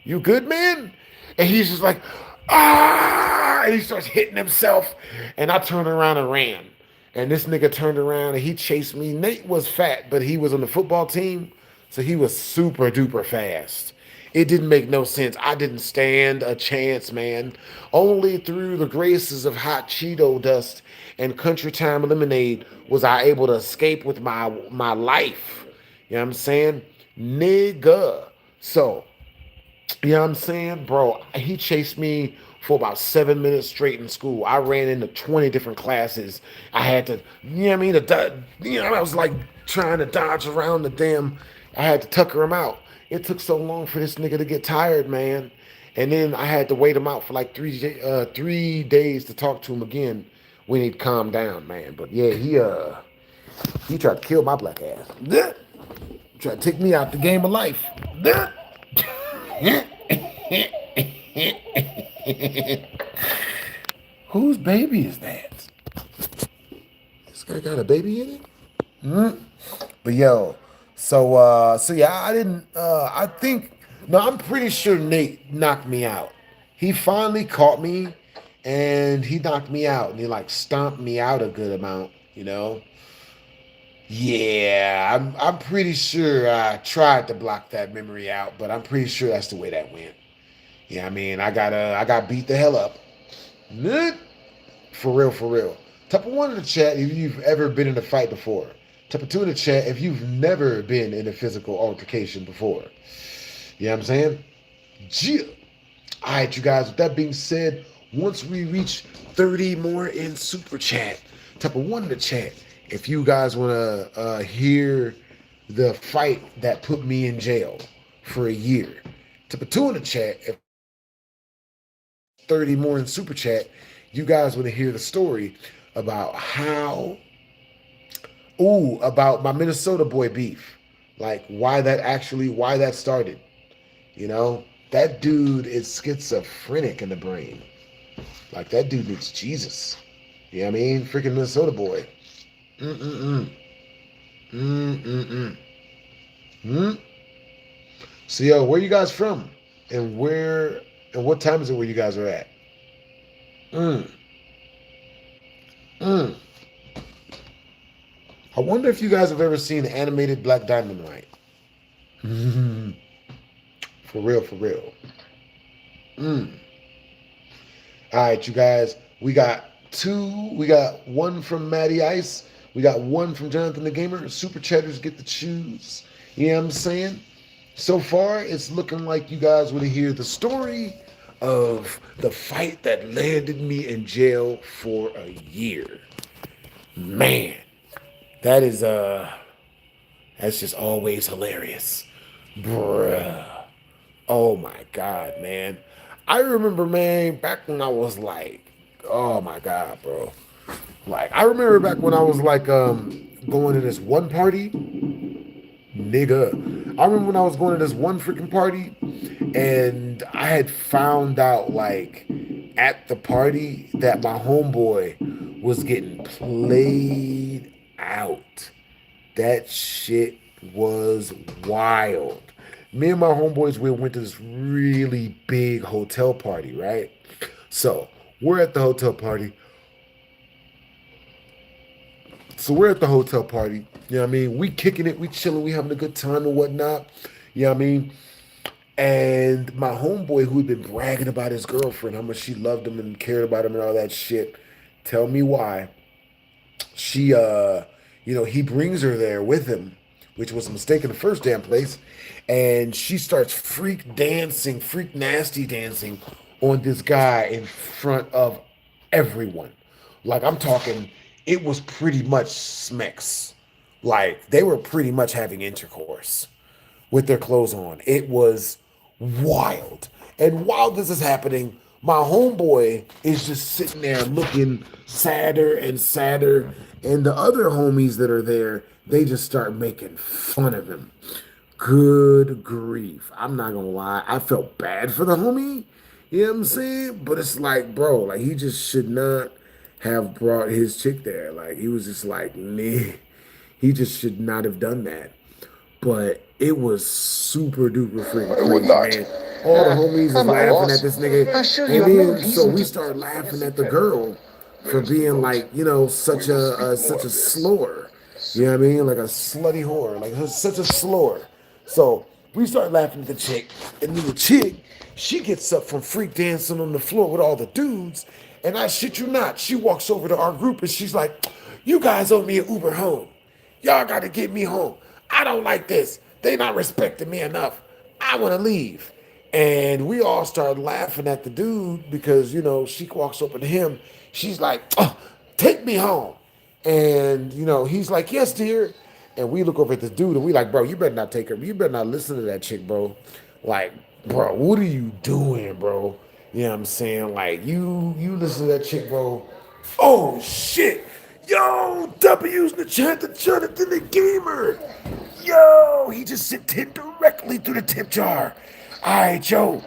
A: good, man? And he's just like, ah! And he starts hitting himself. And I turned around and ran. And this nigga turned around and he chased me. Nate was fat, but he was on the football team, so he was super duper fast. It didn't make no sense. I didn't stand a chance, man. Only through the graces of hot Cheeto dust and Country Time Lemonade was I able to escape with my life. You know what I'm saying? Nigga. So, you know what I'm saying? Bro, he chased me for about 7 minutes straight in school. I ran into 20 different classes. I had to, you know what I mean? I was like trying to dodge around the damn, I had to tucker him out. It took so long for this nigga to get tired, man. And then I had to wait him out for like 3 days to talk to him again when he'd calm down, man. But yeah, he tried to kill my black ass. Try to take me out the game of life. Whose baby is that? This guy got a baby in it? But yo, so yeah, I didn't I think no, I'm pretty sure Nate knocked me out. He finally caught me and he knocked me out and he like stomped me out a good amount, you know. Yeah, I'm pretty sure I tried to block that memory out, but I'm pretty sure that's the way that went. Yeah, I mean, I got beat the hell up. For real, for real. Type of 1 in the chat if you've ever been in a fight before. Type of 2 in the chat if you've never been in a physical altercation before. You know what I'm saying? Yeah. All right, you guys, with that being said, once we reach 30 more in super chat, type of 1 in the chat if you guys want to hear the fight that put me in jail for a year. Type of 2 in the chat if 30 more in super chat, you guys want to hear the story about about my Minnesota boy beef. Like why that started. You know, that dude is schizophrenic in the brain. Like that dude needs Jesus. You know what I mean? Freaking Minnesota boy. So yo, where you guys from? And what time is it where you guys are at? I wonder if you guys have ever seen animated Black Dynamite. For real, for real. All right, you guys. We got 2. We got 1 from Matty Ice. We got 1 from Jonathan the Gamer. Super chatters get to choose. You know what I'm saying? So far, it's looking like you guys want to hear the story of the fight that landed me in jail for a year. Man, that's just always hilarious. Bruh. Oh my God, man. I remember, man, back when I was like, oh my God, bro. Like, I remember back when I was like going to this one party. Nigga. I remember when I was going to this one freaking party and I had found out like at the party that my homeboy was getting played out. That shit was wild. Me and my homeboys, we went to this really big hotel party, right? So we're at the hotel party. You know what I mean? We kicking it, we chilling, we having a good time and whatnot. You know what I mean? And my homeboy who'd been bragging about his girlfriend, how much she loved him and cared about him and all that shit. Tell me why. She, he brings her there with him, which was a mistake in the first damn place. And she starts freak nasty dancing on this guy in front of everyone. Like, I'm talking, it was pretty much smecks. Like, they were pretty much having intercourse with their clothes on. It was wild. And while this is happening, my homeboy is just sitting there looking sadder and sadder. And the other homies that are there, they just start making fun of him. Good grief. I'm not gonna lie. I felt bad for the homie. You know what I'm saying? But it's like, bro, like he just should not have brought his chick there. Like he was just like, nah. He just should not have done that. But it was super duper freaking crazy, man. All the homies was laughing at this nigga. And then so we started laughing at the girl for being like, such a slore. You know what I mean? Like a slutty whore. Like such a slore. So we started laughing at the chick. And then the chick, she gets up from freak dancing on the floor with all the dudes. And I shit you not, she walks over to our group and she's like, you guys owe me an Uber home. Y'all got to get me home. I don't like this. They not respecting me enough. I want to leave. And we all started laughing at the dude because, she walks over to him. She's like, oh, take me home. And, he's like, yes, dear. And we look over at the dude and we like, bro, you better not take her. You better not listen to that chick, bro. Like, bro, what are you doing, bro? You know what I'm saying? Like, you listen to that chick, bro. Oh, shit. Yo, W's in the chat, Jonathan the Gamer. Yo, he just sent 10 directly through the tip jar. All right, yo,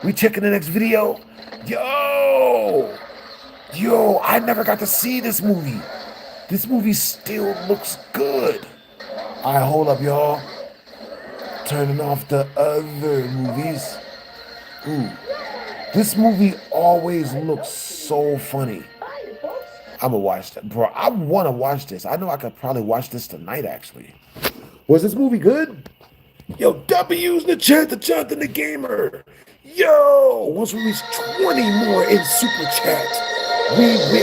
A: we checking the next video. Yo, I never got to see this movie. This movie still looks good. All right, hold up, y'all. Turning off the other movies. Ooh, this movie always looks so funny. I'm gonna watch that, bro. I want to watch this. I know I could probably watch this tonight, actually. Was this movie good? Yo, W's in the chat, the Jonathan the Gamer. Yo, once we reach 20 more in Super Chat, we will be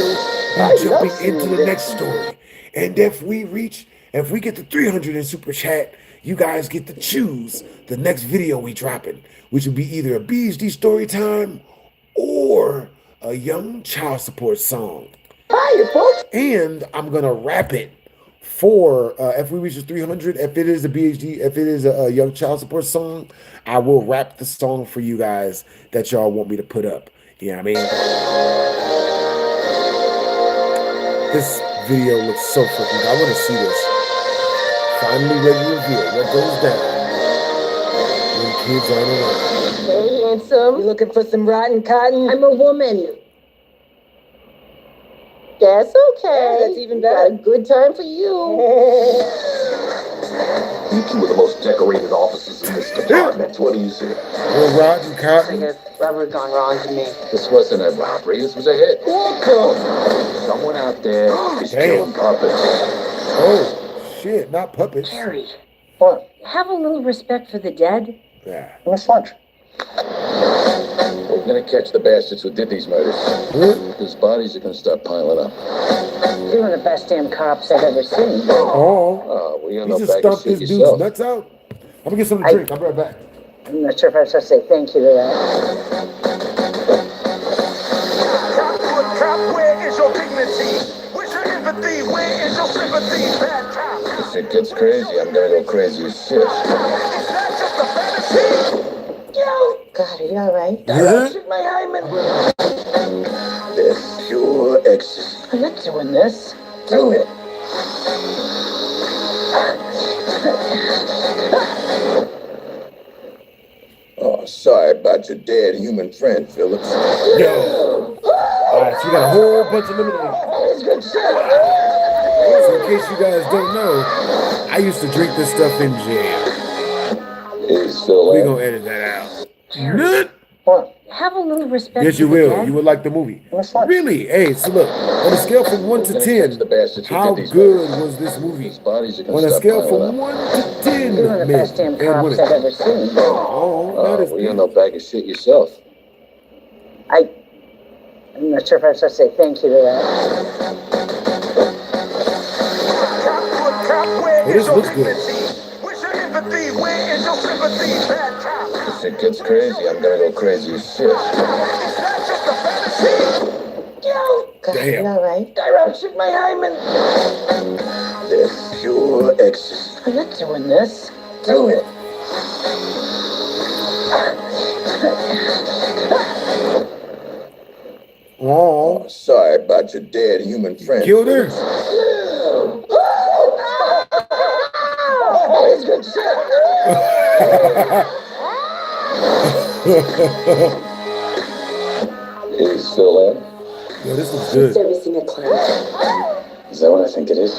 A: jumping into the next story. And if we get to 300 in Super Chat, you guys get to choose the next video we dropping, which will be either a BHD story time or a young child support song. And I'm gonna wrap it for if we reach the 300. If it is a BHD, if it is a young child support song, I will wrap the song for you guys that y'all want me to put up. You know what I mean? This video looks so freaking good. I want to see this. Finally ready to reveal what goes down when kids aren't around.
H: Hey, handsome. You looking for some rotten cotton? I'm a woman. That's okay. That's even better. Got a good time for you.
D: You two are the most decorated officers in this department. What do you say?
A: Well, rotten cotton.
H: Rubber gone wrong to me.
D: This wasn't a robbery. This was a hit. Welcome. Someone out there is killing puppets.
A: Oh, shit, not puppets.
H: Harry,
G: What?
H: have a little respect for the dead.
A: Yeah.
G: What's lunch?
D: We're gonna catch the bastards who did these murders. These bodies are gonna start piling up.
H: You're one of the best damn cops I've ever seen.
A: Oh,
D: Well, you're
A: he
D: no
A: just
D: bag of
A: stomped
D: shit
A: this dude's
D: yourself.
A: nuts out. I'm gonna get something to drink. I'll be right back.
H: I'm not sure if I'm supposed to say thank you to that.
C: Cop, where is your dignity? Where's your empathy? Where is your sympathy? Bad cop.
D: If it gets crazy, I'm gonna go crazy as shit.
C: Is that just a fantasy?
H: God, are you all right?
A: Yeah.
H: My hymen.
D: This pure ecstasy.
H: I'm not doing this.
D: Do it. Oh, sorry about your dead human friend, Phillips.
A: Yo. All right, so we got a whole bunch of lemonade. So in case you guys don't know, I used to drink this stuff in jail.
D: Is Phil
A: We're
D: in?
A: gonna edit that out. Nut.
G: What?
H: Have a little respect
A: Yes,
H: for
A: you
H: the
A: will.
H: dead.
A: You would like the movie.
G: What's lunch?
A: Really? Hey, so look, on a scale from 1 to 10, how good was this movie?
D: These bodies are gonna
A: On a
D: start
A: scale
D: piling
A: from
D: up.
A: 1 to 10,
H: You're one of the
A: men
H: best damn
A: and
H: cops
A: women.
H: I've ever seen.
A: Oh, not as
D: Well, you're no bag of shit yourself.
H: I'm not sure if I'm supposed to say thank you to that.
C: Cop, where
A: Oh,
C: is
A: this
C: your
A: looks good.
C: dignity? Where's your empathy? Where is your sympathy? Bad cop.
D: If it gets crazy, I'm gonna go crazy as shit.
C: Is that just a fantasy?
H: God, are you
A: Damn.
H: all right? I ruptured my hymen.
D: This pure ecstasy.
H: I'm not doing this.
D: Do it.
A: Oh,
D: Sorry about your dead human friend.
A: killed her.
D: Is Phil in?
A: Yo, this looks good.
H: Servicing a client.
D: Is that what I think it is?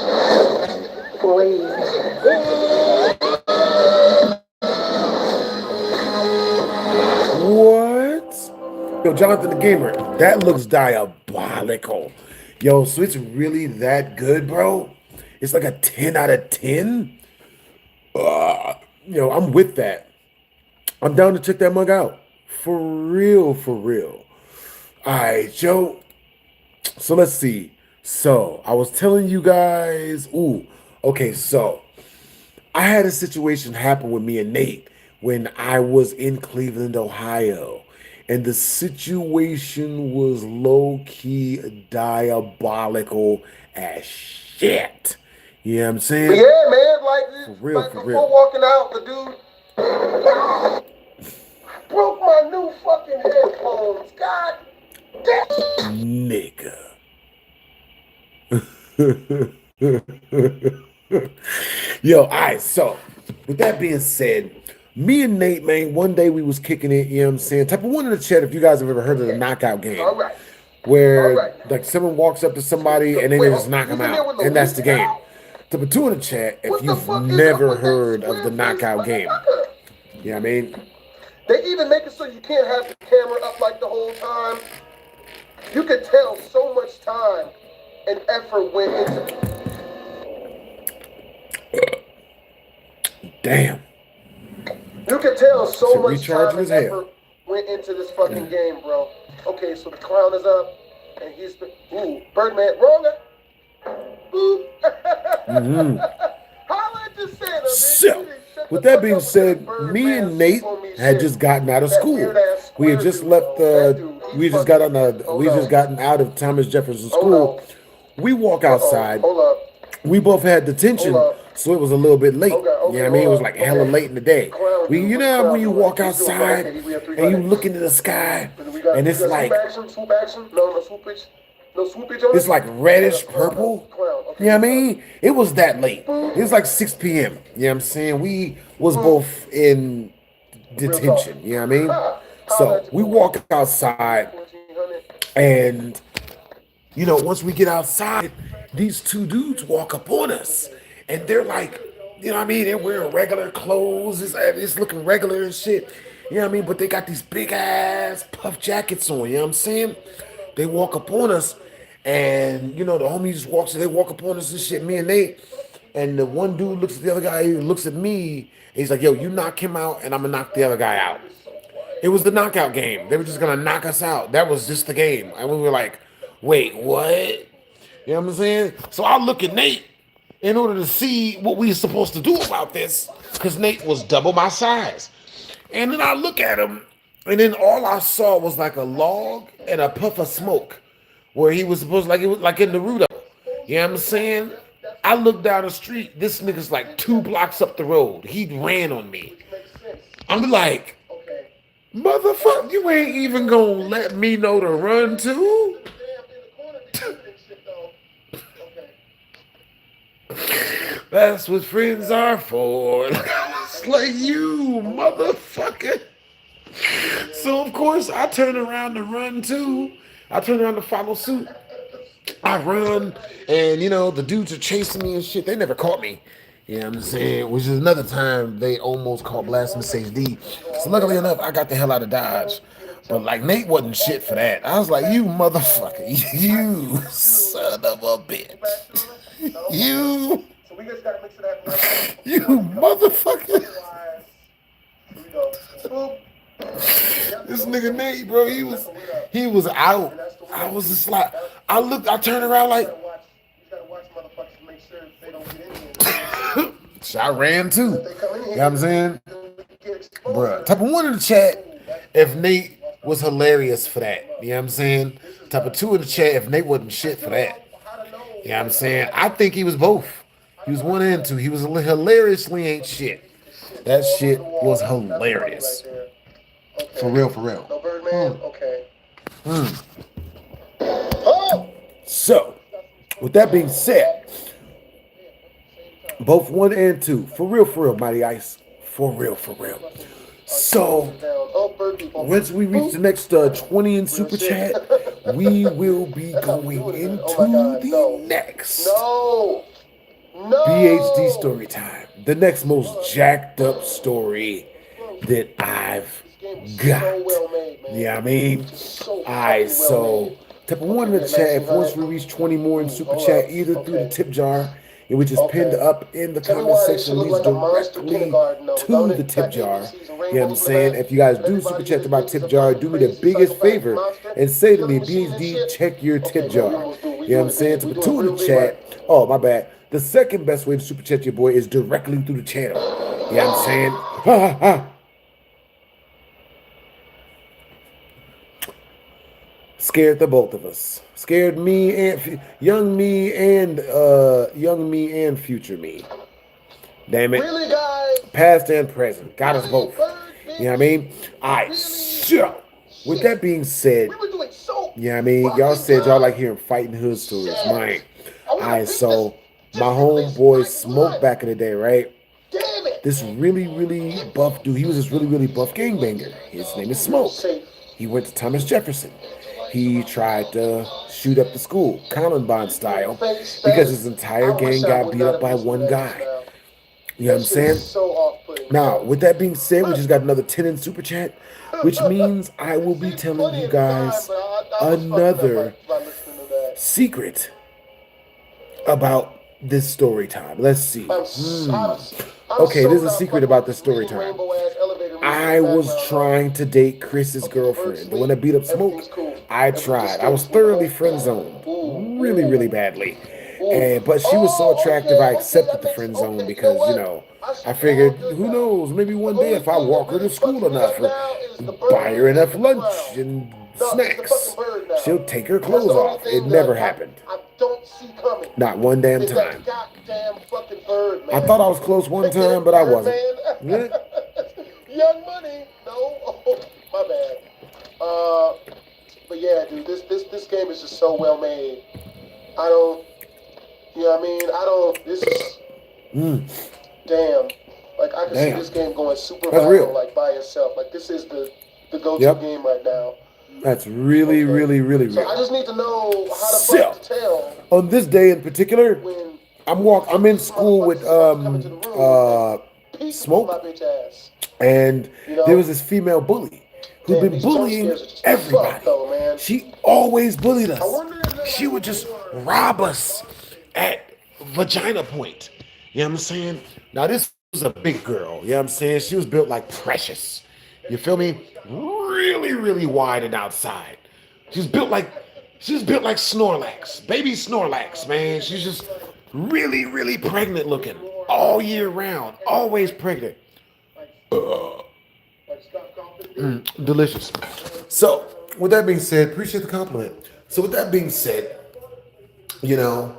A: What? Yo, Jonathan the Gamer, that looks diabolical. Yo, so it's really that good, bro? It's like a 10 out of 10? Yo, I'm with that. I'm down to check that mug out. For real, for real. All right, Joe. So let's see. So I was telling you guys, okay, so I had a situation happen with me and Nate when I was in Cleveland, Ohio. And the situation was low-key diabolical as shit. You know what I'm saying?
E: Yeah, man, like this,
A: For real,
E: like
A: for
E: before
A: real.
E: walking out, the dude broke my new fucking headphones. God damn.
A: Nigga. Yo, all right, so with that being said, me and Nate, man, one day we was kicking it, you know what I'm saying? Type of one in the chat if you guys have ever heard of the knockout game.
E: All right.
A: Where like someone walks up to somebody and then they just knock them out. And that's the game. Type of two in the chat if you've never heard of the knockout game. You know what I mean?
E: They even make it so you can't have the camera up like the whole time. You could tell so much time and effort went into.
A: Damn.
E: You could tell so much time and
A: his head.
E: effort went into this fucking game, bro. Okay, so the clown is up, and he's been. Ooh, Birdman, wrong. Ooh. Holla at the Santa,
A: So, with that being said, me and Nate had just gotten out of school. We had just left the. We had just got on the. We had just gotten out of Thomas Jefferson School. We walk outside.
E: Hold up.
A: We both had detention, so it was a little bit late. You know what I mean? It was like hella late in the day. You know when you walk outside and you look into the sky and it's like it's like reddish purple. You know what I mean? It was that late. It was like 6 p.m. You know what I'm saying? We was both in detention. You know what I mean? So we walk outside and you know, once we get outside, these two dudes walk up on us, and they're like, you know what I mean? They're wearing regular clothes. It's looking regular and shit. You know what I mean? But they got these big ass puff jackets on. You know what I'm saying? They walk up on us, and you know the homie just walks. They walk up on us and shit. Me and Nate, and the one dude looks at the other guy. He looks at me. And he's like, "Yo, you knock him out, and I'm gonna knock the other guy out." It was the knockout game. They were just gonna knock us out. That was just the game, and we were like, "Wait, what?" You know what I'm saying? So I look at Nate in order to see what we were supposed to do about this, because Nate was double my size. And then I look at him, and then all I saw was like a log and a puff of smoke, where he was supposed like it was like in Naruto. You know what I'm saying? I look down the street. This nigga's like 2 blocks up the road. He ran on me. I'm like, motherfucker, you ain't even gonna let me know to run too? That's what friends are for. I was like, you motherfucker. So of course I turn around to run too. I turn around to follow suit. I run, and you know the dudes are chasing me and shit. They never caught me. You know what I'm saying? Which is another time they almost caught BlastphamousHD. So luckily enough, I got the hell out of Dodge. But like Nate wasn't shit for that. I was like, you motherfucker, you son of a bitch. You motherfucker. This nigga Nate, bro, he was out. I was just like, I turned around like, I ran too. You know what I'm saying? Bruh. Type of 1 in the chat if Nate was hilarious for that. You know what I'm saying? Type of 2 in the chat if Nate wasn't shit for that. You know what I'm saying? I think he was both. He was 1 and 2. He was hilariously ain't shit. That shit was hilarious. For real, for real.
E: No Birdman? Okay.
A: So, with that being said, both 1 and 2. For real, Mighty Ice. For real, for real. So, once we reach the next 20 in Super Chat, we will be going into the next BHD story time. The next most jacked up story that I've got. You know what I mean? Alright, so type of 1 in the chat. If once we reach 20 more in Super Chat, either through the tip jar, which is pinned up in the comment section, leads directly to the tip jar. You know what I'm saying? If you guys do Super Chat to my tip jar, do me the biggest favor and say to me, BHD, check your tip jar. You know what I'm saying? Type of 2 in the chat. Oh, my bad. The second best way to Super Chat your boy is directly through the channel. You know what I'm saying? Scared the both of us. Scared me and young me and future me. Damn it.
E: Really, guys?
A: Past and present. Got us both. You know what I mean? Alright, so with that being said, you know what I mean? Y'all said y'all like hearing fighting hood stories. Mine.
E: want
A: Alright,
E: to beat
A: so
E: this
A: my
E: just at least
A: homeboy
E: like
A: Smoke
E: one.
A: back in the day, right?
E: Damn it.
A: This really buff dude. He was this really buff gangbanger. His name is Smoke. He went to Thomas Jefferson. He tried to shoot up the school, Columbine style, because his entire gang got beat up by one guy. You know what I'm saying?
E: So off-putting.
A: Now, with that being said, we just got another 10 in Super Chat, which means I will be telling you guys another secret about this story time. Let's see. Okay, there's a secret about this story time. I was trying to date Chris's girlfriend, the one that beat up Smoke. I tried. I was thoroughly friend zoned, really badly. But she was so attractive, I accepted the friend zone because, you know, I figured, who knows, maybe one day if I walk her to school enough or buy her enough lunch and snacks, she'll take her clothes off. It never happened. Not one damn time. I thought I was close one time, but I wasn't. Yeah.
E: Young Money, no, oh, my bad. But yeah, dude, this game is just so well made. I don't, you know what I mean? I don't. This is damn. Like I can see this game going super viral, like by itself. Like this is the go-to game right now.
A: That's really real.
E: So I just need to know how to fuck to tell.
A: On this day in particular, I'm in school with Smoke, and there was this female bully who'd been bullying everybody. She always bullied us. She would just rob us at vagina point. You know what I'm saying? Now this was a big girl. You know what I'm saying? She was built like Precious. You feel me? Really wide and outside. She's built like Snorlax, baby Snorlax, man. She's just really pregnant looking all year round, always pregnant. Delicious. So, with that being said, appreciate the compliment. So, with that being said, you know,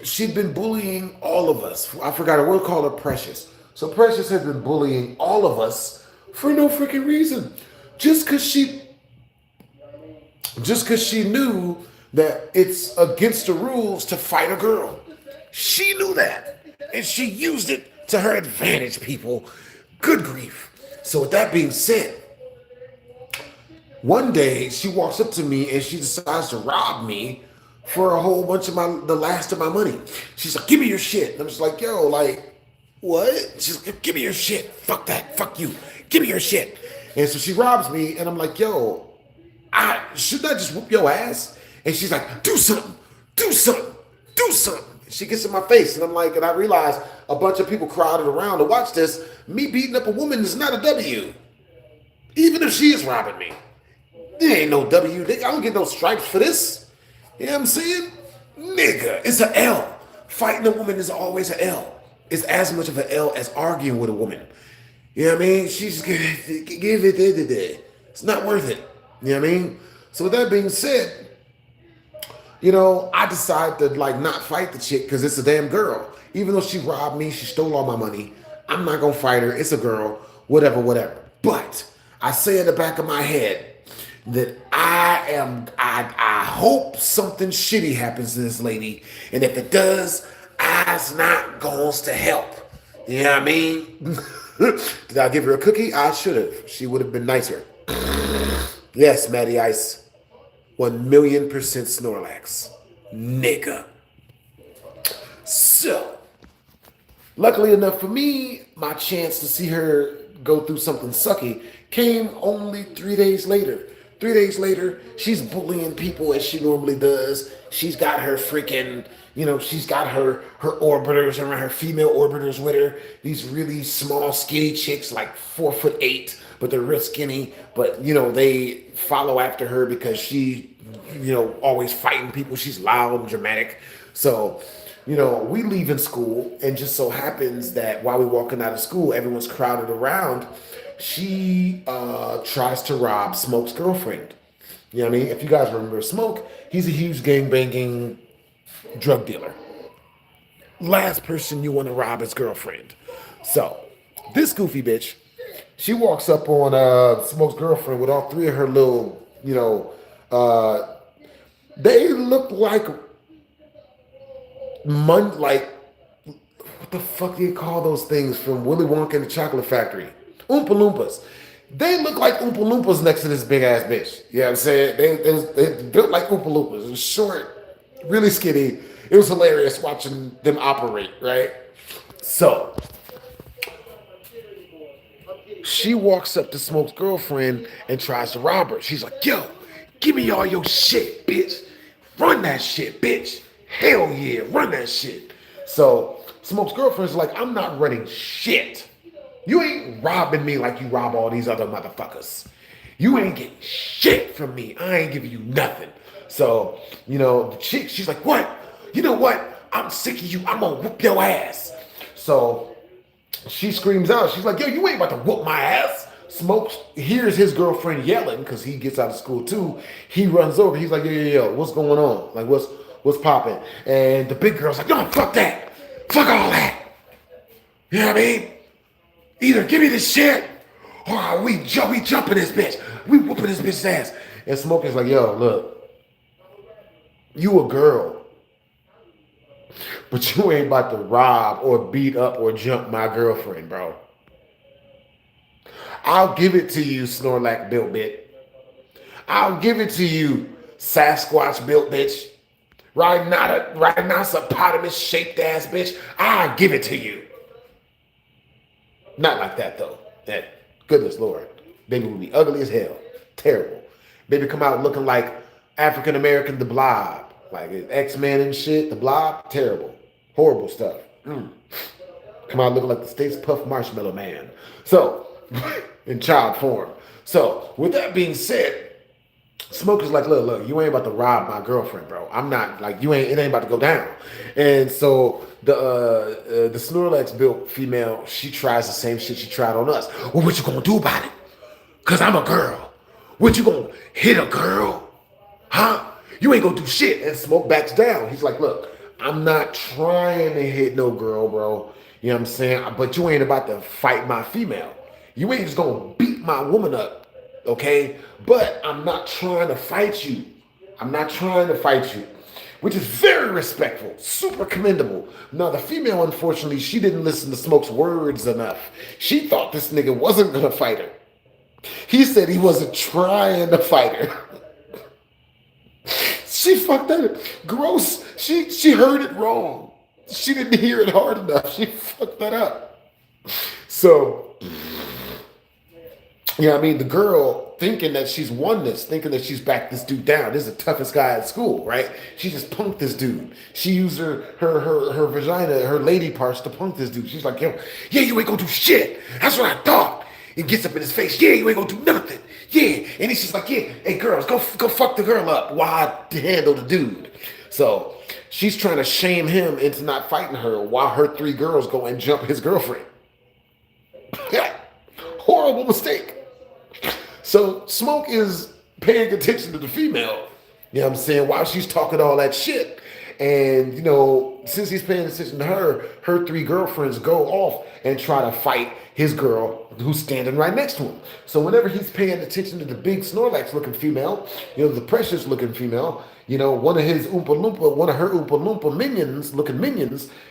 A: she'd been bullying all of us. I forgot her. We'll call her Precious. So, Precious had been bullying all of us for no freaking reason. Just because she knew that it's against the rules to fight a girl. She knew that. And she used it to her advantage, people. Good grief. So with that being said, one day she walks up to me and she decides to rob me for a whole bunch of the last of my money. She's like, give me your shit. And I'm just like, yo, like, what? She's like, give me your shit. Fuck that. Fuck you. Give me your shit. And so she robs me and I'm like, yo, shouldn't I just whoop your ass? And she's like, do something. She gets in my face and I'm like, and I realize a bunch of people crowded around to watch this. Me beating up a woman is not a W. Even if she is robbing me. There ain't no W. I don't get no stripes for this. You know what I'm saying? Nigga, it's an L. Fighting a woman is always an L. It's as much of an L as arguing with a woman. You know what I mean? She's give it. It's not worth it. You know what I mean? So with that being said, you know, I decide to like not fight the chick because it's a damn girl. Even though she robbed me, she stole all my money. I'm not gonna fight her. It's a girl. Whatever. But I say in the back of my head that I hope something shitty happens to this lady, and if it does, I's not going to help. You know what I mean? Did I give her a cookie? I should have. She would have been nicer. Yes, Matty Ice. 1,000,000% Snorlax. Nigga. So, luckily enough for me, my chance to see her go through something sucky came only 3 days later. 3 days later, she's bullying people as she normally does. She's got her freaking, she's got her orbiters around, her female orbiters with her. These really small, skinny chicks, like 4'8", but they're real skinny. But, they follow after her because she, always fighting people. She's loud and dramatic. So, we leave in school, and just so happens that while we're walking out of school, everyone's crowded around. She tries to rob Smoke's girlfriend. You know what I mean? If you guys remember Smoke, he's a huge gang-banging drug dealer. Last person you want to rob is girlfriend. So, this goofy bitch, she walks up on Smoke's girlfriend with all three of her little, they look like like what the fuck do you call those things from Willy Wonka and the Chocolate Factory? Oompa Loompas. They look like Oompa Loompas next to this big ass bitch. You know what I'm saying? They built like Oompa Loompas. It was short, really skinny. It was hilarious watching them operate, right? So she walks up to Smoke's girlfriend and tries to rob her. She's like, yo, give me all your shit, bitch. Run that shit, bitch. Hell yeah, run that shit. So Smoke's girlfriend's like, I'm not running shit. You ain't robbing me like you rob all these other motherfuckers. You ain't getting shit from me. I ain't giving you nothing. So, the chick, she's like, what? You know what? I'm sick of you. I'm gonna whoop your ass. So she screams out. She's like, yo, you ain't about to whoop my ass. Smoke hears his girlfriend yelling because he gets out of school too. He runs over. He's like, yo, what's going on? Like, what's popping? And the big girl's like, no, fuck that. Fuck all that. You know what I mean? Either give me this shit or we jumping this bitch. We whooping this bitch's ass. And Smoke is like, yo, look, you a girl, but you ain't about to rob or beat up or jump my girlfriend, bro. I'll give it to you, Snorlax built bitch. I'll give it to you, Sasquatch built bitch. Rhinoceros shaped ass bitch. I'll give it to you. Not like that though. That goodness Lord. Baby would be ugly as hell. Terrible. Baby come out looking like African American the Blob. Like X-Men and shit. The Blob, terrible. Horrible stuff. Come out looking like the State's Puff Marshmallow Man. So, in child form. So, with that being said, Smoke is like, look, you ain't about to rob my girlfriend, bro. I'm not, like, it ain't about to go down. And so the Snorlax built female, she tries the same shit she tried on us. Well, what you gonna do about it? Cause I'm a girl. What you gonna hit a girl? Huh? You ain't gonna do shit. And Smoke backs down. He's like, look, I'm not trying to hit no girl, bro. You know what I'm saying? But you ain't about to fight my female. You ain't just gonna beat my woman up. Okay, but I'm not trying to fight you. I'm not trying to fight you, which is very respectful, super commendable. Now, the female, unfortunately, she didn't listen to Smoke's words enough. She thought this nigga wasn't gonna fight her. He said he wasn't trying to fight her. She fucked that up. Gross. She heard it wrong. She didn't hear it hard enough. She fucked that up. So, you know what I mean? The girl thinking that she's won this, thinking that she's backed this dude down. This is the toughest guy at school, right? She just punked this dude. She used her vagina, her lady parts to punk this dude. She's like, yo, yeah, you ain't gonna do shit. That's what I thought. It gets up in his face. Yeah, you ain't gonna do nothing. Yeah. And he's just like, yeah, hey, girls, go fuck the girl up while I handle the dude. So she's trying to shame him into not fighting her while her three girls go and jump his girlfriend. Horrible mistake. So Smoke is paying attention to the female, you know what I'm saying, while she's talking all that shit. And, since he's paying attention to her three girlfriends go off and try to fight his girl who's standing right next to him. So whenever he's paying attention to the big Snorlax looking female, the precious looking female, one of her Oompa Loompa minions,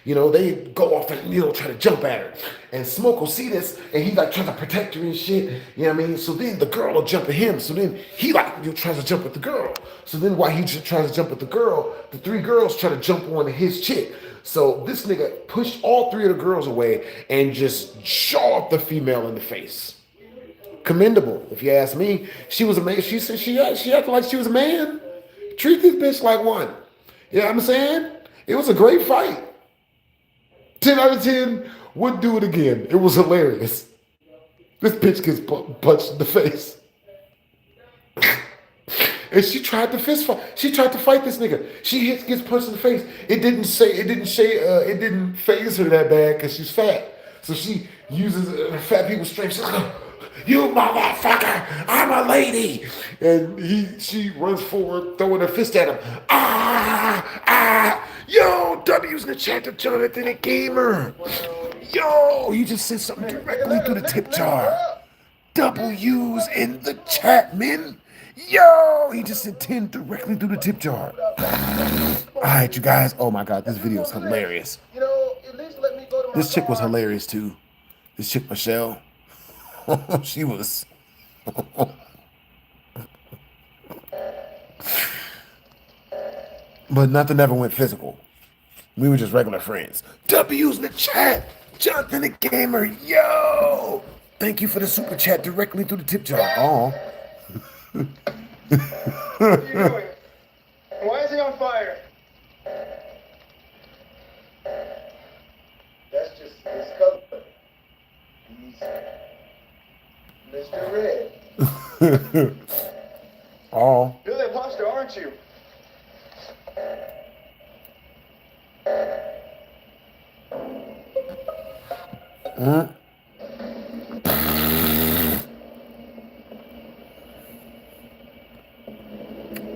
A: they go off and, try to jump at her. And Smoke will see this, and he like trying to protect her and shit, you know what I mean? So then the girl will jump at him. So then he tries to jump at the girl. So then while he tries to jump at the girl, the three girls try to jump on his chick. So this nigga pushed all three of the girls away and just jawed the female in the face. Commendable, if you ask me. She was a man. She said she acted like she was a man. Treat this bitch like one. You know what I'm saying? It was a great fight. 10 out of 10, would do it again. It was hilarious. This bitch gets punched in the face. And she tried to fist fight. She tried to fight this nigga. She gets punched in the face. It didn't phase her that bad because she's fat. So she uses her fat people's strength. She's like, you motherfucker, I'm a lady. And she runs forward, throwing her fist at him. Yo, W's in the chat to Jonathan and Gamer. Yo, he just said something directly through the tip jar. W's in the chat, man. Yo, he just sent 10 directly through the tip jar. All right, you guys. Oh my God, this video is hilarious.
E: You know, at least let me go to my
A: This chick was
E: car.
A: hilarious too. This chick Michelle. She was. But nothing ever went physical. We were just regular friends. W's in the chat. Jonathan the Gamer. Yo. Thank you for the super chat directly through the tip jar. Oh.
E: What are you doing? Why is he on fire? That's just his color. He's Mr. Red.
A: Oh.
E: You're the imposter, aren't you?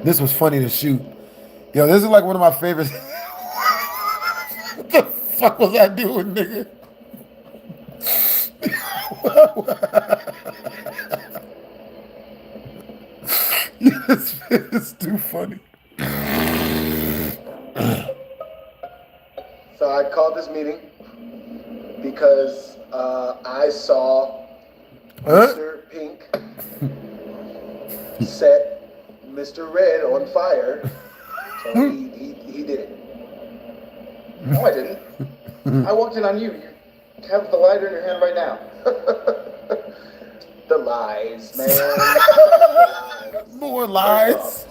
A: This was funny to shoot. Yo, this is like one of my favorites. What the fuck was I doing, nigga? This is too funny.
E: So I called this meeting because I saw Mr. Pink set Mr. Red on fire. So he did it. No, I didn't. I walked in on you. You have the lighter in your hand right now. The lies, man.
A: More lies.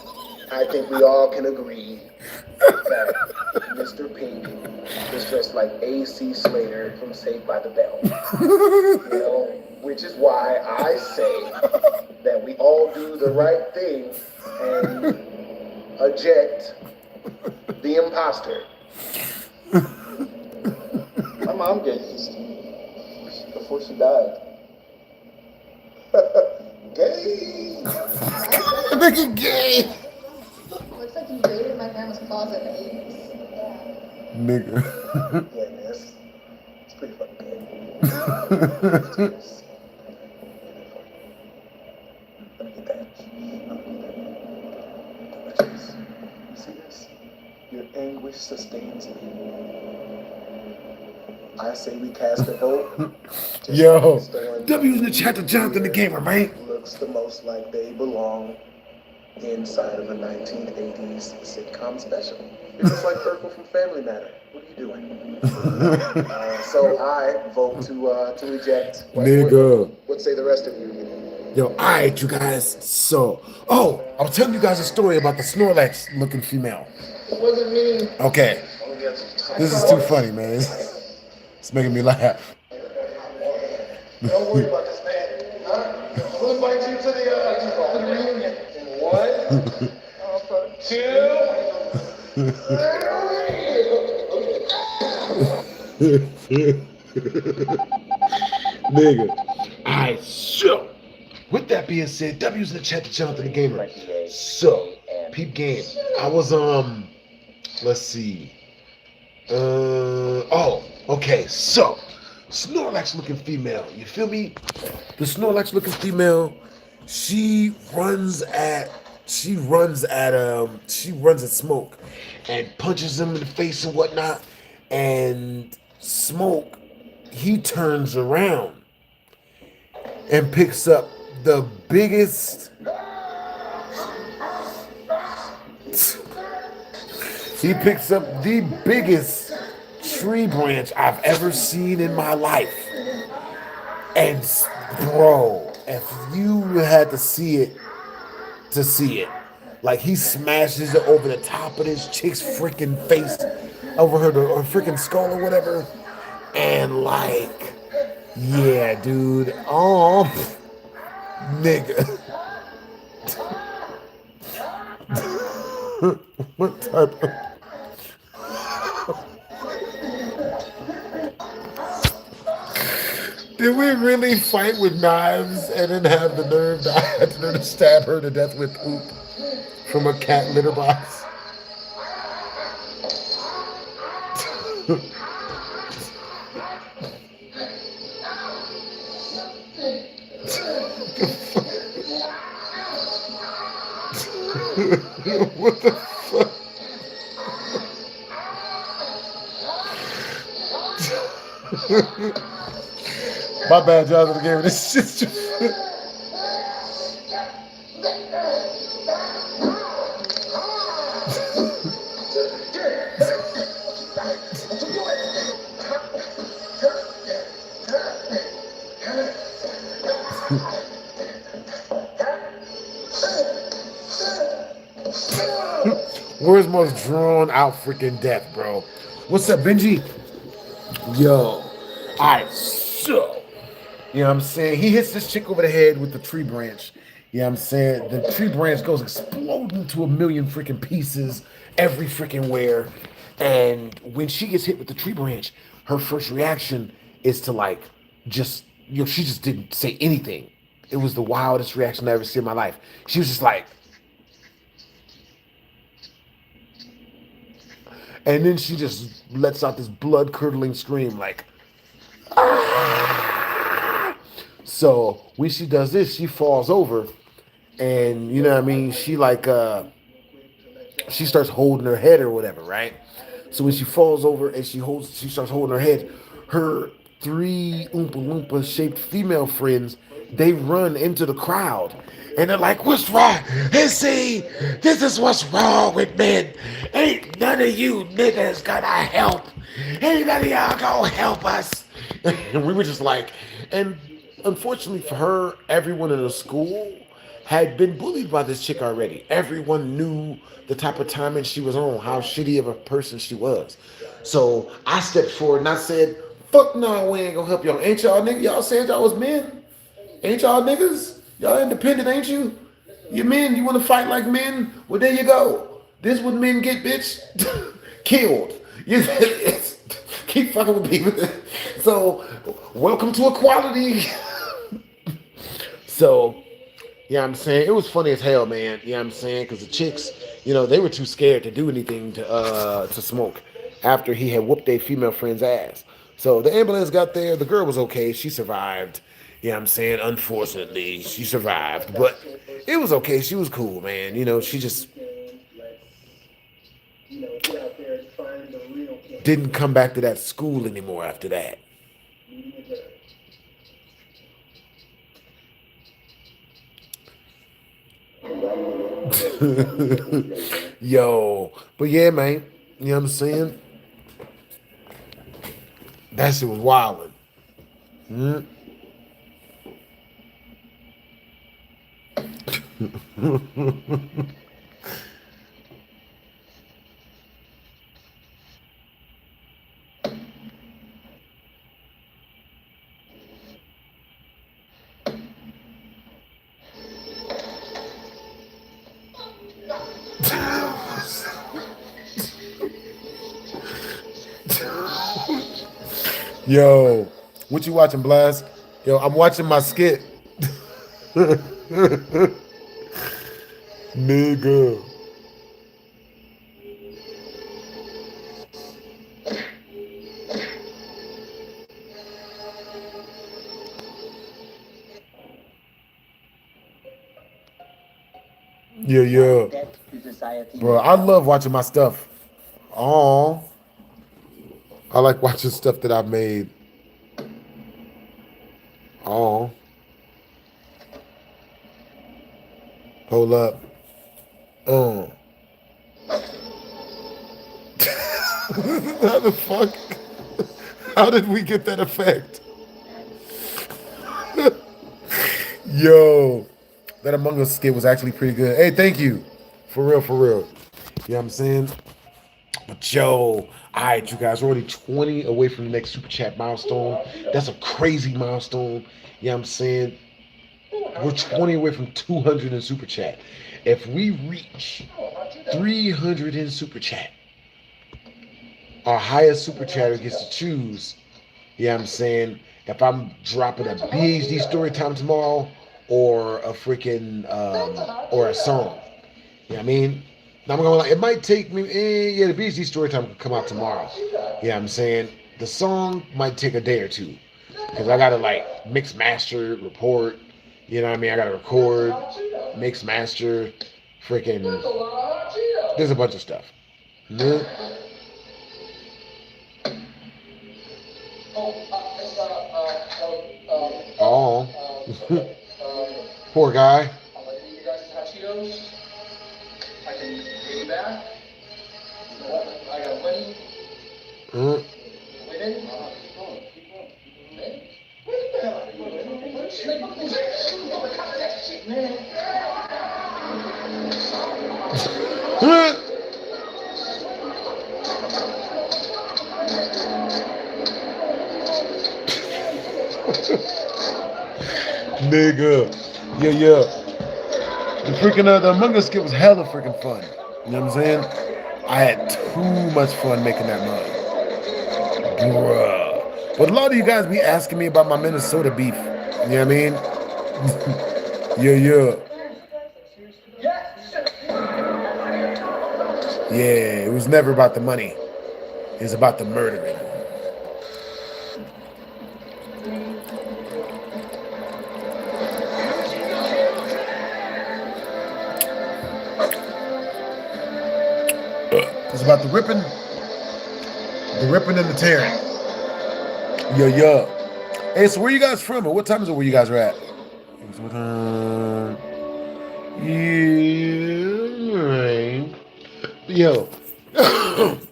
E: I think we all can agree that Mr. Pink is dressed like A.C. Slater from Saved by the Bell. You know, which is why I say that we all do the right thing and eject the imposter. My mom gave this before she died. Gay.
A: Nigga gay.
I: Looks like you raided my grandma's closet in the 80s.
A: Nigga.
E: Yeah, man, it's pretty fucking gay. Let me get that. You see this? Your anguish sustains me. I say we cast a vote.
A: Yo, W's in the chat to Jonathan the Gamer, man.
E: Looks the most like they belong inside of a 1980s sitcom special. It's just like Urkel from Family Matter. What are you doing? So I vote to eject.
A: Nigga.
E: What say the rest of you?
A: Yo, alright, you guys. So, I was telling you guys a story about the Snorlax looking female.
E: It wasn't me.
A: Okay. This is too funny, man. It's making me laugh.
E: Don't worry about this, man. Huh? We'll invite you to the reunion. In 1, 2.
A: Nigga. Alright, so with that being said, W's in the chat to Jonathan the Gamer. So, peep game. I was let's see. Okay, so Snorlax looking female. You feel me? The Snorlax looking female, she runs at Smoke and punches him in the face and whatnot. And Smoke, he turns around and picks up the biggest tree branch I've ever seen in my life. And bro, if you had to see it, like he smashes it over the top of this chick's freaking face, over her freaking skull or whatever, and like, yeah, dude, nigga. What type of... Did we really fight with knives and then have the nerve to stab her to death with poop from a cat litter box? What the fuck? My bad, y'all. The game. This shit's just. Where's most drawn out freaking death, bro? What's up, Benji? Yo. Alright, so. You know what I'm saying? He hits this chick over the head with the tree branch. You know what I'm saying? The tree branch goes exploding to a million freaking pieces every freaking where. And when she gets hit with the tree branch, her first reaction is to like just, you know, she just didn't say anything. It was the wildest reaction I ever seen in my life. She was just like, and then she just lets out this blood-curdling scream like, ah! So when she does this, she falls over, and you know what I mean? She like, she starts holding her head or whatever, right? So when she falls over and she starts holding her head, her 3 Oompa Loompa shaped female friends, they run into the crowd. And they're like, what's wrong? And see, this is what's wrong with men. Ain't none of you niggas gonna help. Ain't none of y'all gonna help us. And we were just like, and unfortunately for her, everyone in the school had been bullied by this chick already. Everyone knew the type of timing she was on, how shitty of a person she was. So I stepped forward and I said, fuck no, we ain't gonna help y'all. Ain't y'all niggas? Y'all said y'all was men? Ain't y'all niggas? Y'all independent, ain't you? You men, you wanna fight like men? Well, there you go. This what men get, bitch. Killed. You keep fucking with people. So, welcome to equality. So, yeah, I'm saying, it was funny as hell, man. Yeah, I'm saying, because the chicks, you know, they were too scared to do anything to smoke after he had whooped their female friend's ass. So the ambulance got there. The girl was okay. She survived. Yeah, I'm saying, unfortunately, she survived. But it was okay. She was cool, man. You know, she just didn't come back to that school anymore after that. Yo, but yeah, man, you know what I'm saying? That shit was wildin'. Yo, what you watching, Blast? Yo, I'm watching my skit. Nigga. Yeah. Bro, I love watching my stuff. Oh, I like watching stuff that I've made. Oh. Hold up. How the fuck? How did we get that effect? Yo, that Among Us skit was actually pretty good. Hey, thank you. For real. You know what I'm saying? But yo, all right, you guys, we're already 20 away from the next Super Chat milestone. That's a crazy milestone. You know what I'm saying? We're 20 away from 200 in Super Chat. If we reach 300 in Super Chat, our highest Super Chatter gets to choose, you know what I'm saying, if I'm dropping a BHD story time tomorrow or a freaking, or a song. You know what I mean? Now I'm going, like, it might take me, the BHD story time could come out tomorrow. You know what I'm saying? The song might take a day or two. Because I got to, like, mix, master, report. You know what I mean? I got to record, mix, master, freaking, there's a bunch of stuff. Yeah. Poor guy.
J: I'm gonna give you guys some hot Cheetos. I can pay you back. I got money. Women. Keep going. Men. What the hell?
A: Nigga. Yeah. The freaking the Among Us skit was hella freaking fun. You know what I'm saying? I had too much fun making that mug. Bruh. But a lot of you guys be asking me about my Minnesota beef. You know what I mean? Yeah. Yeah, it was never about the money. It was about the murdering. It's about the ripping and the tearing. Yeah. Hey, so where you guys from? And what time is it where you guys are at? Yo,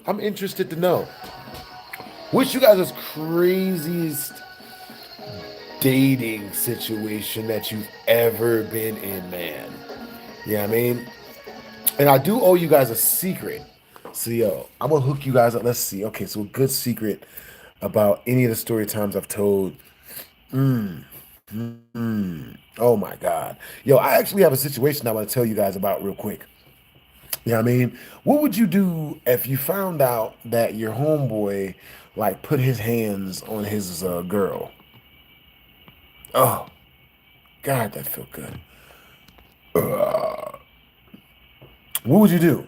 A: I'm interested to know. What's you guys' craziest dating situation that you've ever been in, man? You know what I mean? And I do owe you guys a secret. So, yo, I'm going to hook you guys up. Let's see. Okay, so a good secret about any of the story times I've told. Oh, my God. Yo, I actually have a situation I want to tell you guys about real quick. You know what I mean? What would you do if you found out that your homeboy, like, put his hands on his girl? Oh, God, that felt good. What would you do?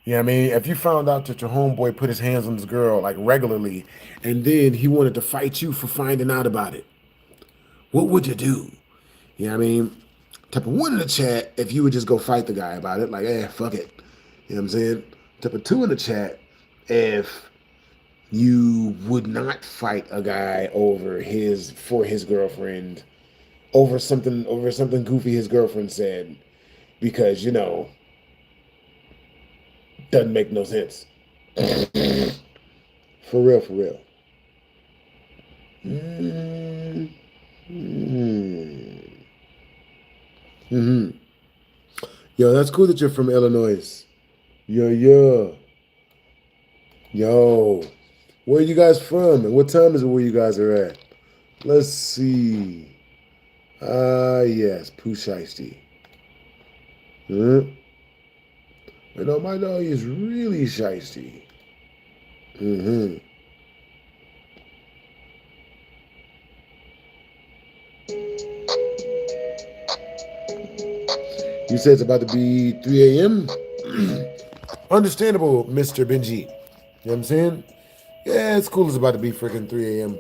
A: You know what I mean? If you found out that your homeboy put his hands on this girl, like, regularly, and then he wanted to fight you for finding out about it, what would you do? You know what I mean? Type of 1 in the chat if you would just go fight the guy about it, like, fuck it. You know what I'm saying? Type of 2 in the chat if you would not fight a guy for his girlfriend over something goofy his girlfriend said, because, you know, doesn't make no sense. For real. Yo, that's cool that you're from Illinois. Yo. Where are you guys from? And what time is it where you guys are at? Let's see. Yes, STEWIE. You know, my dog is really shiesty. You said it's about to be 3 a.m.? Understandable, Mr. Benji. You know what I'm saying? Yeah, it's cool. It's about to be freaking 3 a.m.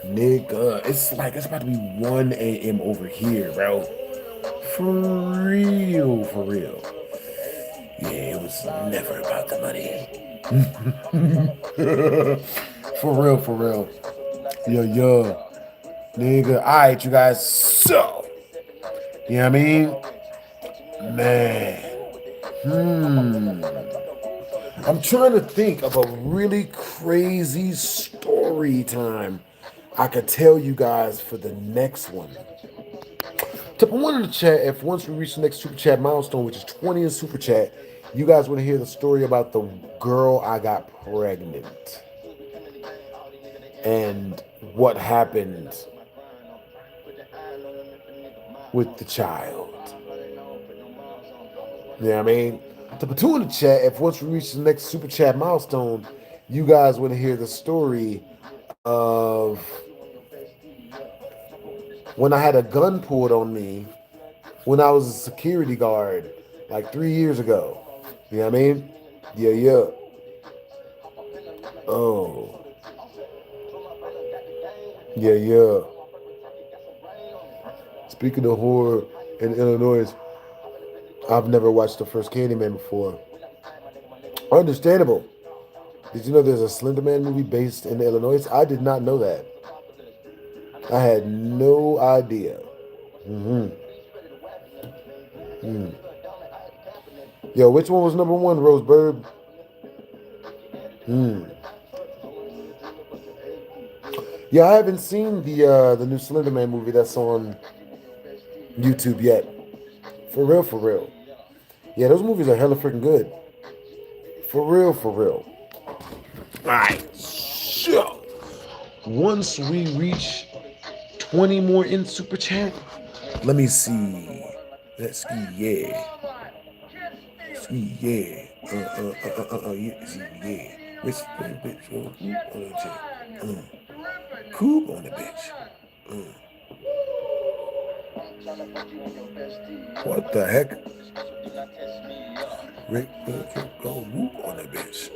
A: Nigga, it's about to be 1 a.m. over here, bro. For real. Yeah, it was never about the money. For real. Yo. Nigga, alright, you guys. So, you know what I mean? Man. I'm trying to think of a really crazy story time I could tell you guys for the next one. Type 1 in the chat if once we reach the next super chat milestone, which is 20 in super chat, you guys want to hear the story about the girl I got pregnant and what happened with the child. You know what I mean? Type 2 in the chat if once we reach the next super chat milestone, you guys want to hear the story of when I had a gun pulled on me when I was a security guard like 3 years ago. You know what I mean? Yeah. Oh. Yeah. Speaking of horror in Illinois, I've never watched the first Candyman before. Understandable. Did you know there's a Slender Man movie based in Illinois? I did not know that. I had no idea. Yo, which one was number one, Roseburg? Yeah, I haven't seen the new Slender Man movie that's on YouTube yet. For real, for real. Yeah, those movies are hella freaking good. For real, for real. Alright, so once we reach 20 more in Super Chat, let me see. Let's see, yeah. See, yeah. Yeah. Which Coop on the bitch. What the heck? Rick, go whoop on the bitch.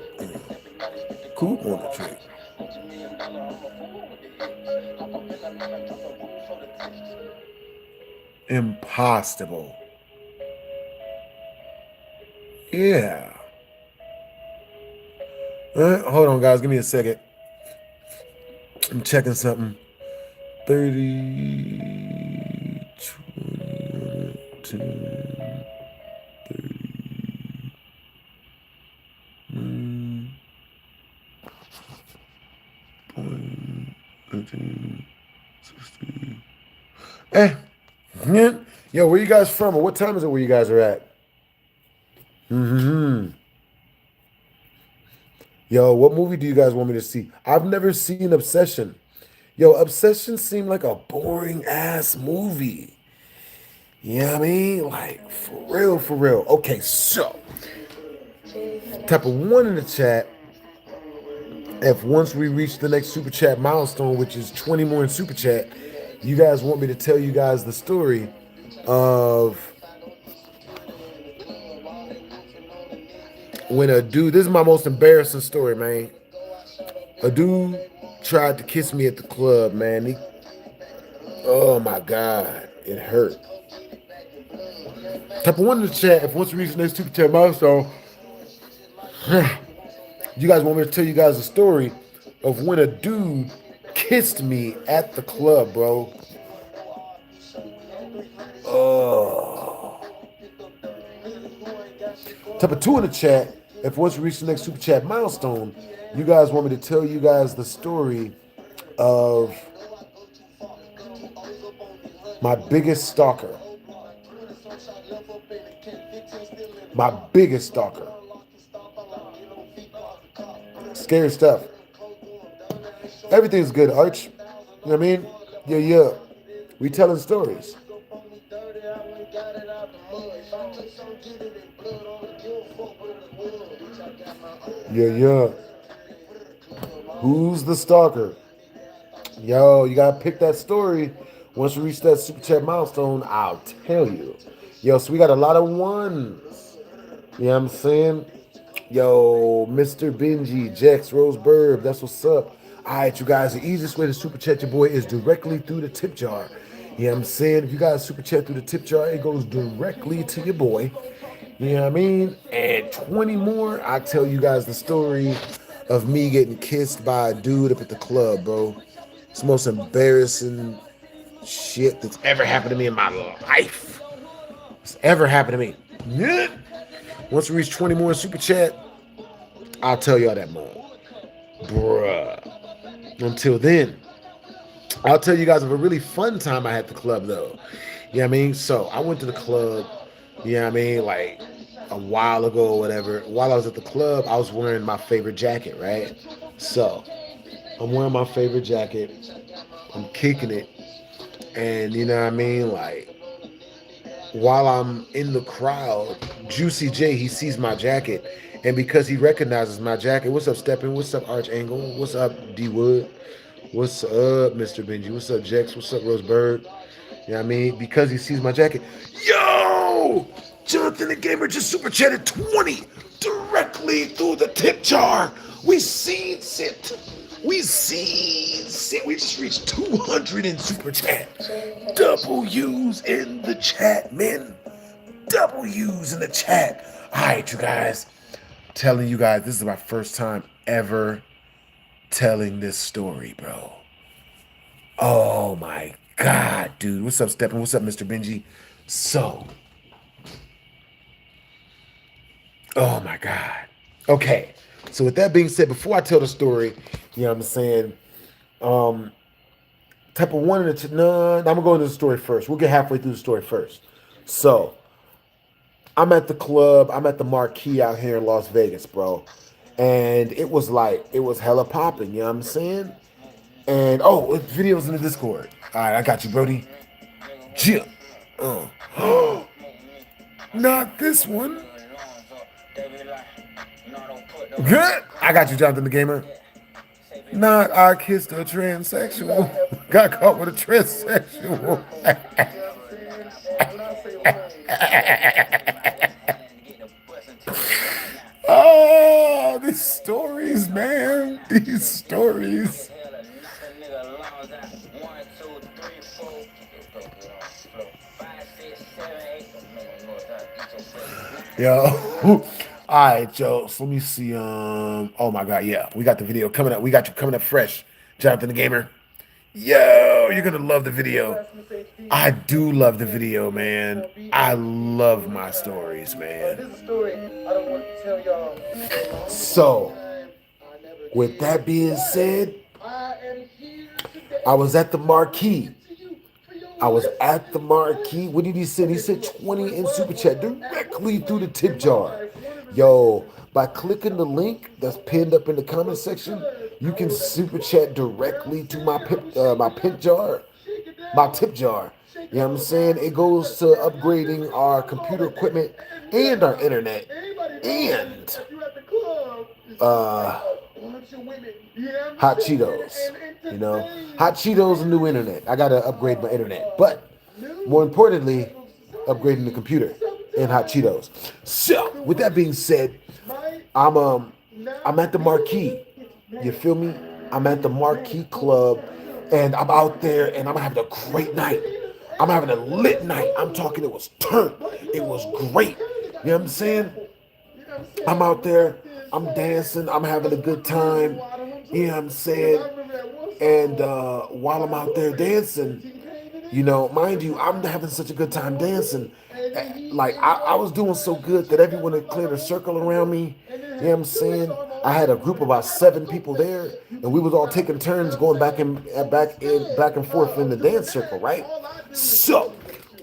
A: Coop on the trick. Impossible. Yeah. Hold on, guys. Give me a second. I'm checking something. 30, 20, 30, 16. Yeah. Yo, where you guys from? Or what time is it where you guys are at? Yo, what movie do you guys want me to see? I've never seen Obsession. Yo, Obsession seemed like a boring ass movie. You know what I mean? Like, for real, for real. Okay, so type of one in the chat. If once we reach the next Super Chat milestone, which is 20 more in Super Chat, you guys want me to tell you guys the story of when a dude, this is my most embarrassing story, man. A dude tried to kiss me at the club, man. Oh my God, it hurt. Type of one in the chat, if once we reach the next Super Chat milestone, you guys want me to tell you guys a story of when a dude kissed me at the club, bro. Oh. Type of two in the chat, if once we reach the next Super Chat milestone, you guys want me to tell you guys the story of my biggest stalker. My biggest stalker. Scary stuff. Everything's good, Arch. You know what I mean? Yeah. We telling stories. Yeah. Who's the stalker? Yo, you gotta pick that story. Once we reach that Super Chat milestone, I'll tell you. Yo, so we got a lot of ones. You know what I'm saying? Yo, Mr. Benji, Jex, Rose Burb, that's what's up. All right, you guys, the easiest way to Super Chat your boy is directly through the tip jar. You know what I'm saying? If you guys Super Chat through the tip jar, it goes directly to your boy. You know what I mean? And 20 more, I tell you guys the story of me getting kissed by a dude up at the club, bro. It's the most embarrassing shit that's ever happened to me in my life. It's ever happened to me. Yeah. Once we reach 20 more in Super Chat, I'll tell y'all that more. Bruh. Until then, I'll tell you guys of a really fun time I had at the club, though. You know what I mean? So I went to the club, you know what I mean, like a while ago or whatever. While I was at the club, I was wearing my favorite jacket, right? So I'm wearing my favorite jacket. I'm kicking it. And you know what I mean? Like, while I'm in the crowd, Juicy J, he sees my jacket. And because he recognizes my jacket, what's up, Steppin'? What's up, Archangle? What's up, D Wood? What's up, Mr. Benji? What's up, Jex? What's up, Roseburg? You know what I mean? Because he sees my jacket. Yo! Jonathan the Gamer just super chatted 20 directly through the tip jar. We seeds it. We seeds it. We just reached 200 in super chat. W's in the chat, man. W's in the chat. All right, you guys. Telling you guys, this is my first time ever telling this story, bro. Oh my God, dude. What's up, Steppin'? What's up, Mr. Benji? So, Oh my God. Okay. So with that being said, before I tell the story, you know what I'm saying? Type of one and two. No, I'm gonna go into the story first. We'll get halfway through the story first. So I'm at the club. I'm at the Marquee out here in Las Vegas, bro. And it was hella popping. You know what I'm saying? And videos in the Discord. All right, I got you, Brody. Jip. Not this one. Good. I got you, Jonathan the Gamer. Not I kissed a transsexual. Got caught with a transsexual. Oh, these stories, man. These stories. Yo. All right, Joe. So let me see. Oh my God, yeah, we got the video coming up. We got you coming up fresh, Jonathan the Gamer. Yo, you're gonna love the video. I do love the video, man. I love my stories, man. So, with that being said, I was at the Marquee. What did he say? He said 20 in Super Chat directly through the tip jar. Yo, by clicking the link that's pinned up in the comment section, you can Super Chat directly to my tip jar. You know what I'm saying? It goes to upgrading our computer equipment and our internet and Hot Cheetos. You know, Hot Cheetos and new internet. I gotta upgrade my internet, but more importantly, upgrading the computer and Hot Cheetos. So, with that being said, I'm at the Marquee. You feel me? I'm at the Marquee Club, and I'm out there, and I'm having a great night. I'm having a lit night. I'm talking. It was turned. It was great. You know what I'm saying? I'm out there. I'm dancing. I'm having a good time. You know what I'm saying? And while I'm out there dancing, you know, mind you, I'm having such a good time dancing. Like, I was doing so good that everyone had cleared a circle around me. You know what I'm saying? I had a group of about 7 people there, and we was all taking turns going back and forth in the dance circle, right? So,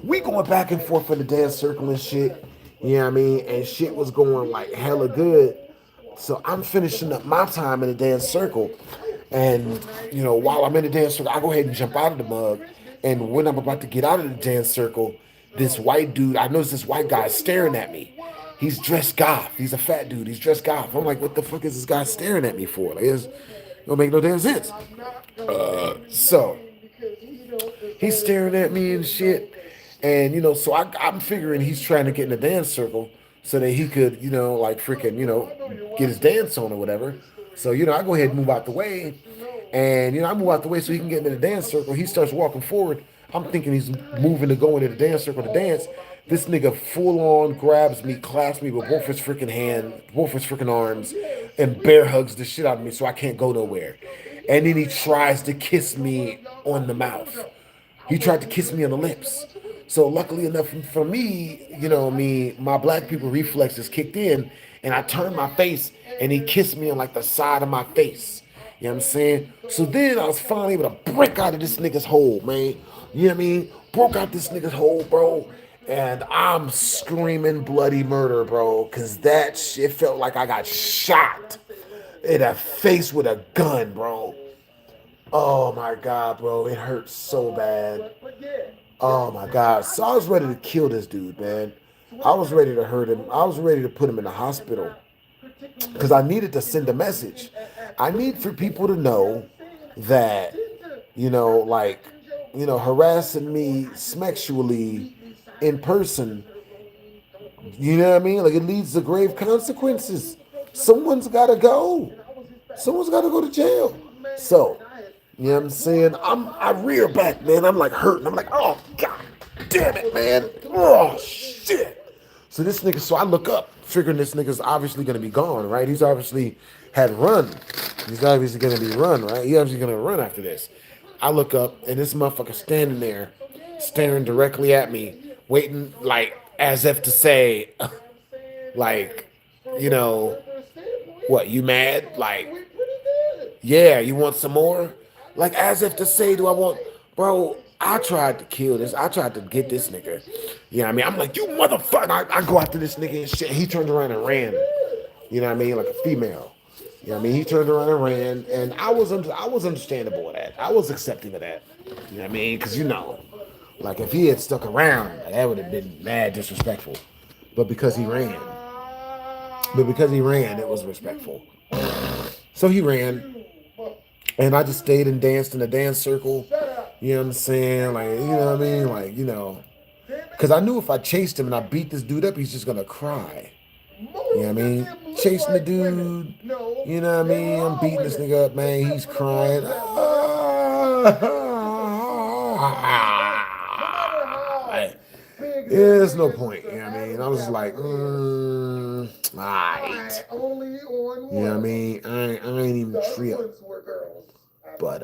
A: we going back and forth in the dance circle and shit. You know what I mean? And shit was going like hella good. So I'm finishing up my time in the dance circle. And, you know, while I'm in the dance circle, I go ahead and jump out of the mug. And when I'm about to get out of the dance circle, this white dude, I noticed this white guy staring at me. He's dressed goth. He's a fat dude. He's dressed goth. I'm like, what the fuck is this guy staring at me for? Like, it don't make no damn sense. So he's staring at me and shit. And, you know, so I'm figuring he's trying to get in the dance circle so that he could, you know, like freaking, you know, get his dance on or whatever. So, you know, I go ahead and move out the way. And, you know, I move out the way so he can get into the dance circle. He starts walking forward. I'm thinking he's moving to go into the dance circle to dance. This nigga full on grabs me, clasps me with both his freaking arms, and bear hugs the shit out of me so I can't go nowhere. And then he tries to kiss me on the mouth. He tried to kiss me on the lips. So luckily enough for me, you know, my black people reflexes kicked in, and I turned my face, and he kissed me on like the side of my face. You know what I'm saying? So then I was finally able to break out of this nigga's hole, man. You know what I mean? Broke out this nigga's hole, bro. And I'm screaming bloody murder, bro. Because that shit felt like I got shot in the face with a gun, bro. Oh, my God, bro. It hurt so bad. Oh, my God. So I was ready to kill this dude, man. I was ready to hurt him. I was ready to put him in the hospital. Because I needed to send a message. I need for people to know that, you know, like, you know, harassing me sexually in person, you know what I mean? Like, it leads to grave consequences. Someone's got to go. Someone's got to go to jail. So, you know what I'm saying? I rear back, man. I'm like hurting. I'm like, oh, God damn it, man. Oh, shit. So this nigga, so I look up, figuring this nigga's obviously going to be gone, right? He's obviously had run. He's obviously going to be run, right? He's obviously going to run after this. I look up, and this motherfucker standing there, staring directly at me, waiting, like, as if to say, like, you know, what, you mad? Like, yeah, you want some more? Like, as if to say, do I want, bro, I tried to kill this. I tried to get this nigga. You know what I mean? I'm like, you motherfucker. I go after this nigga and shit. He turned around and ran. You know what I mean? Like a female. You know what I mean? He turned around and ran. And I was understandable of that. I was accepting of that. You know what I mean? Because, you know, like if he had stuck around, that would have been mad disrespectful. But because he ran, it was respectful. So he ran, and I just stayed and danced in a dance circle. You know what I'm saying? Like, you know what I mean? Like, you know, because I knew if I chased him and I beat this dude up, he's just gonna cry. You know what I mean? Chasing the dude, you know what I mean? I'm beating this nigga up, man. He's crying. There's no point, you know what I mean? I was just like, alright. You know what I mean? I ain't even tripped. But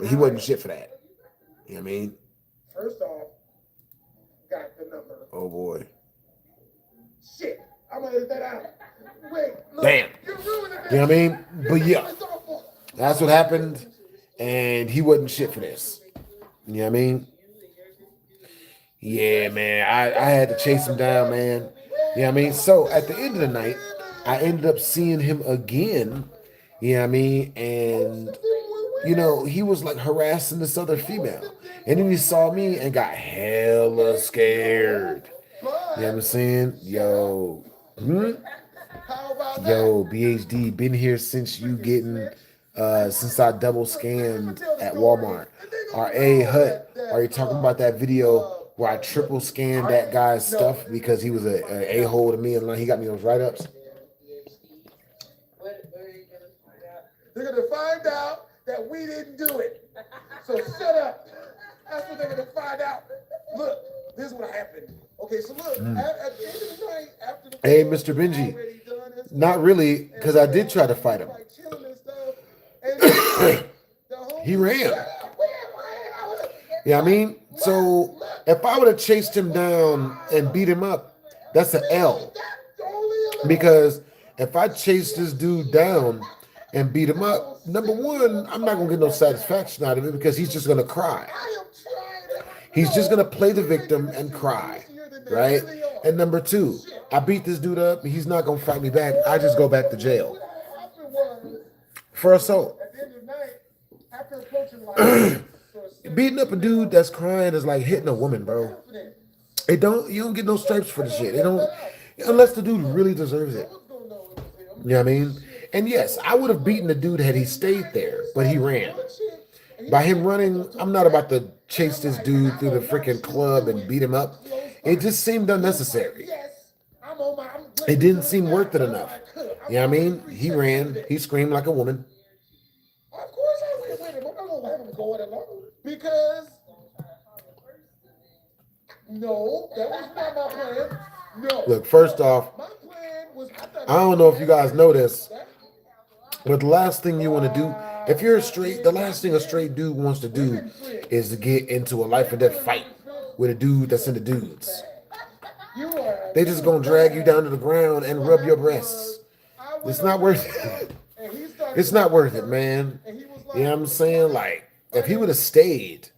A: he wasn't shit for that. You know what I mean?
E: First off, got the number.
A: Oh boy.
E: Shit, I'm gonna edit that out. Wait, look,
A: damn. You know what I mean? But yeah, that's what happened, and he wasn't shit for this. You know what I mean? Yeah, man. I had to chase him down, man. You know what I mean? So at the end of the night, I ended up seeing him again. You know what I mean? And you know, he was like harassing this other female. And then he saw me and got hella scared. You know what I'm saying? Yo. Yo, BHD, been here since you getting, since I double scanned at Walmart. R.A. Hut, are you talking about that video where I triple scanned that guy's stuff because he was an a-hole to me and he got me those write-ups?
E: They're going to find out that we didn't do it. So shut up. That's what they're going to find out. Look, this is what happened. Okay, so look, at the end of the night, after the
A: hey, Mr. Benji, not really, because I did try to fight him. He ran. Yeah, I mean, so if I would have chased him down and beat him up, that's an L. Because if I chase this dude down and beat him up, number one, I'm not going to get no satisfaction out of it because he's just going to cry. He's just going to play the victim and cry, right? And number two, I beat this dude up. He's not going to fight me back. I just go back to jail for assault. Beating up a dude that's crying is like hitting a woman, bro. You don't get no stripes for the shit. It don't, unless the dude really deserves it. You know what I mean? And yes, I would have beaten the dude had he stayed there, but he ran. By him running, I'm not about to chase this dude through the freaking club and beat him up. It just seemed unnecessary. It didn't seem worth it enough. You know what I mean? He ran. He screamed like a woman.
E: Of course I went with him. I'm not going to have him go it alone. Because, no, that was not my plan. No.
A: Look, first off, I don't know if you guys know this, but the last thing you want to do, if you're straight, the last thing a straight dude wants to do is to get into a life or death fight with a dude that's into dudes. They just gonna drag you down to the ground and rub your breasts. It's not worth it. It's not worth it, man. You know what I'm saying? Like, if he would have stayed,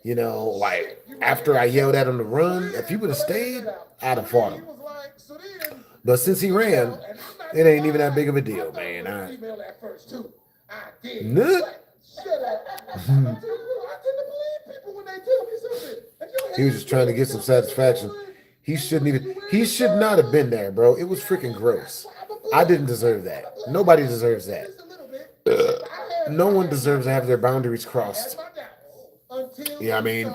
A: you know, like after I yelled at him to run, if he would have stayed, I'd have fought him. But since he ran, it ain't even that big of a deal, man. He was just trying to get some satisfaction. He should not have been there, bro. It was freaking gross. I didn't deserve that. Nobody deserves that. No one deserves to have their boundaries crossed. Yeah, I mean,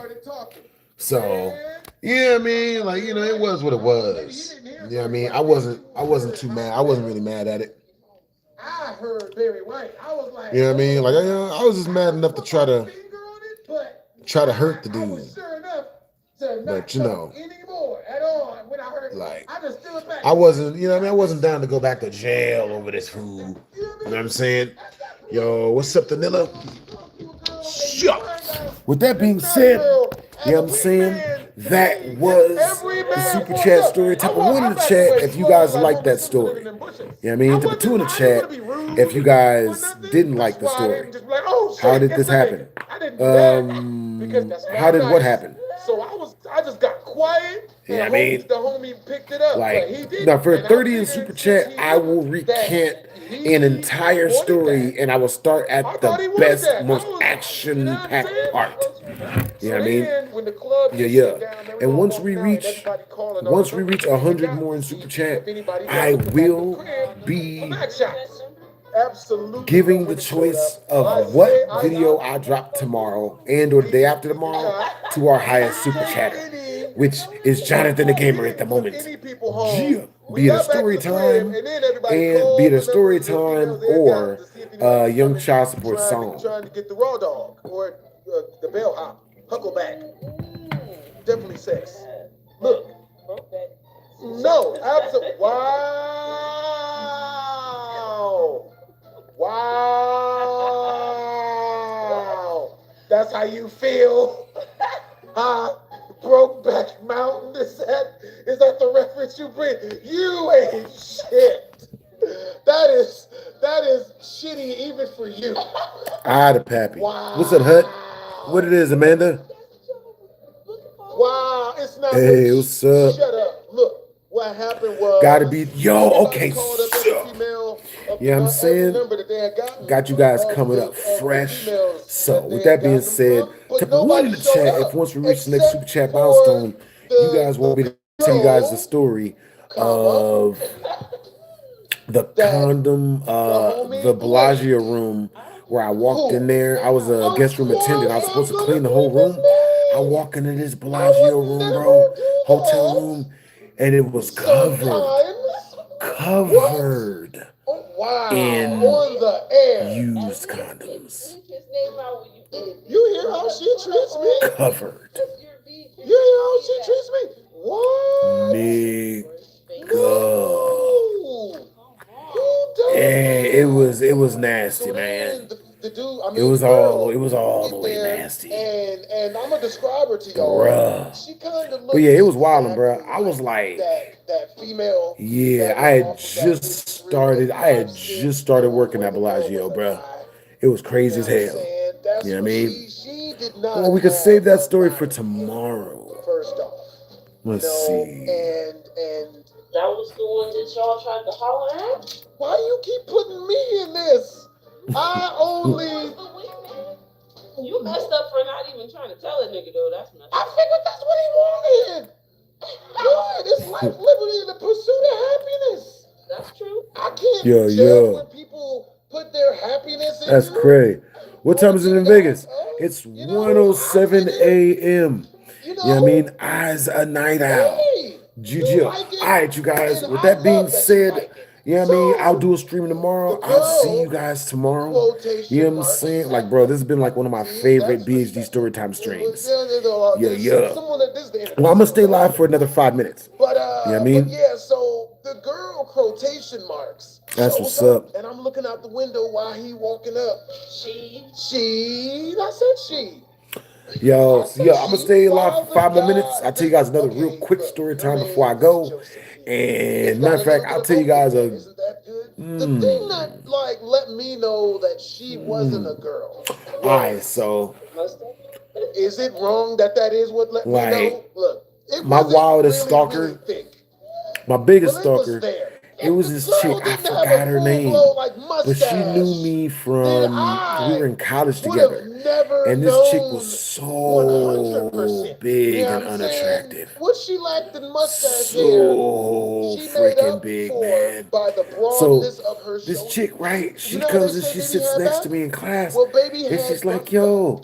A: so yeah, I mean, like, you know, it was what it was. Yeah, I mean, I wasn't too mad. I wasn't really mad at it.
E: I heard Barry White. I was like,
A: you know what I mean? Like, I was just mad enough to try to hurt the dude. But you know, like, I wasn't, you know what I mean? I wasn't down to go back to jail over this fool. You know what I'm saying? Yo, what's up, Danilo? Shut. With that being said, You know what I'm saying? That was the super chat story. Type of 1 in the chat if you guys like that story. You know what I mean? Type of 2 in the chat if you guys didn't like the story. How did this happen? How did what happen?
E: So I just got quiet.
A: Yeah, I mean,
E: the homie picked it up.
A: like,
E: He did.
A: now for 30 in super chat, I will recant an entire story, and I will start at the best, most action-packed part. You know what I mean? Yeah. And once we reach 100 more in super chat, I will be giving the choice of what video I drop tomorrow and or the day after tomorrow to our highest super chatter, which is Jonathan the Gamer at the moment. Yeah. Be it a story time or young child support song.
E: Trying to get the raw dog or the bellhop, huckleback. Definitely sex. Look. No, absolutely. Wow. That's how you feel. Brokeback Mountain, is that the reference you bring? You ain't shit. That is shitty even for you.
A: The pappy. Wow. What's up, Hut? What it is, Amanda?
E: Wow, it's not.
A: Hey, what's up?
E: Shut up. Look, what happened was.
A: Gotta be. Yo, okay. You know what I'm saying? Got you guys coming up fresh. So, with that being said, type of 1 in the chat if once we reach the next super chat milestone, you guys want me to tell you guys the story of the condom, the Bellagio room where I walked in there. I was a guest room attendant. I was supposed to clean the whole room. I walk into this Bellagio room, bro, hotel room, and it was covered in used condoms.
E: You hear how she treats me?
A: Covered.
E: You hear how she treats me? What?
A: Nigga. And it was nasty, man. It was all the way nasty.
E: And I'm a describer to you.
A: Bruh.
E: She kind of
A: but yeah, it was wilding, bro. I was like,
E: that female.
A: Yeah, I had just started working at Bellagio, bro. It was crazy as hell. You know what I mean? Well, we could save that story for tomorrow.
E: First off,
A: let's see.
K: And that was the one that y'all tried to holler at?
E: Why you keep putting me in this? I only.
K: You messed up for not even trying to tell a nigga though. That's messed up.
E: I figured that's what he wanted. Good. It's life, liberty, and the pursuit of happiness.
K: That's true.
E: I can't judge when people put their happiness in.
A: That's crazy. What time is it in Vegas? It's 1:07 a.m. You know what I mean? I's a night owl. Juju. All right, you guys. With that being said, you know what I mean? I'll do a stream tomorrow. I'll see you guys tomorrow. You know what I'm saying? Like, bro, this has been like one of my favorite BHD Storytime streams. Yeah. Well, I'm going to stay live for another 5 minutes. You know what I mean?
E: Yeah, so the girl quotation marks.
A: That's what's up.
E: And I'm looking out the window while he walking up. She. I said she.
A: Yo, I'm going to stay live for 5 more minutes. I'll tell you guys another real quick story time before I go. And matter of fact, I'll tell you guys
E: the thing that like let me know that she wasn't a girl.
A: All right, so
E: is it wrong that is what let me know? Look,
A: my wildest stalker, my biggest stalker, it was this chick. I forgot her name, but she knew me from we were in college together. And this chick was so big and unattractive.
E: What she lacked in mustache
A: so freaking big, man. So this chick, right? She comes and she sits next to me in class, and she's like, "Yo,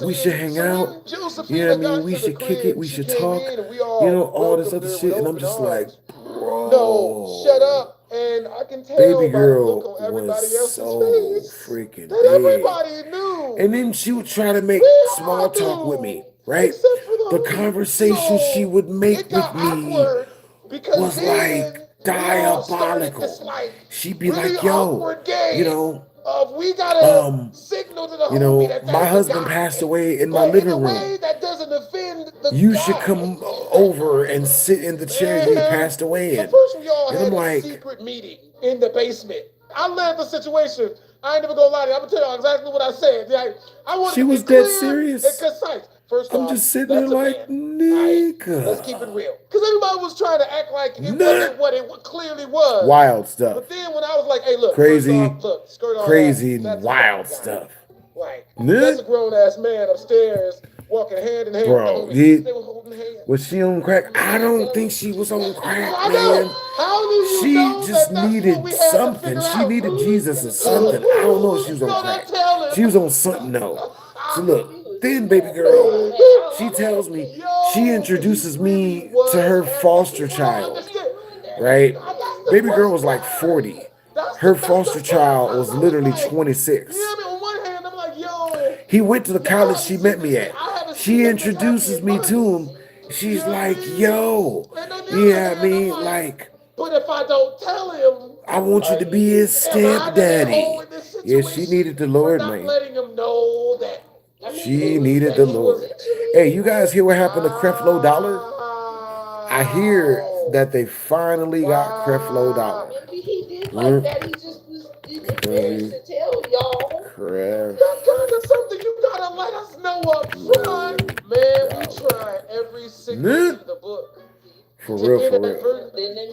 A: we should hang out. You know what I mean? We should kick it. We should talk. You know, all this other shit." And I'm just like, bro.
E: No, shut up. And I can tell
A: baby girl was so freaking big.
E: Everybody knew.
A: And then she would try to make small talk with me, right? The conversation she would make with me was like diabolical. She'd be like, yo, you know,
E: We gotta signal to the homie that
A: my
E: that's the
A: husband
E: guy.
A: passed away in my
E: But in
A: living
E: a way
A: room.
E: that doesn't offend the
A: You
E: guy.
A: should come over and sit in the chair he passed away
E: So
A: in.
E: first we all
A: And
E: had
A: I'm
E: a
A: like,
E: secret meeting in the basement. I led the situation. I ain't never gonna lie to you. I'm gonna tell you exactly what I said. Like, I wanted
A: she
E: to be
A: was dead
E: clear
A: serious.
E: and concise. First
A: I'm
E: off,
A: just sitting there
E: that's a
A: like,
E: man.
A: nigga.
E: Let's keep it real. Because everybody was trying to act like it wasn't what it clearly was.
A: Wild stuff.
E: But then when I was like, hey, look,
A: Crazy,
E: first off, look, skirt on
A: crazy,
E: that's
A: wild
E: a guy.
A: stuff.
E: Like, that's a grown-ass man upstairs walking hand in hand
A: Bro,
E: with the homies. They were holding hands.
A: was she on crack? I don't think she was on crack,
E: I
A: man.
E: know. How do you
A: She
E: know
A: just
E: that
A: needed
E: what we had
A: something.
E: to
A: She
E: figure
A: needed
E: out?
A: Jesus or something. I don't know if she was on crack. She was on something though. So look, then baby girl, she tells me, she introduces me to her foster child, right? Baby girl was like 40. Her foster child was literally 26. He went to the college she met me at. She introduces me to him. She's like, yo, yeah, I mean, like,
E: but if I don't tell him,
A: I want you to be his stepdaddy. Yeah, she needed the Lord, man.
E: letting him know that
A: she needed the Lord. Hey, you guys hear what happened to Creflo Dollar? I hear that they finally got Creflo Dollar.
K: Maybe he did like that. He just was embarrassed to tell y'all.
E: That's kind of something you gotta let us know up front. Man, we try every single in the book.
A: For real, for real.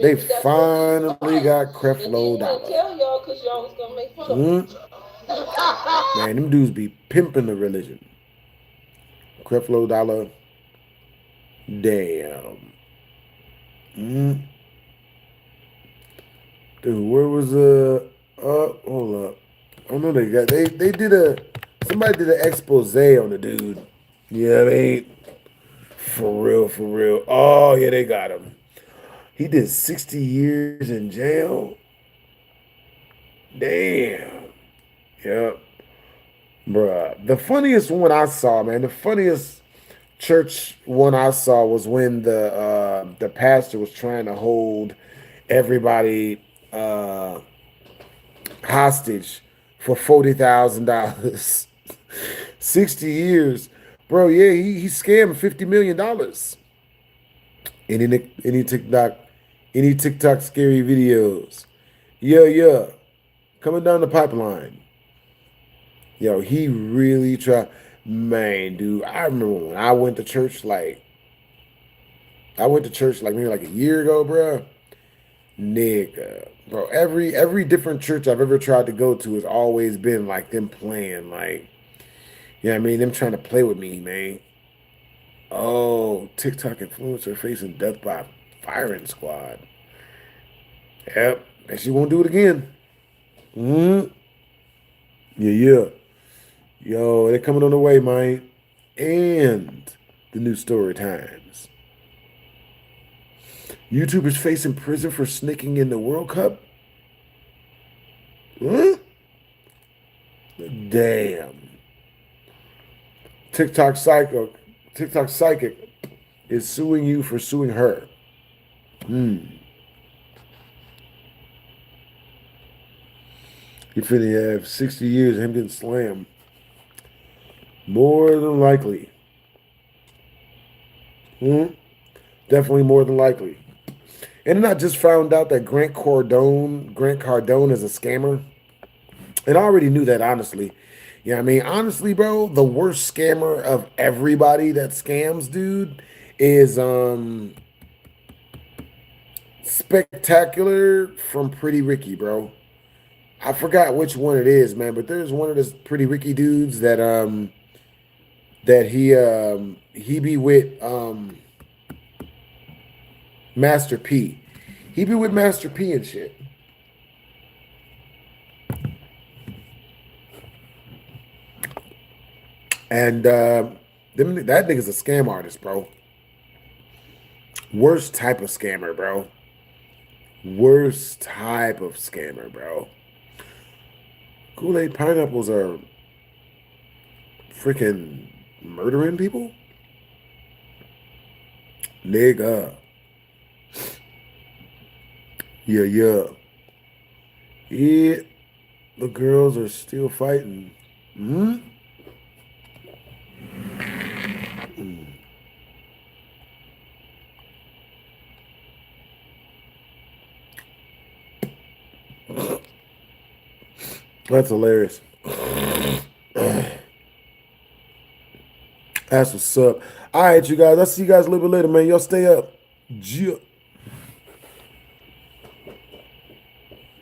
A: They finally got Creflo Dollar.
K: Tell y'all because y'all was gonna make fun of him.
A: Man, them dudes be pimping the religion. Creflo Dollar. Damn. Dude, where was hold up. I know they somebody did an expose on the dude. Yeah, I mean, for real, for real. Oh yeah, they got him. He did 60 years in jail. Damn. Yep. Bruh. The funniest one I saw, man, the funniest church one I saw was when the pastor was trying to hold everybody hostage for $40,000. 60 years. Bro, yeah, he scammed $50 million. Any TikTok scary videos. Yeah. Coming down the pipeline. Yo, he really tried. Man, dude, I remember when I went to church maybe like a year ago, bro. Nigga. Bro, every different church I've ever tried to go to has always been like them playing, like, you know what I mean? Them trying to play with me, man. Oh, TikTok influencer facing death by firing squad. Yep. And she won't do it again. Yeah. Yo, they're coming on the way, man. And the new story times. YouTubers facing prison for sneaking in the World Cup. Damn. TikTok psychic is suing you for suing her. He finna have 60 years of him getting slammed. More than likely. Definitely more than likely. And then I just found out that Grant Cardone is a scammer. And I already knew that, honestly. Yeah, I mean, honestly, bro, the worst scammer of everybody that scams, dude, is Spectacular from Pretty Ricky, bro. I forgot which one it is, man, but there's one of those Pretty Ricky dudes that he be with Master P. He be with Master P and shit. And that nigga's a scam artist, bro. Worst type of scammer, bro. Worst type of scammer, bro. Kool-Aid pineapples are freaking murdering people? Nigga. Yeah. The girls are still fighting. Hmm? That's hilarious. That's what's up. All right, you guys. I'll see you guys a little bit later, man. Y'all stay up. Yeah.